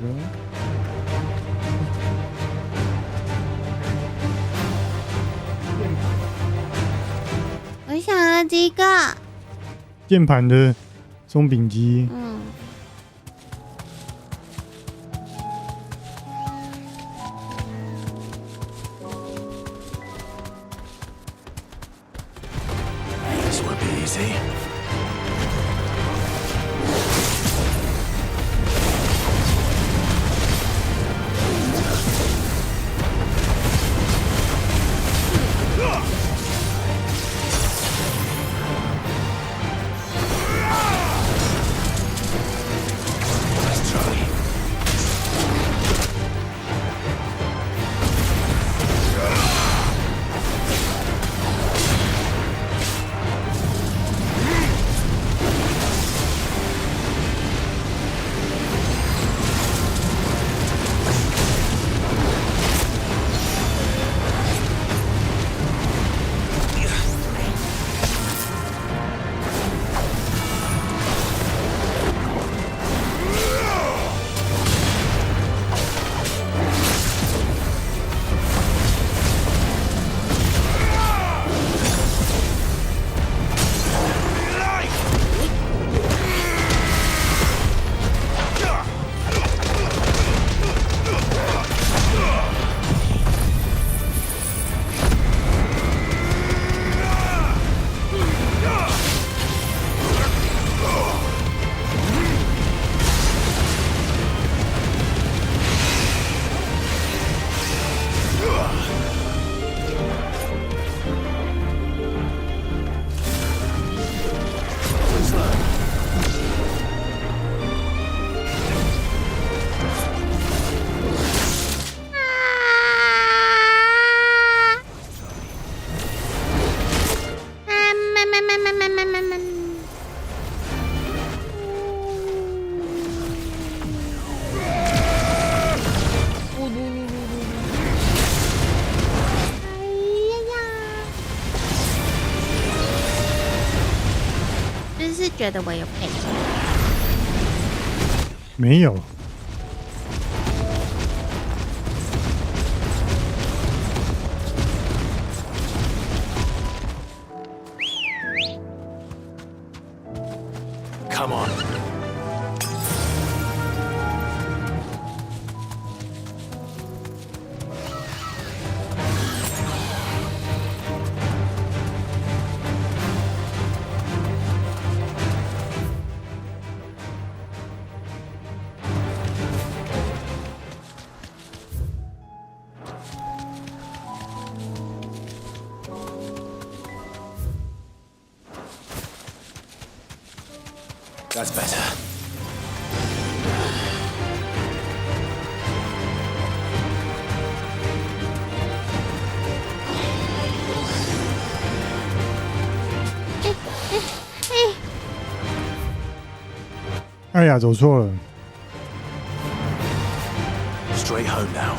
我想要这个键盘的松饼机。This won't be easy. 《觉得我有配？没有。Come on. That's better. Hey. 哎呀，走错了。Straight home now.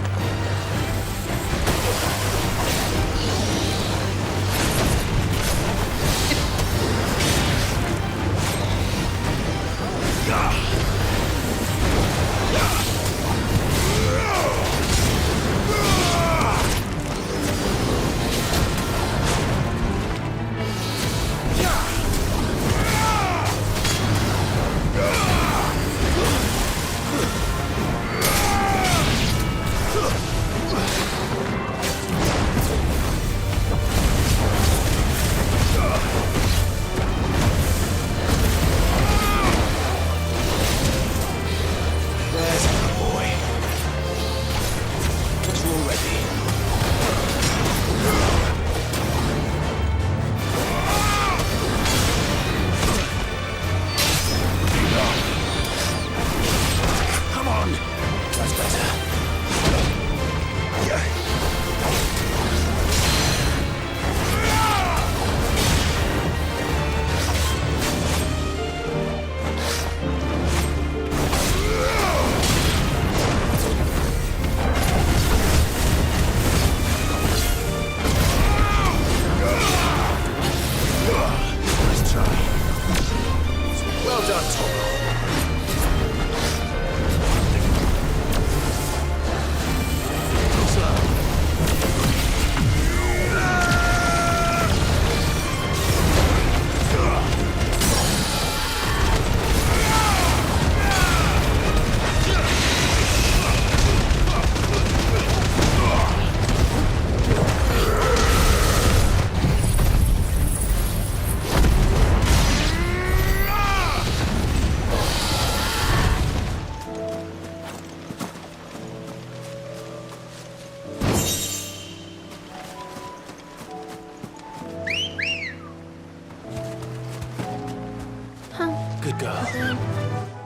Good girl.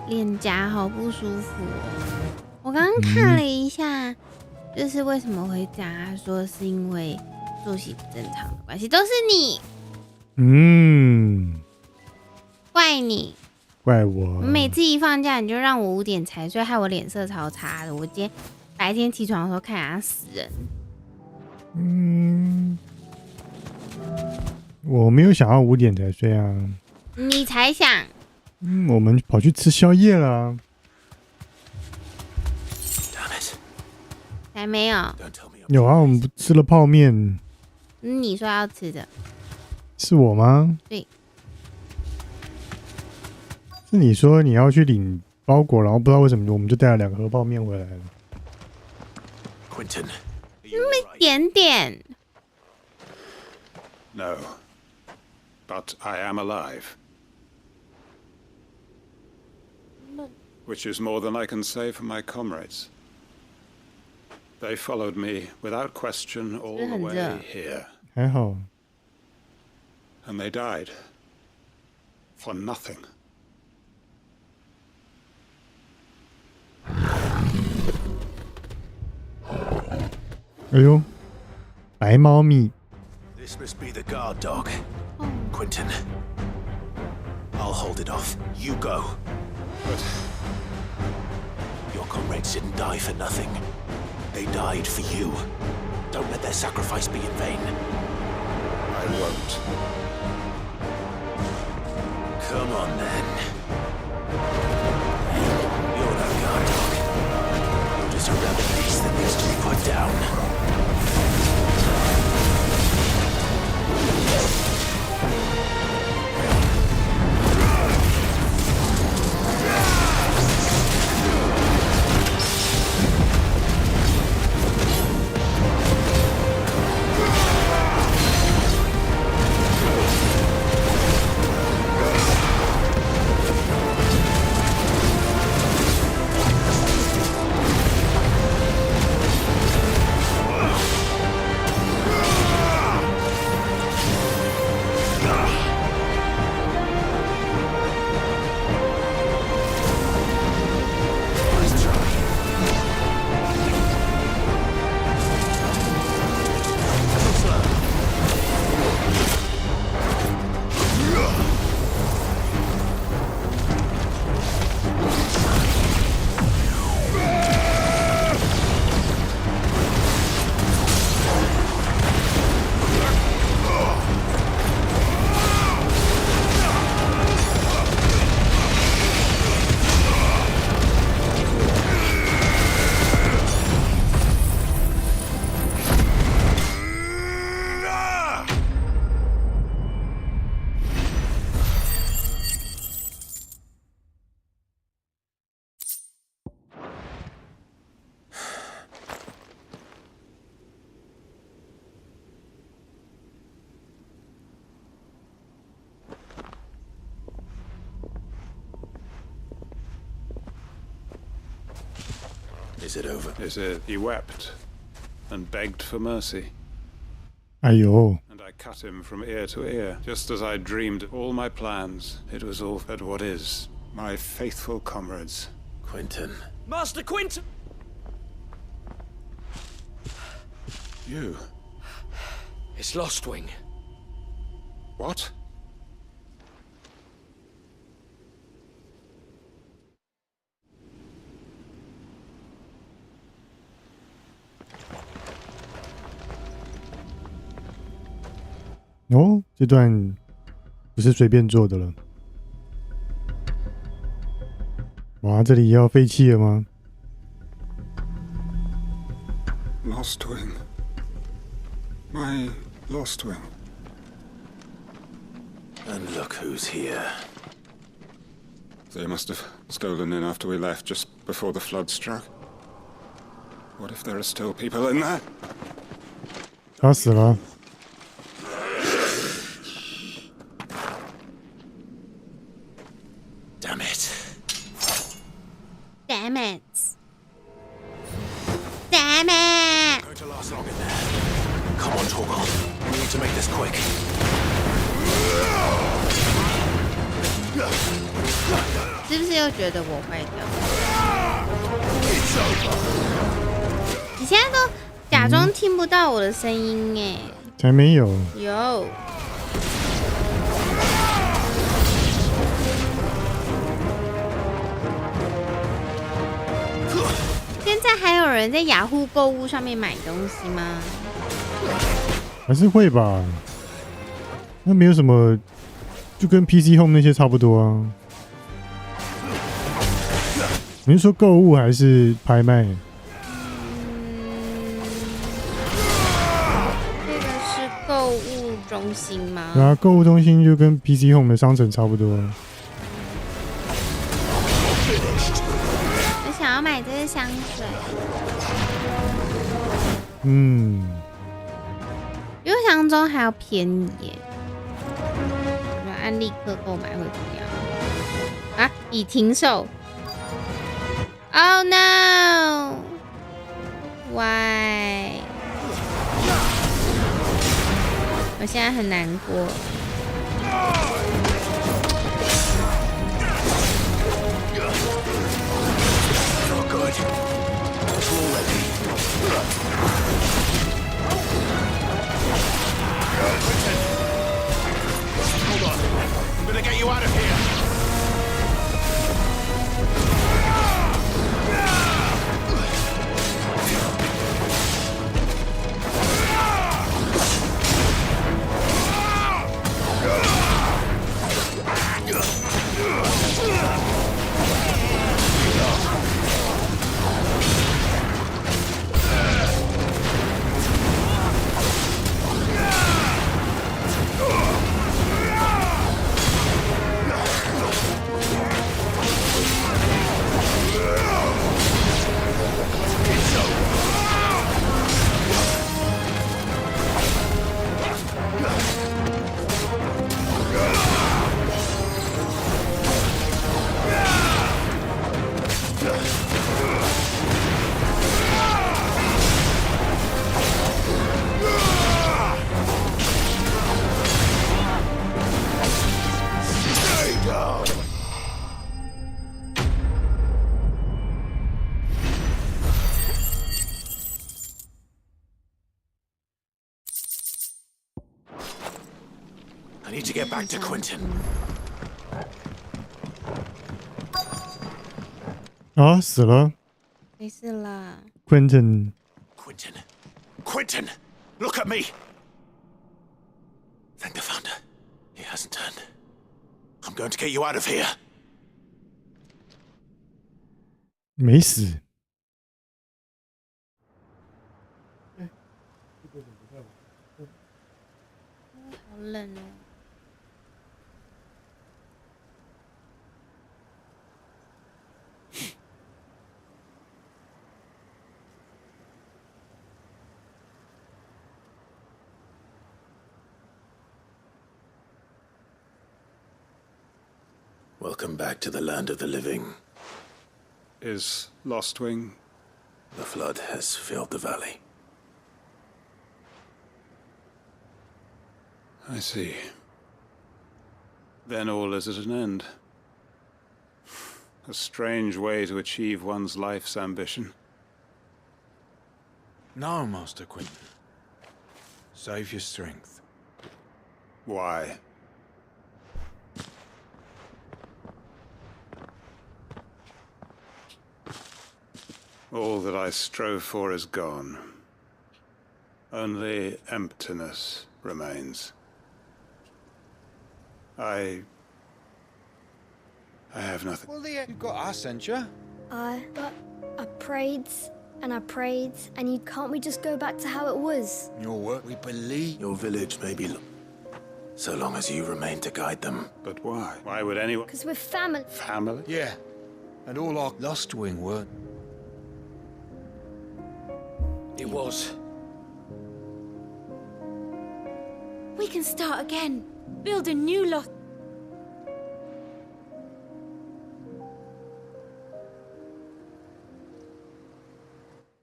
脸颊好不舒服哦。我刚刚看了一下，就是为什么会这样，他说是因为作息不正常的关系，都是你。怪你，怪我。每次一放假你就让我5点才睡，害我脸色超差的。我今天白天起床的时候看起来像死人。我没有想要5点才睡啊。你才想。我们跑去吃宵夜了。还没有。有啊，我们吃了泡面。你说要吃的。是我吗？对。是你说你要去领包裹，然后不知道为什么我们就带了2盒泡面回来了。Quentin. 那么一点点。No, but I am alive. Which is more than I can say for my comrades. They followed me without question all the way here. 还好。And they died for nothing. 哎呦，白猫咪。This must be the guard dog. Quentin. I'll hold it off. You go. But your comrades didn't die for nothing. They died for you. Don't let their sacrifice be in vain. I won't. Come on then. You're no guard dog. You're just a rebel beast that needs to be put down. Is it over? Is it? He wept and begged for mercy. Ayo. And I cut him from ear to ear, just as I dreamed all my plans. It was all but what is. My faithful comrades. Quentin. Master Quentin! You? It's Lostwing. What?哦，这段不是随便做的了。哇，这里也要废弃了吗 Lostwing. My Lostwing. And look who's here. They must have stolen in after we left, just before the flood struck. What if there are still people in there? 他死了。Damn it. Damn it. Damn it. Going to last long in there. Come on, Torgal. We need to make this quick. 是不是又觉得我坏掉？你现在都假装听不到我的声音哎？才没有。有。现在还有人在雅虎购物上面买东西吗？还是会吧。那没有什么，就跟 PC Home 那些差不多啊。你是说购物还是拍卖？这个是购物中心吗？对啊，购物中心就跟 PC Home 的商城差不多。我想要买这个香水。比我想象中还要便宜耶。按立刻购买会怎么样？啊，已停售。Oh no! Why? 我现在很难过。Hold on. I'm gonna get you out of here. I need to get back to Quentin. 啊，死了。没事啦。Quentin. Quentin, look at me. Thank the founder. He hasn't turned. I'm going to get you out of here. 没死。好冷哦。Welcome back to the land of the living. Is Lostwing? The flood has filled the valley. I see. Then all is at an end. A strange way to achieve one's life's ambition. No, Master Quentin. Save your strength. Why? All that I strove for is gone. Only emptiness remains. I have nothing. Well, you've got us, ain't you? But I prayed and I prayed, and can't we just go back to how it was? Your work, we believe. Your village may be so long as you remain to guide them. But why? Why would anyone? Because we're family. Family? Yeah. And all our Lostwing weren't. It was. We can start again. Build a new lot.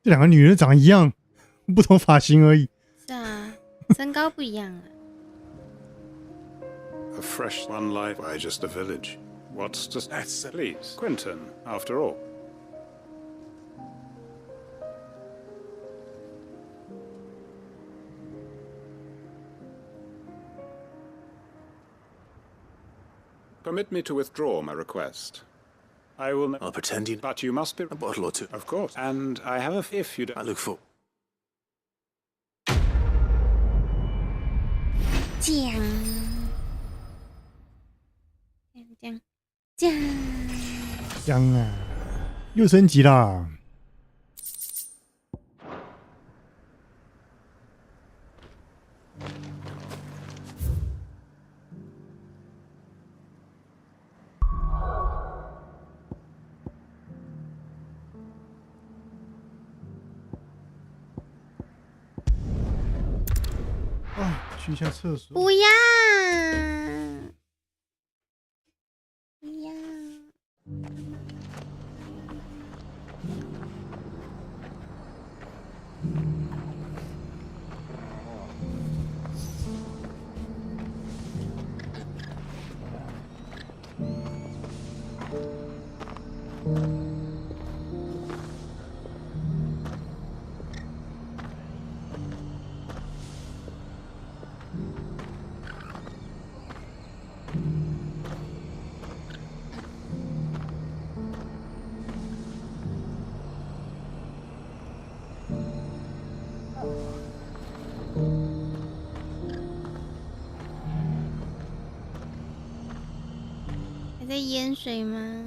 这两个女人长得一样，不同发型而已。是啊，身高不一样啊。A fresh one life, why just a village? What's just... Please, Quentin, after all. Permit me to withdraw my request. I will... I'll pretend you... But you must be... A bottle or two. Of course. And I have a... If you don't... I look for... 香啊！又升级啦！去一下厕所。不要，不要。还在淹水吗？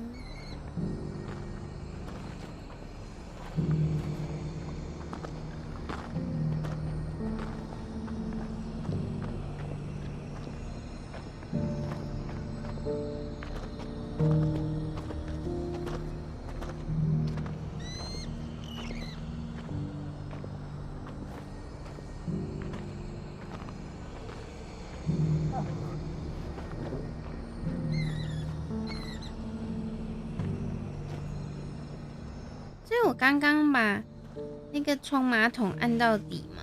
所以我刚刚把那个冲马桶按到底吗？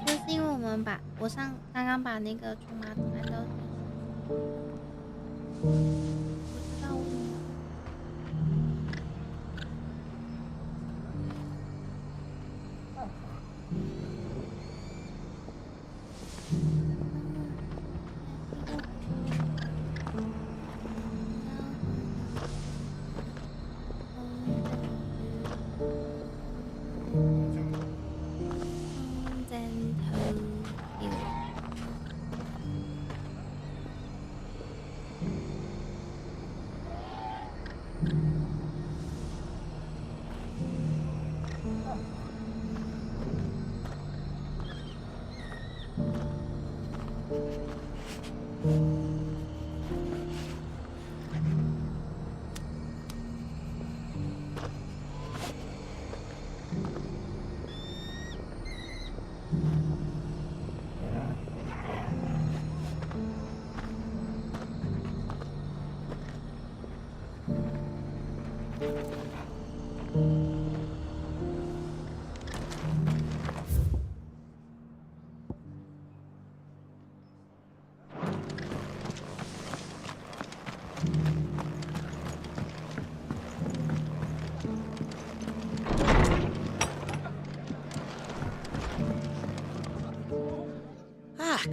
就是因为我们刚刚把那个冲马桶按到底，不知道为什么。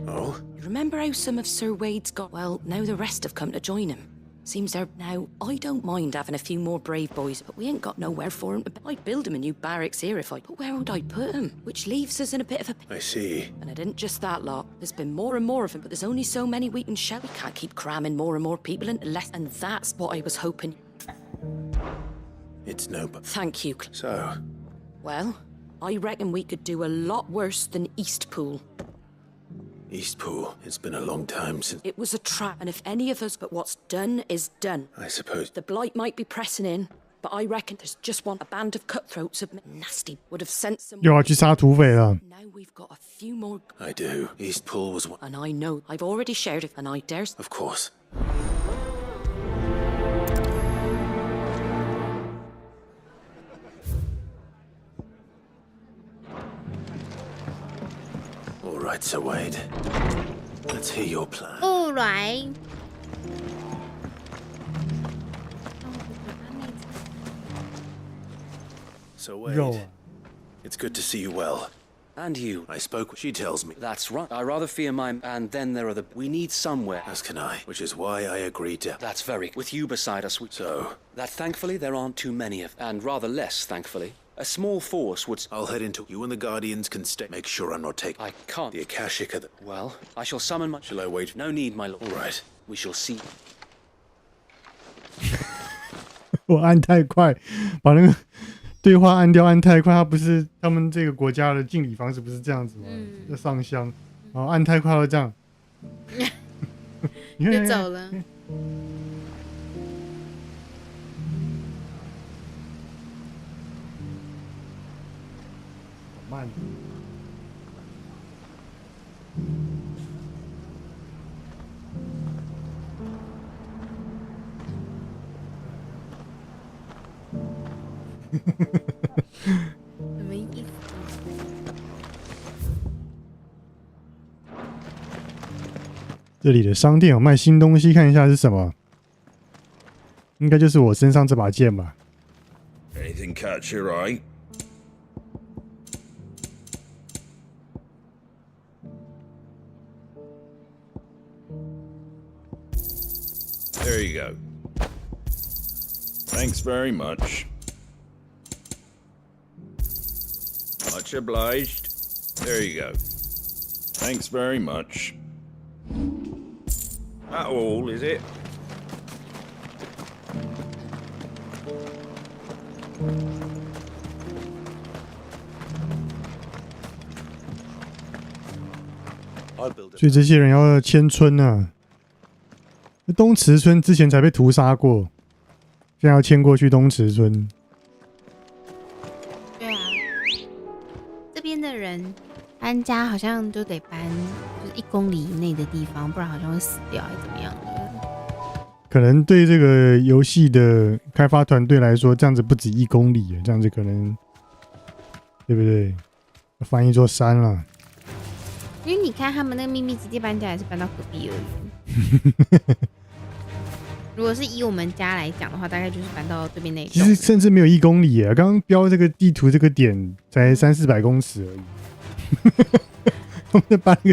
Oh? You remember how some of Sir Wade's got? Well, now the rest have come to join him. Seems they're... Now, I don't mind having a few more brave boys, but we ain't got nowhere for him to... I'd build him a new barracks here if I... But where would I put him? Which leaves us in a bit of a... I see. And it isn't just that lot. There's been more and more of them, but there's only so many we can show. We can't keep cramming more and more people into less... And that's what I was hoping... It's no... Thank you. So? Well, I reckon we could do a lot worse than Eastpool. Eastpool. It's been a long time since... It was a trap, and if any of us... But what's done is done. I suppose... The Blight might be pressing in, but I reckon there's just one... A band of cutthroats of nasty would have sent some... 又要去杀土匪了。 Now we've got a few more... I do. Eastpool was one... And I know. I've already shared it, and I dare... Of course. All right, Sir Wade. Let's hear your plan. All right. Sir Wade, it's good to see you well. And you. I spoke. She tells me. That's right. I rather fear my... And then there are the... We need somewhere. As can I. Which is why I agreed to... That's very... With you beside us, we... So? That thankfully there aren't too many of... And rather less, thankfully. A small force would... I'll head into... You and the Guardians can stay... Make sure I'm not taking... I can't... The Akashic of the... Well, I shall summon my... Shall I wait? No need, my lord. All right. We shall see. 我按太快，把那个对话按掉，按太快。他不是他们这个国家的敬礼方式不是这样子吗？要上香，然后按太快会这样，就走了。慢。什么意思？这里的商店有卖新东西，看一下是什么？应该就是我身上这把剑吧。Anything catch your eye? There you go. Thanks very much. Much obliged. There you go. Thanks very much. That all, is it? 所以这些人要迁村啊。东池村之前才被屠杀过，现在要迁过去东池村。人搬家好像就得搬就是1公里以内的地方，不然好像会死掉还是怎么样的。可能对这个游戏的开发团队来说，这样子不止1公里，这样子可能对不对？翻一座山了。因为你看他们那个秘密基地搬家也是搬到隔壁而已。如果是以我们家来讲的话，大概就是搬到对面那一栋。其实甚至没有1公里耶，刚刚标这个地图这个点才300-400公尺而已。我们搬个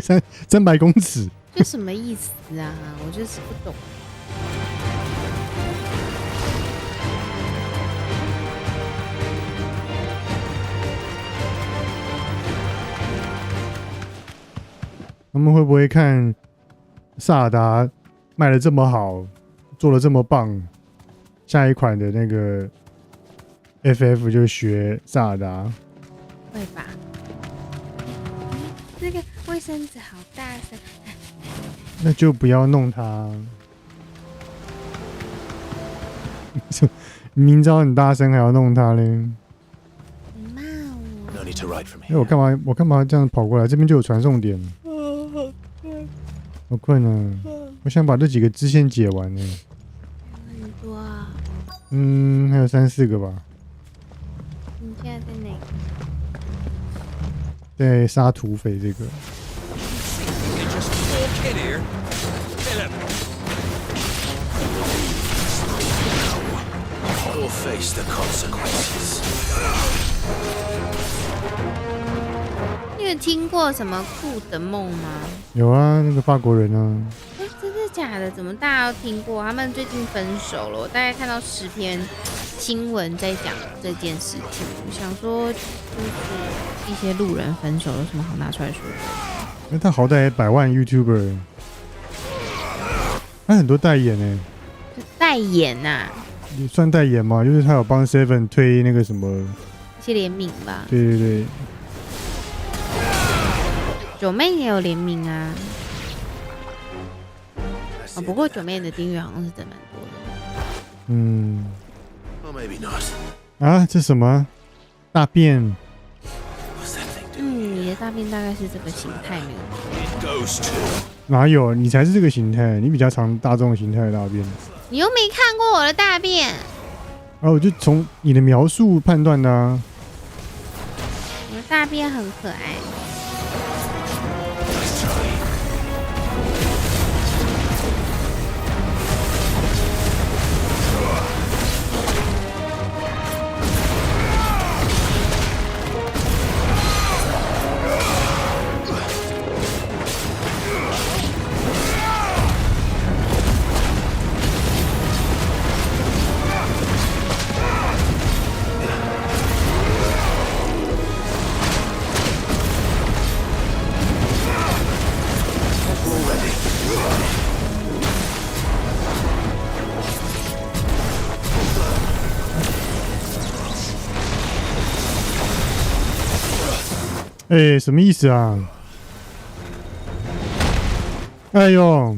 300公尺，这什么意思啊？我就是不懂。他们会不会看萨尔达卖的这么好，做的这么棒，下一款的那个 FF 就学萨尔达？会吧？这个卫生纸好大声。那就不要弄它。明知道很大声还要弄它嘞？我干嘛这样跑过来？这边就有传送点。好困啊！我想把这几个支线解完呢。很多啊。还有3-4个吧。你现在在哪个？在杀土匪这个。你有听过什么酷的梦吗？有啊，那个法国人啊。真的假的？怎么大家都听过？他们最近分手了，我大概看到10篇新闻在讲这件事情。我想说，就是一些路人分手有什么好拿出来说的？那他好歹100万 YouTuber， 他很多代言呢。代言呐？也算代言吗？就是他有帮 Seven 推那个什么一些联名吧。对对对。九妹也有联名啊。不过九妹的订阅好像是真蛮多的。啊，这什么大便？你的大便大概是这个形态没有？哪有？你才是这个形态，你比较常大众形态的大便。你又没看过我的大便。我就从你的描述判断的啊。我的大便很可爱。什么意思啊？哎呦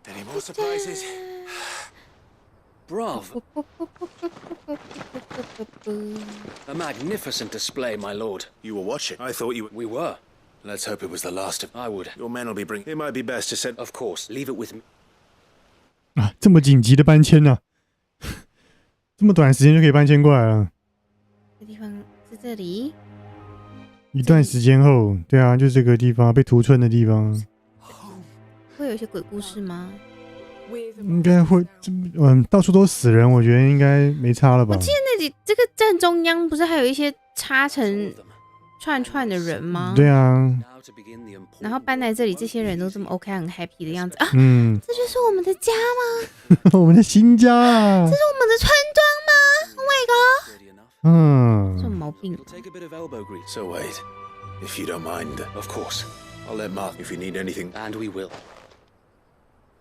！Any more surprises? Bravo. A magnificent display, my lord. You were watching. I thought you... We were. Let's hope it was the last of... I would. Your men will be bringing... It might be best to send... Of course. Leave it with me. 啊，这么紧急的搬迁呢、这么短时间就可以搬迁过来了。这地方是这里。一段时间后，对啊，就这个地方被屠村的地方。会有一些鬼故事吗？应该会，到处都死人，我觉得应该没差了吧。我记得那里这个正中央不是还有一些插成串串的人吗？对啊。然后搬来这里，这些人都这么 OK 很 happy 的样子啊。这就是我们的家吗？我们的新家啊。这是我们的村庄吗 ？Oh my god！ 这种毛病。So wait, if you don't mind, of course, I'll let Mark if you need anything, and we will.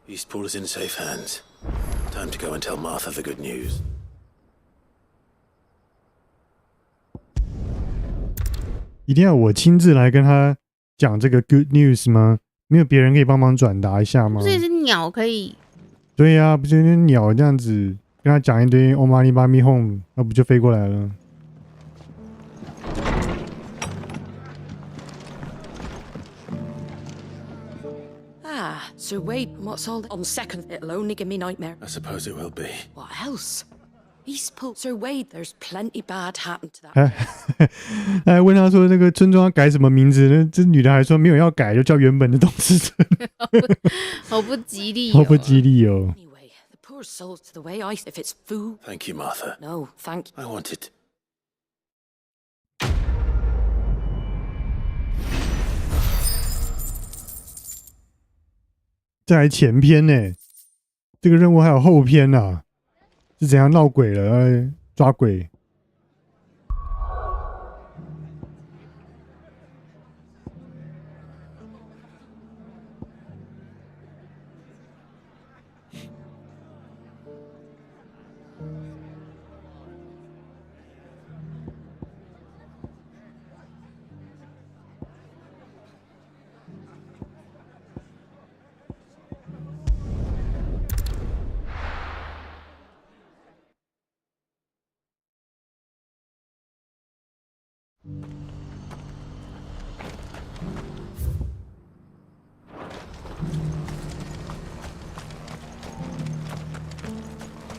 Eastport is in safe hands. Time to go and tell Martha the good news. 一定要我亲自来跟他讲这个 good news 吗？没有别人可以帮忙转达一下吗？不是也是鸟可以？对呀、不是鸟这样子跟他讲一堆 "Oh money, mommy home"， 那不就飞过来了？Sir Wade, what's all that? On second, it'll only give me nightmare. I suppose it will be. What else? Eastport, Sir Wade, there's plenty bad happened to that. 还问他说那个村庄要改什么名字呢？这女的还说没有要改，就叫原本的东之村。好不吉利、好不吉利哦。Anyway, the poor souls to the way I... If it's food... Thank you, Martha. No, thank you. I wanted... 这还前篇呢，这个任务还有后篇啊，是怎样闹鬼了？抓鬼。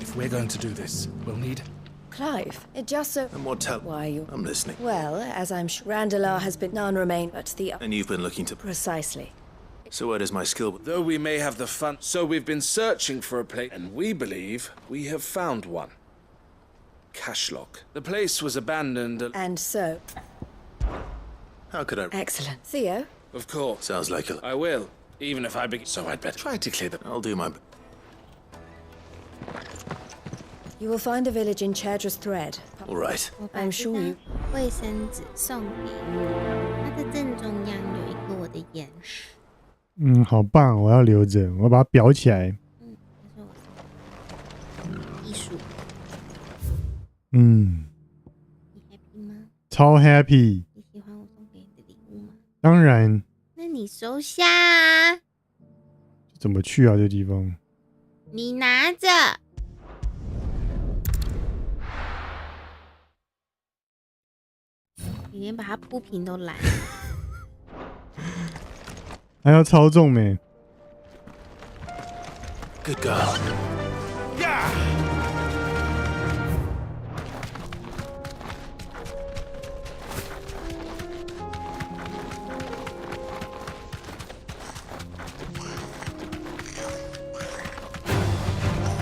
If we're going to do this, we'll need... Clive, it just so... And what tell... Why you... I'm listening. Well, as I'm sure... Randalar has been... None remain but the... And you've been looking to... Precisely. So where does my skill... Though we may have the fun... So we've been searching for a place, and we believe we have found one. Cashlock. The place was abandoned and so... How could I... Excellent. Theo? Of course. Sounds like a... I will. Even if I begin... So I'd better try to clear them. I'll do my... You will find a village in Chedra's Thread. All right. I'm sure you... 卫生纸送给你，它的正中央有一个我的眼石。好棒，我要留着，我要把它裱起来。艺术。你 happy 吗？超 happy。你喜欢我送给你的礼物吗？当然。那你收下啊。怎么去啊？这地方？你拿着。你连把它铺平都懒。还要操纵没 ？Good girl. Yeah.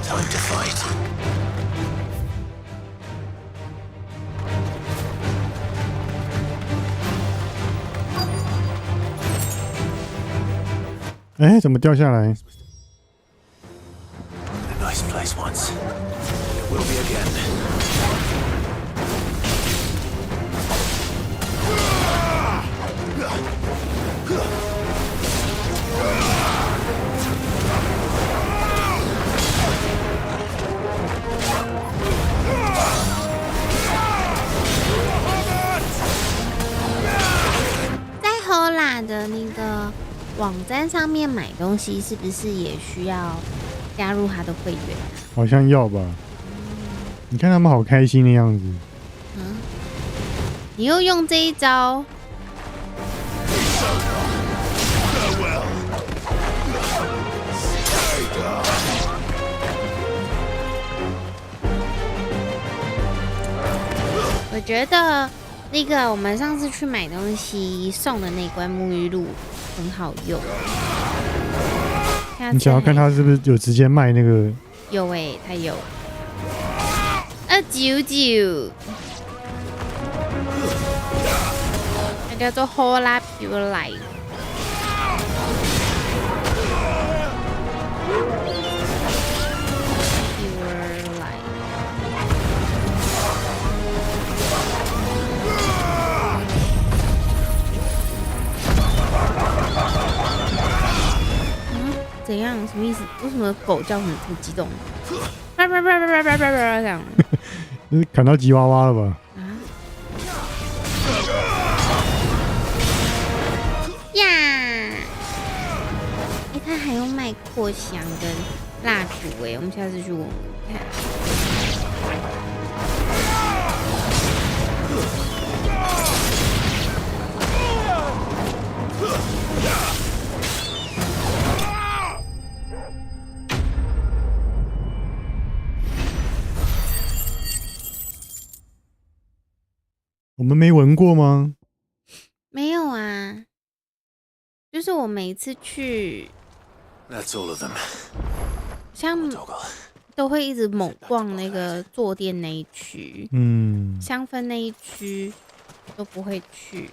Time to fight. 哎，怎么掉下来 A nice place once. It will be again. 在荷兰的那个网站上面买东西，是不是也需要加入他的会员？好像要吧。你看他们好开心的样子。你又用这一招。我觉得那个我们上次去买东西送的那罐沐浴露很好用。你想要看他是不是有直接卖那个？有他有299，它叫做 Whole Life Pure Life。怎样？什么意思？为什么狗叫很激动？这样。是砍到吉娃娃了吧？呀！他还有卖扩香跟蜡烛我们下次去闻闻看。我们没闻过吗？没有啊，就是我每一次去， That's all of them. 像都会一直猛逛那个坐垫那一区，香氛那一区都不会去。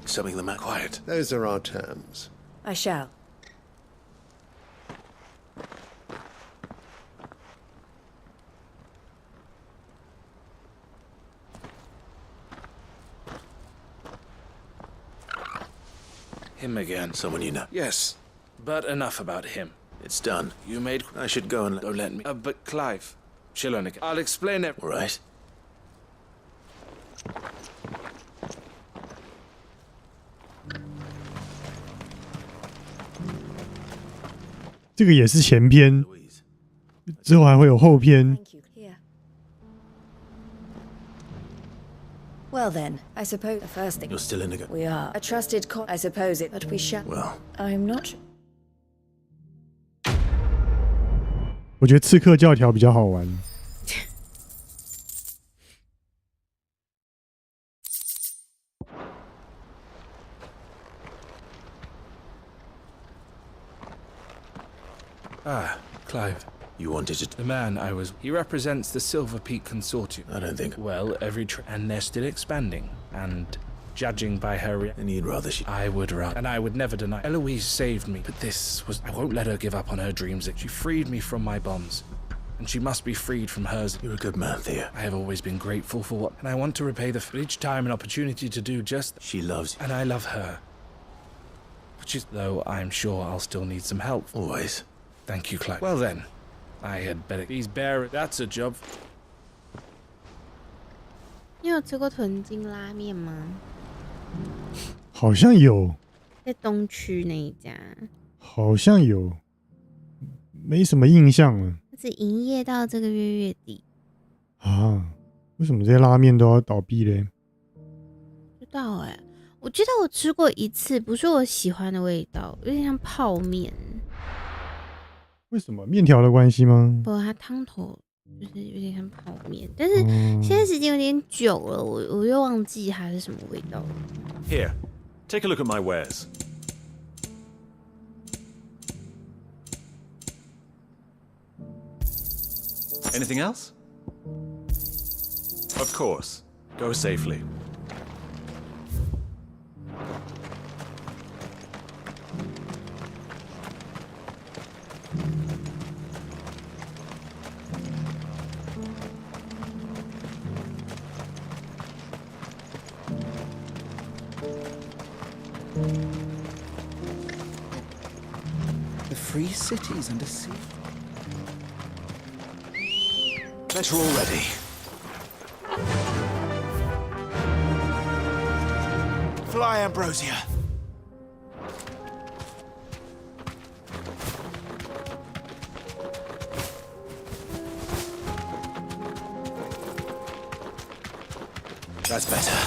Something the man quiet. Those are our terms. I shall. Him again. Someone you know. Yes, but enough about him. It's done. You made... I should go and... Don't let me... but Clive, chill on again. I'll explain it. All right. 这个也是前篇，之后还会有后篇。Well then, I suppose the first thing... You're still in again. We are. A trusted I suppose it, but we shall... Well... I'm not... 我觉得刺客教条比较好玩。Clive. You wanted to... The man I was... He represents the Silver Peak Consortium. I don't think... Well, and they're still expanding. And judging by her... And you'd rather she... I would rather... And I would never deny... Eloise saved me. But this was... I won't let her give up on her dreams. She freed me from my bonds. And she must be freed from hers. You're a good man, Theo. I have always been grateful for what... And I want to repay the... But each time an opportunity to do just... She loves you. And I love her. Which is... Though I'm sure I'll still need some help. Always. Thank you, Clive. Well then, I had better... These bear... That's a job. 你有吃过豚筋拉面吗？好像有，在东区那一家。好像有，没什么印象了。只营业到这个月底。啊？为什么这些拉面都要倒闭嘞？不知道我记得我吃过一次，不是我喜欢的味道，有点像泡面。为什么面条的关系吗？不，它汤头就是有点像泡面，但是现在时间有点久了，我又忘记它是什么味道了。Here, take a look at my wares. Anything else? Of course. Go safely. The free cities under sea. Better already. Fly, Ambrosia. That's better.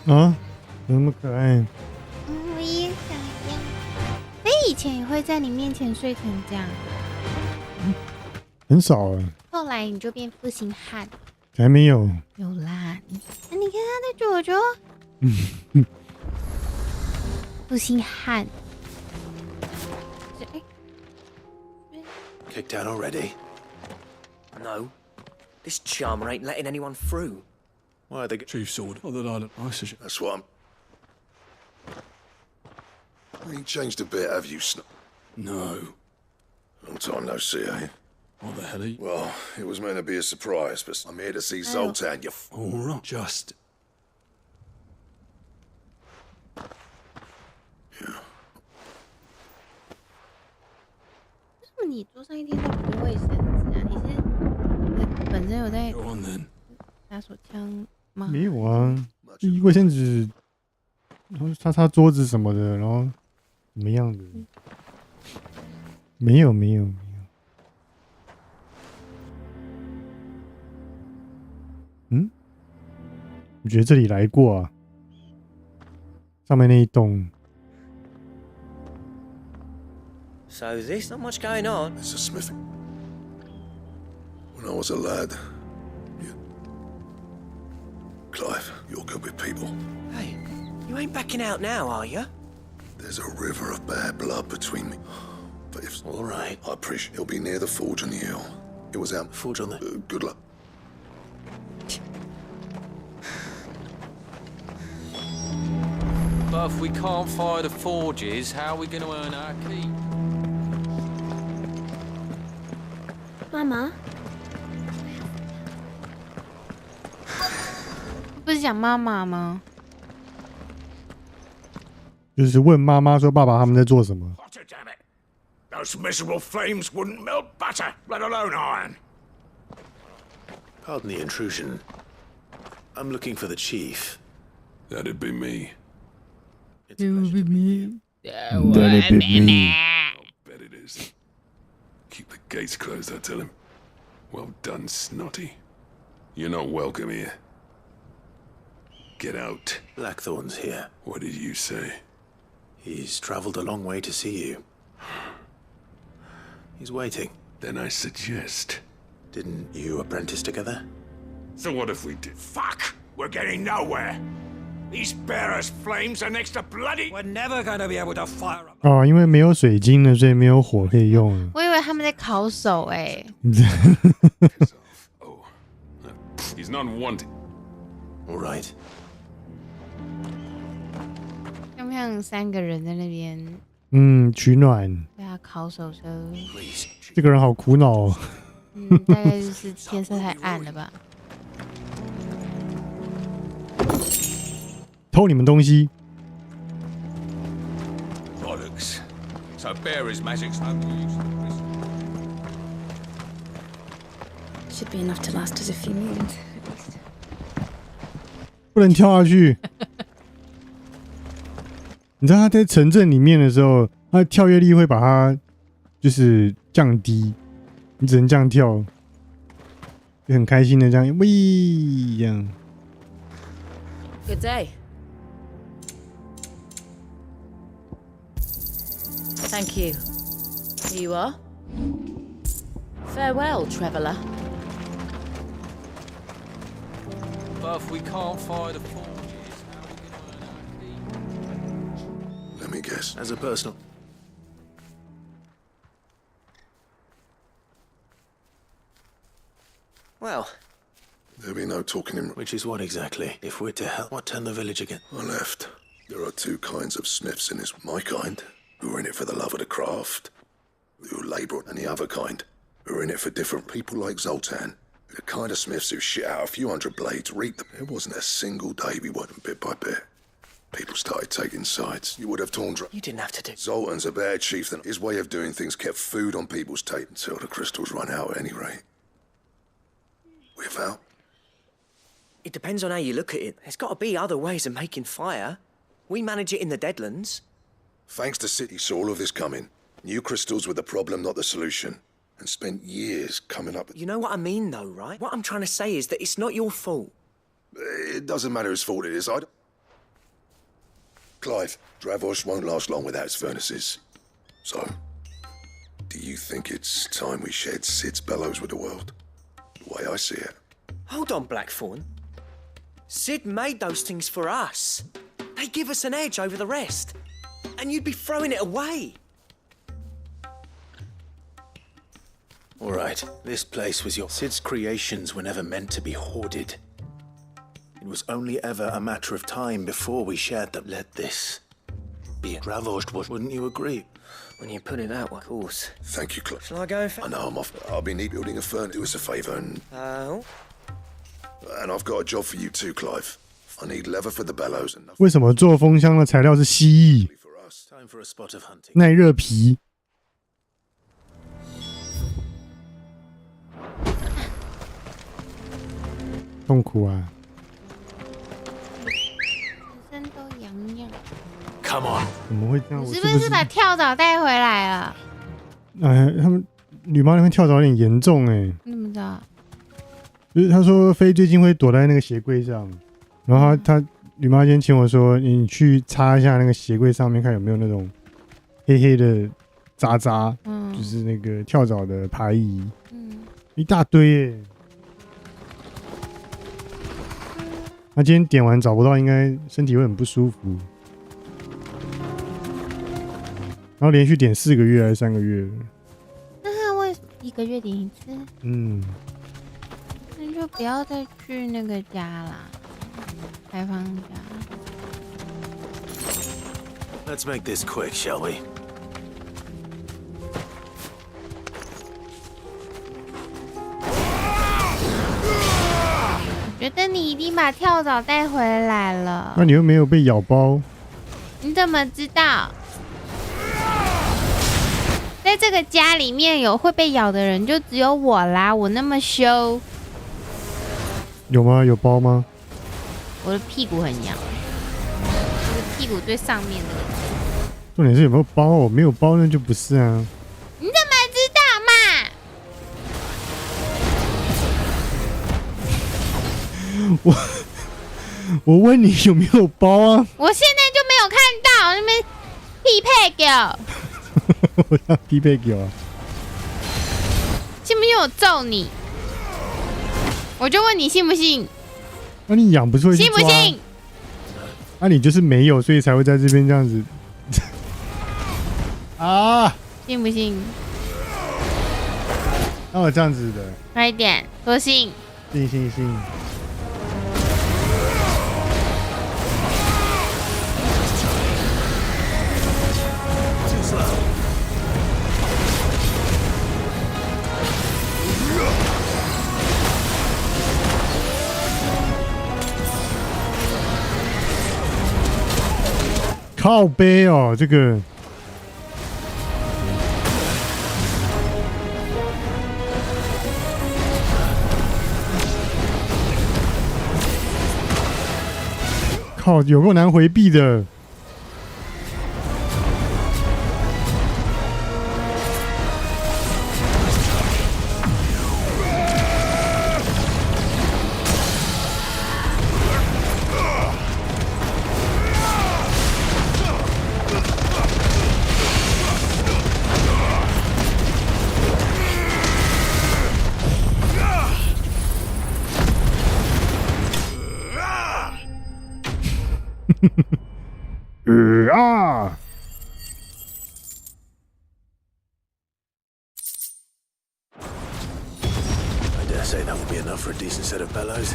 啊，怎么那么可爱？我也想要。所以以前也会在你面前睡成这样？很少啊。后来你就变负心汉？还没有。有啦，你看他的舅舅。负心汉。Kicked out already? No. This charmer ain't letting anyone through. Why are they... Chief Sword, I thought I looked nice as you. That's what I'm... You ain't changed a bit, have you, No. Long time no see, eh? What the hell are you? Well, it was meant to be a surprise, but I'm here to see Zoltan, you... All right, just... Yeah. 为什么你桌上一天都不卫生纸啊？你本身有在打手枪吗？没有啊，卫生纸，然后擦桌子什么的，然后怎么样的？没有。嗯，我觉得这里来过啊，上面那一栋。So there's not much going on. It's a smithing. When I was a lad, Clive, you're good with people. Hey, you ain't backing out now, are you? There's a river of bad blood between me. But if... All right. I appreciate it'll be near the forge on the hill. It was out... Forge on the... good luck. But if we can't fire the forges, how are we going to earn our keep? Mama? 不是讲妈妈吗？就是问妈妈说：“爸爸他们在做什么？” Damn it! Those miserable flames wouldn't melt butter, let alone iron. Pardon the intrusion. I'm looking for the chief. That'd be me. It would be me. That'd be me. Bet it is. Keep the gates closed, I tell him. Well done, Snotty. You're not welcome here. Get out. Blackthorn's here. What did you say? He's traveled a long way to see you. He's waiting. Then I suggest... Didn't you apprentice together? So what if we did? Fuck! We're getting nowhere. These bearers' flames are next to bloody... We're never gonna be able to fire them. 哦，因为没有水晶了，所以没有火可以用了。我以为他们在烤手哎。He's not wanted. All right. 像不像3个人在那边？取暖。对啊，烤手车。这个人好苦恼哦。大概就是天色太暗了吧。偷你们东西。Bollocks. So bearers' magic's no use. Should be enough to last us a few moons, at least. 不能跳下去。你知道他在城镇里面的时候，他的跳跃力会把它就是降低，你只能这样跳，就很开心的这样，喂，这样。Good day. Thank you. Here you are. Farewell, traveller. But if we can't fire the forges, how are we going to earn our keep? Let me guess. As a personal... Well... There'll be no talking in... Which is what exactly? If we're to help, what turned the village again? I left. There are two kinds of smiths in this. My kind, who are in it for the love of the craft, who labour, and the other kind, who are in it for different people like Zoltan. The kind of smiths who shit out a few hundred blades, reap them. There wasn't a single day we weren't bit by bit. People started taking sides. You would have torn... You didn't have to do... Zoltan's a better chief than... His way of doing things kept food on people's tables until the crystals run out at any rate. Without... It depends on how you look at it. There's got to be other ways of making fire. We manage it in the Deadlands. Thanks to City saw all of this coming. New crystals were the problem, not the solution. And spent years coming up... You know what I mean, though, right? What I'm trying to say is that it's not your fault. It doesn't matter whose fault it is. Clive, Dravos won't last long without its furnaces. So, do you think it's time we shared Sid's bellows with the world? The way I see it. Hold on, Blackthorn. Sid made those things for us. They give us an edge over the rest. And you'd be throwing it away. All right, this place was your... Sid's creations were never meant to be hoarded. It was only ever a matter of time before we shared them. Let this be it. Dravos, wouldn't you agree? When you put it that way, of course. Thank you, Clive. Shall I go and... I know I'm off. I'll be neat building a furnace. Do us a favour and... Oh? And I've got a job for you too, Clive. I need leather for the bellows and... 为什么做风箱的材料是蜥蜴？ Time for a spot of hunting. 耐热皮。痛苦啊！身都痒痒。 Come on！ 怎么会这样？你是不是把跳蚤带回来了？哎，他们吕妈那边跳蚤有点严重哎。你怎么知道？就是他说飞最近会躲在那个鞋柜上，然后他吕妈今天请我说，你去擦一下那个鞋柜上面，看有没有那种黑黑的渣渣，就是那个跳蚤的排遗，一大堆耶。他今天点完找不到，应该身体会很不舒服。然后连续点4个月还是3个月？那他为什么1个月点一次？那就不要再去那个家啦，开放家。Let's make this quick, shall we? 觉得你一定把跳蚤带回来了。那你又没有被咬包？你怎么知道？在这个家里面有会被咬的人，就只有我啦。我那么凶。有吗？有包吗？我的屁股很痒，我的屁股最上面的。重点是有没有包哦？没有包那就不是啊。你怎么知道嘛？我问你有没有包啊？我现在就没有看到那边匹配给我。我要匹配给我。信不信我揍你？我就问你信不信？那你痒不是会去抓？信不信？那你就是没有，所以才会在这边这样子。啊！信不信？那我这样子的。快一点，说信。信。靠背哦，这个靠，有够难回避的。I dare say that will be enough for a decent set of bellows.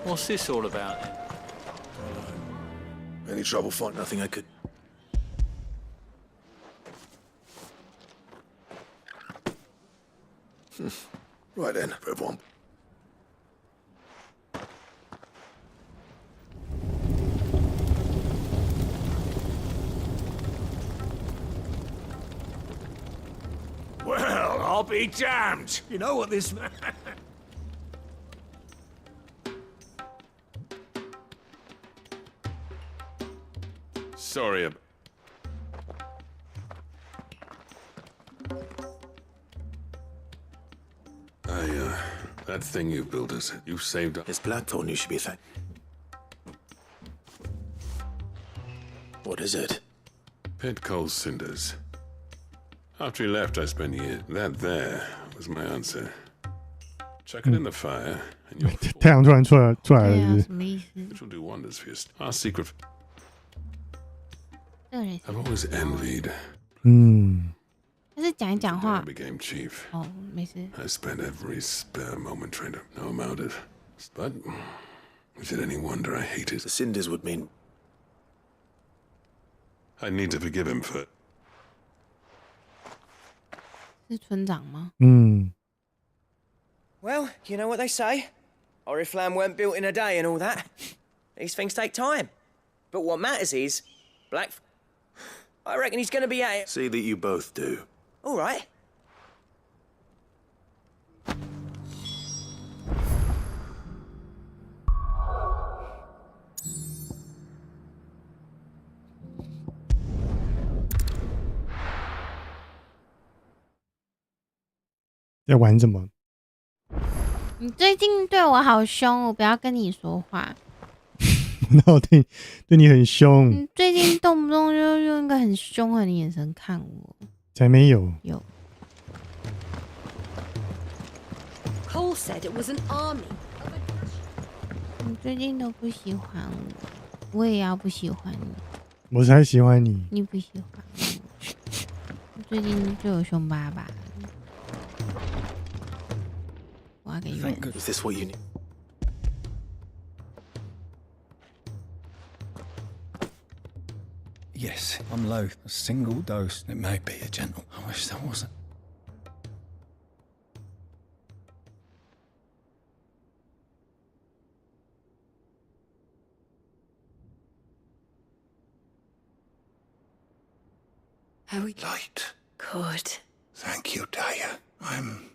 What's this all about? Any trouble finding? Nothing I could... Right then, everyone. Well, I'll be damned. You know what this... sorry about... that thing you built us, you saved us. It's Blackthorn you should be thankful. What is it? Pit coal cinders. After he left, I spent years. That there was my answer. Chuck it in the fire, and you'll... 太阳突然出来了，是什么意思？ Which will do wonders for you. Our secret... 这个人 I've always envied. 他是讲一讲话。 Became chief. 哦，没事。 I spent every spare moment trying to know about it. But is it any wonder I hate it? The cinders would mean... I need to forgive him for... 是村长吗？ Well, you know what they say. Oriflamme weren't built in a day and all that. These things take time. But what matters is, I reckon he's going to be at it. See that you both do. All right. 在玩什么？你最近对我好凶，我不要跟你说话。那我对你很凶。你最近动不动就用一个很凶狠的眼神看我。才没有。有。Cole said it was an army. 你最近都不喜欢我，我也要不喜欢你。我才喜欢你。你不喜欢我。你最近对我凶巴巴。我要给你。Is this what you need? Yes, I'm loath. A single dose. It may be a gentle. I wish there wasn't. Are we light? Good. Thank you, Daya. I'm...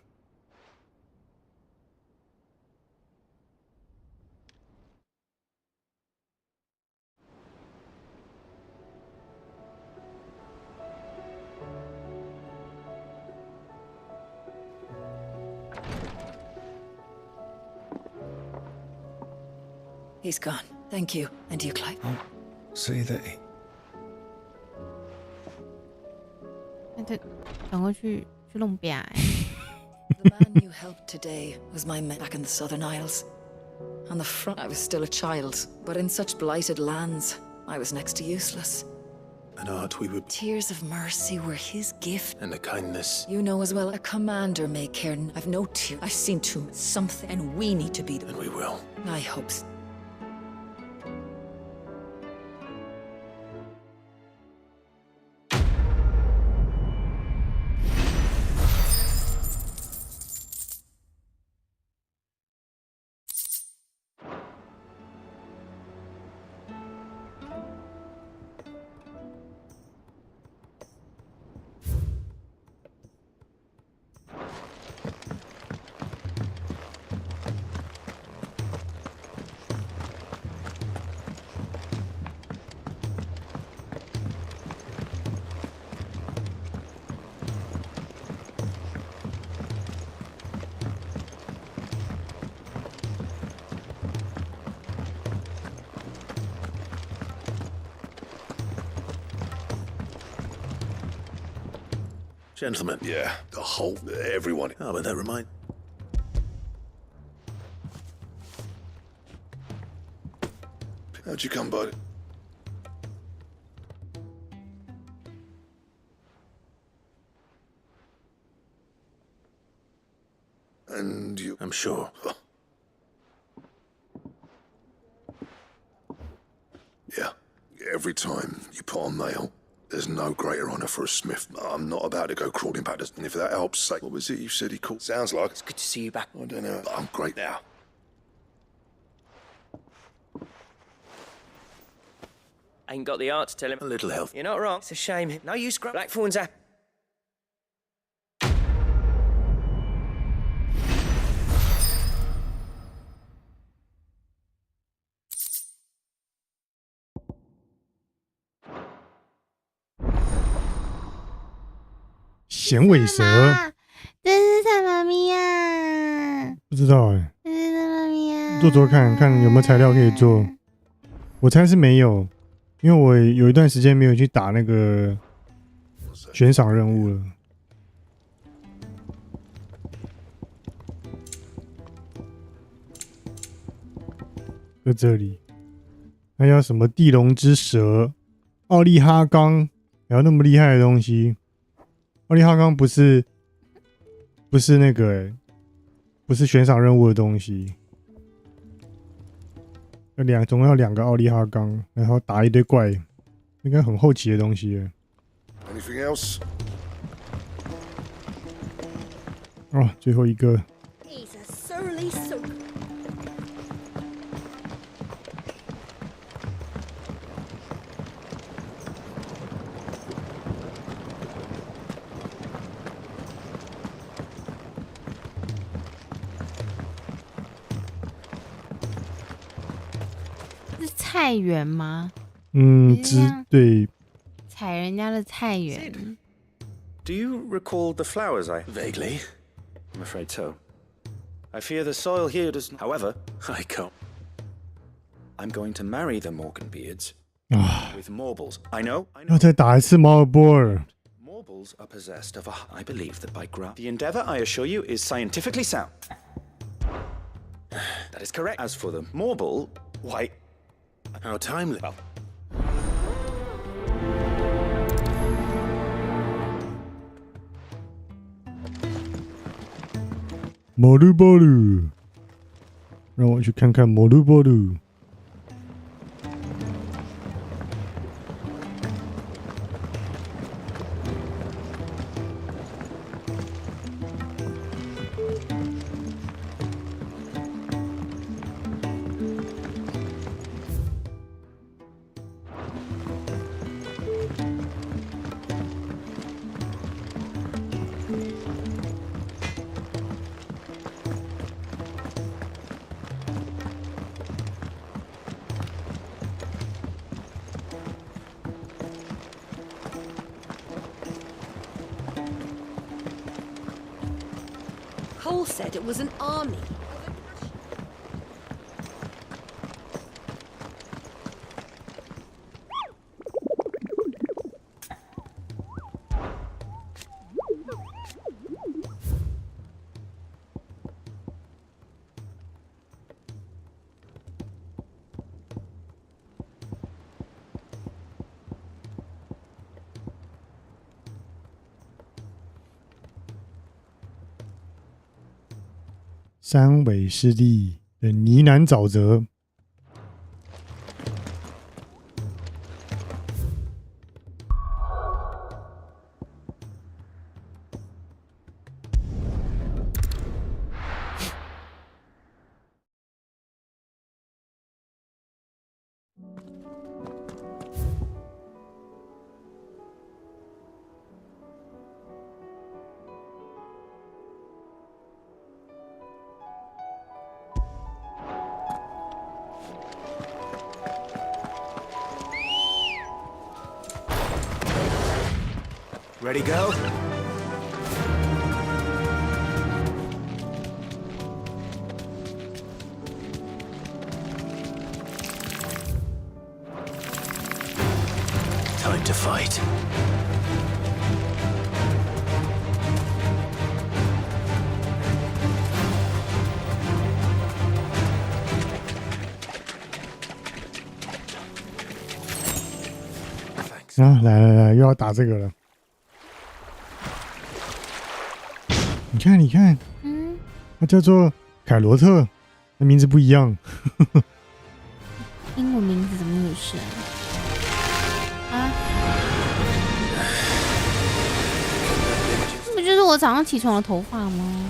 He's gone. Thank you. And you, Clive. Oh, see that he... 转过去弄扁。 The man you helped today was my man back in the Southern Isles. On the front, I was still a child, but in such blighted lands, I was next to useless. An art we would... Tears of mercy were his gift. And a kindness. You know as well, a commander may care. I've no tears. I've seen too much. Something, and we need to be... And we will. I hope so. Gentlemen. Yeah, the whole... everyone. Oh, but that reminds... How'd you come by it? And you... I'm sure. Huh. Yeah, every time you put on mail, there's no greater honour for a smith. I'm not about to go crawling back to... And if that helps, say... What was it you said he called? Sounds like... It's good to see you back. I don't know, but I'm great now. Ain't got the art to tell him. A little help. You're not wrong. It's a shame. No use, Blackthorn's happy. 响尾蛇，这是什么咪呀？不知道哎、这是什么咪呀？做看看有没有材料可以做。我猜是没有，因为我有一段时间没有去打那个悬赏任务了。在这里，还有什么地龙之蛇、奥利哈钢，还有那么厉害的东西。奥利哈钢不是那个欸，不是悬赏任务的东西。总共要2个奥利哈钢，然后打一堆怪，应该很后期的东西了。Anything else? 哦，最后一个。He's a surly soak. 是菜园吗？对，采人家的菜园。 Do you recall the flowers I... Vaguely. I'm afraid so. I fear the soil here does not... However, I can't. I'm going to marry the Morganbeards with Morbles. I know. 要再打一次毛尔波尔。 Morbles are possessed of a... I believe that by The endeavor, I assure you, is scientifically sound. That is correct. As for the Morble, why... How timely. Well...摩鲁波鲁，让我去看看摩鲁波鲁。Cole said it was an army.《三尾势力的呢喃沼泽。Ready, go? Time to fight. Thanks. 啊，来，又要打这个了。你看，它叫做凯罗特，那名字不一样。英文名字怎么回事啊？这不就是我早上起床的头发吗？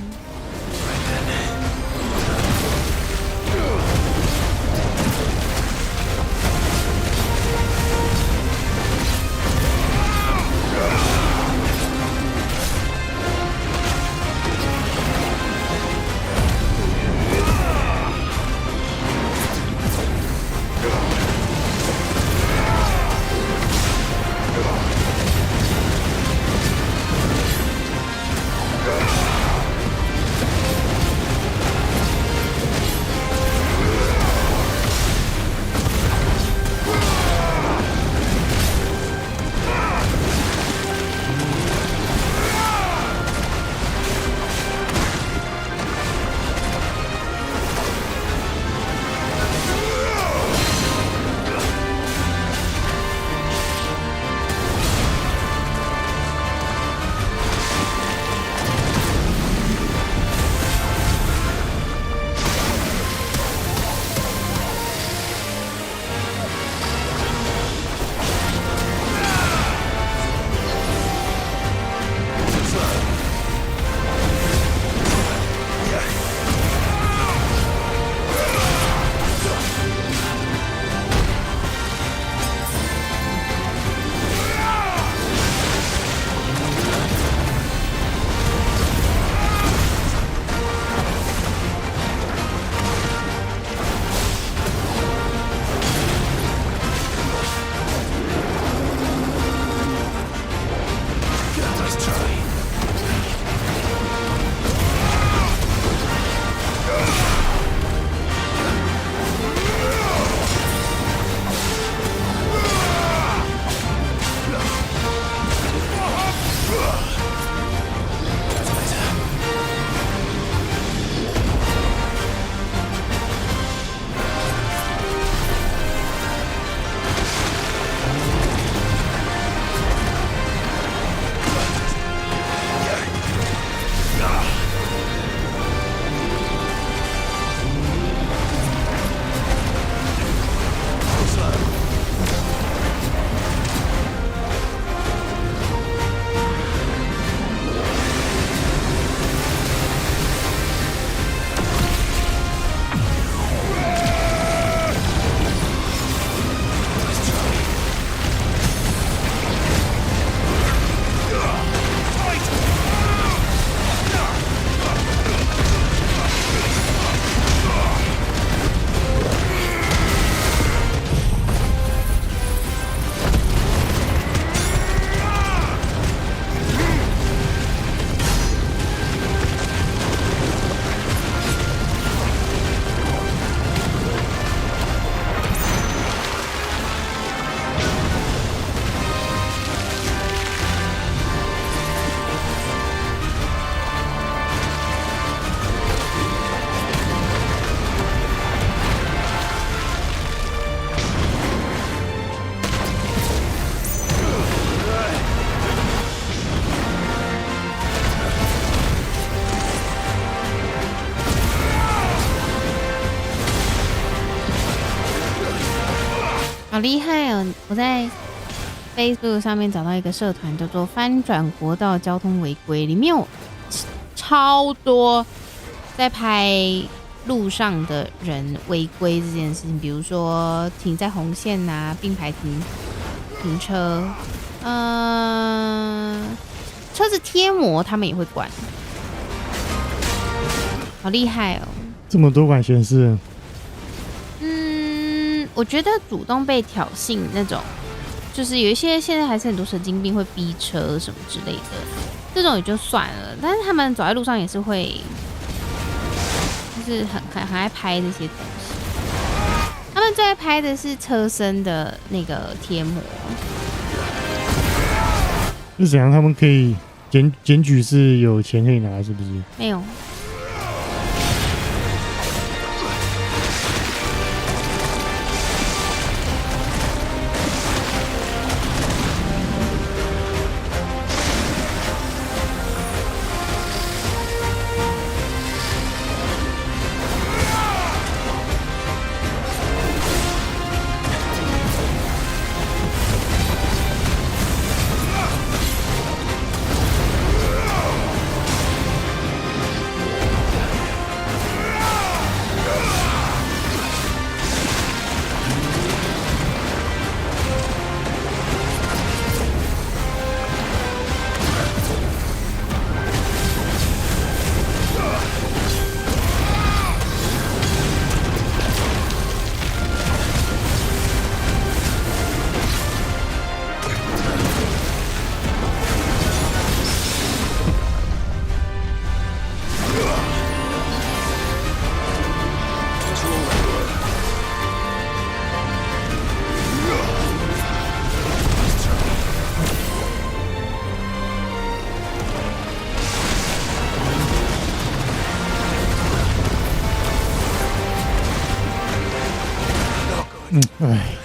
好厉害哦！我在 Facebook 上面找到一个社团，叫做“翻转国道交通违规”，里面有超多在拍路上的人违规这件事情，比如说停在红线啊、并排停车，车子贴膜他们也会管，好厉害哦！这么多管闲事。我觉得主动被挑衅那种，就是有一些现在还是很多神经病会逼车什么之类的，这种也就算了。但是他们走在路上也是会，就是很爱拍这些东西。他们最爱拍的是车身的那个贴膜。是怎样？他们可以检举是有钱可以拿，是不是？没有。唉。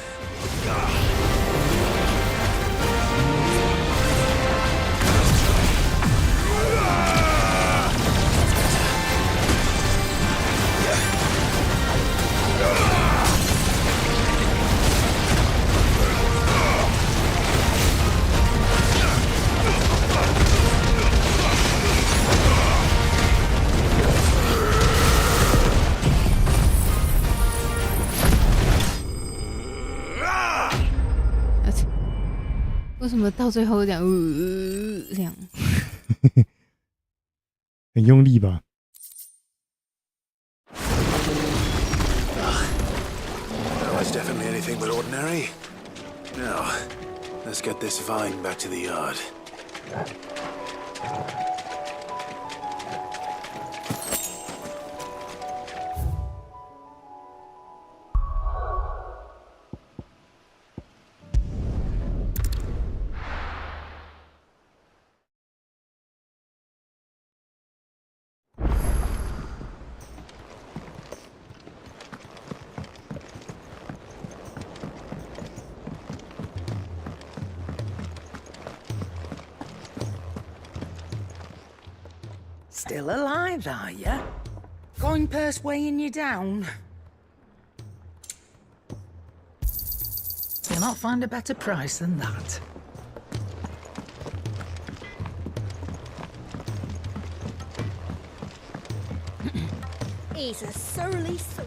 为什么到最后这样这样？很用力吧？That was definitely anything but ordinary. Now, let's get this vine back to the yard. Still alive, are you? Coin purse weighing you down? You'll not find a better price than that. He's a surly soul.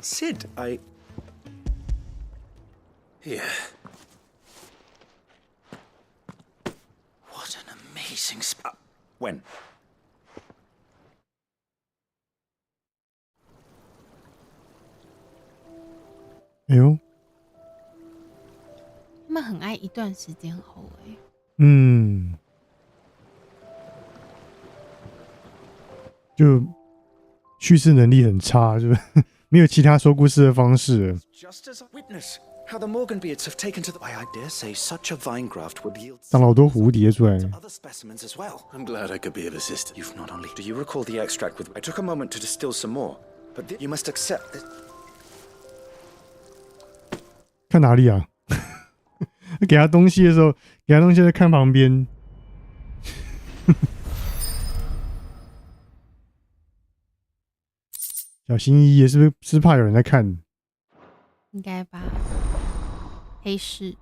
Sid, Here. What an amazing when? 哎呦，他们很爱一段时间后就叙事能力很差，是不是？没有其他说故事的方式了。 Just as I witness how the Morganbeards have taken to the. Why, I dare say such a vine graft would yield 长了好多蝴蝶出来。 other specimens as well. I'm glad I could be of assistance. You've not only. Do you recall the extract with? I took a moment to distill some more, but you must accept that. 看哪里啊？给他东西的时候，给他东西在看旁边。小心翼翼，是不是怕有人在看？应该吧。黑市。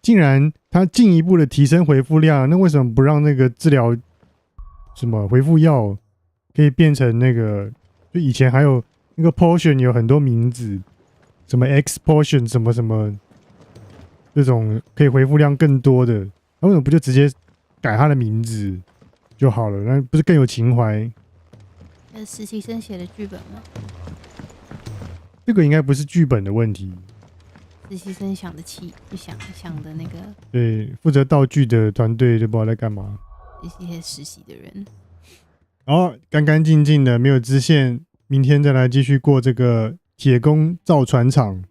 竟然他进一步的提升回复量，那为什么不让那个治疗什么回复药可以变成那个？就以前还有那个 potion 有很多名字，什么 X potion 什么什么，这种可以回复量更多的，那为什么不就直接改他的名字就好了？那不是更有情怀？是实习生写的剧本吗？这个应该不是剧本的问题。实习生想的想的那个，对，负责道具的团队就不知道在干嘛。一些实习的人，干干净净的，没有支线，明天再来继续过这个铁工造船厂。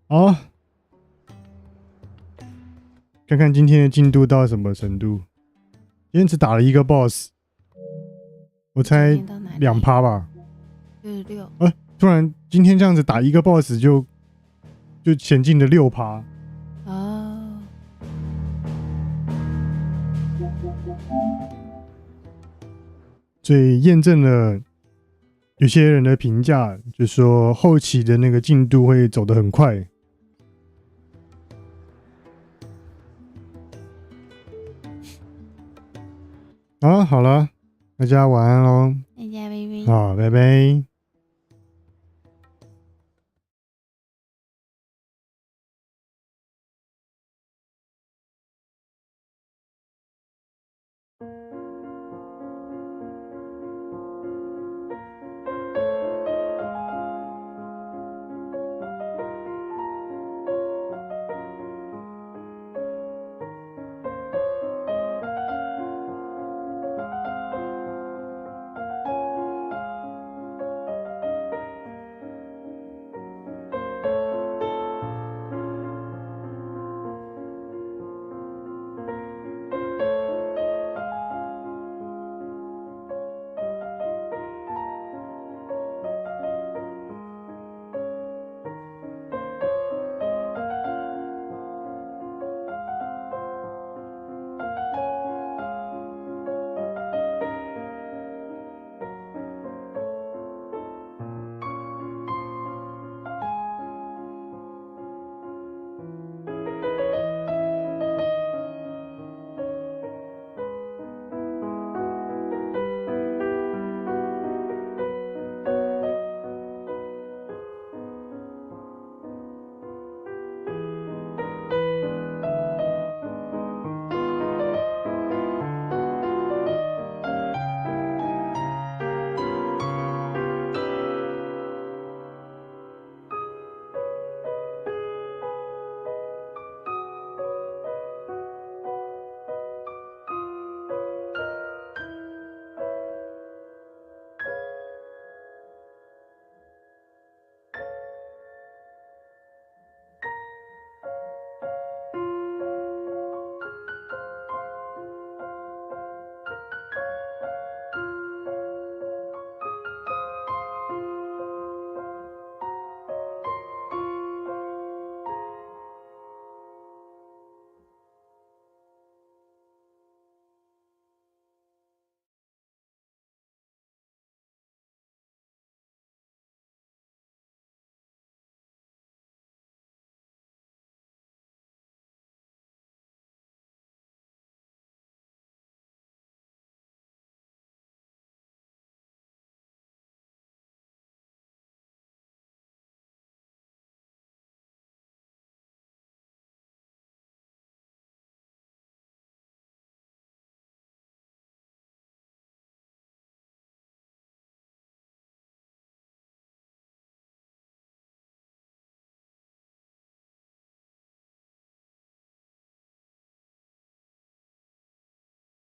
好，看看今天的进度到什么程度。今天只打了一个 BOSS。我猜2%吧66。突然今天这样子打一个 BOSS 就前进了6%。哦。所以验证了有些人的评价，就说后期的那个进度会走得很快。好了，大家晚安喽。大家拜拜。好，拜拜。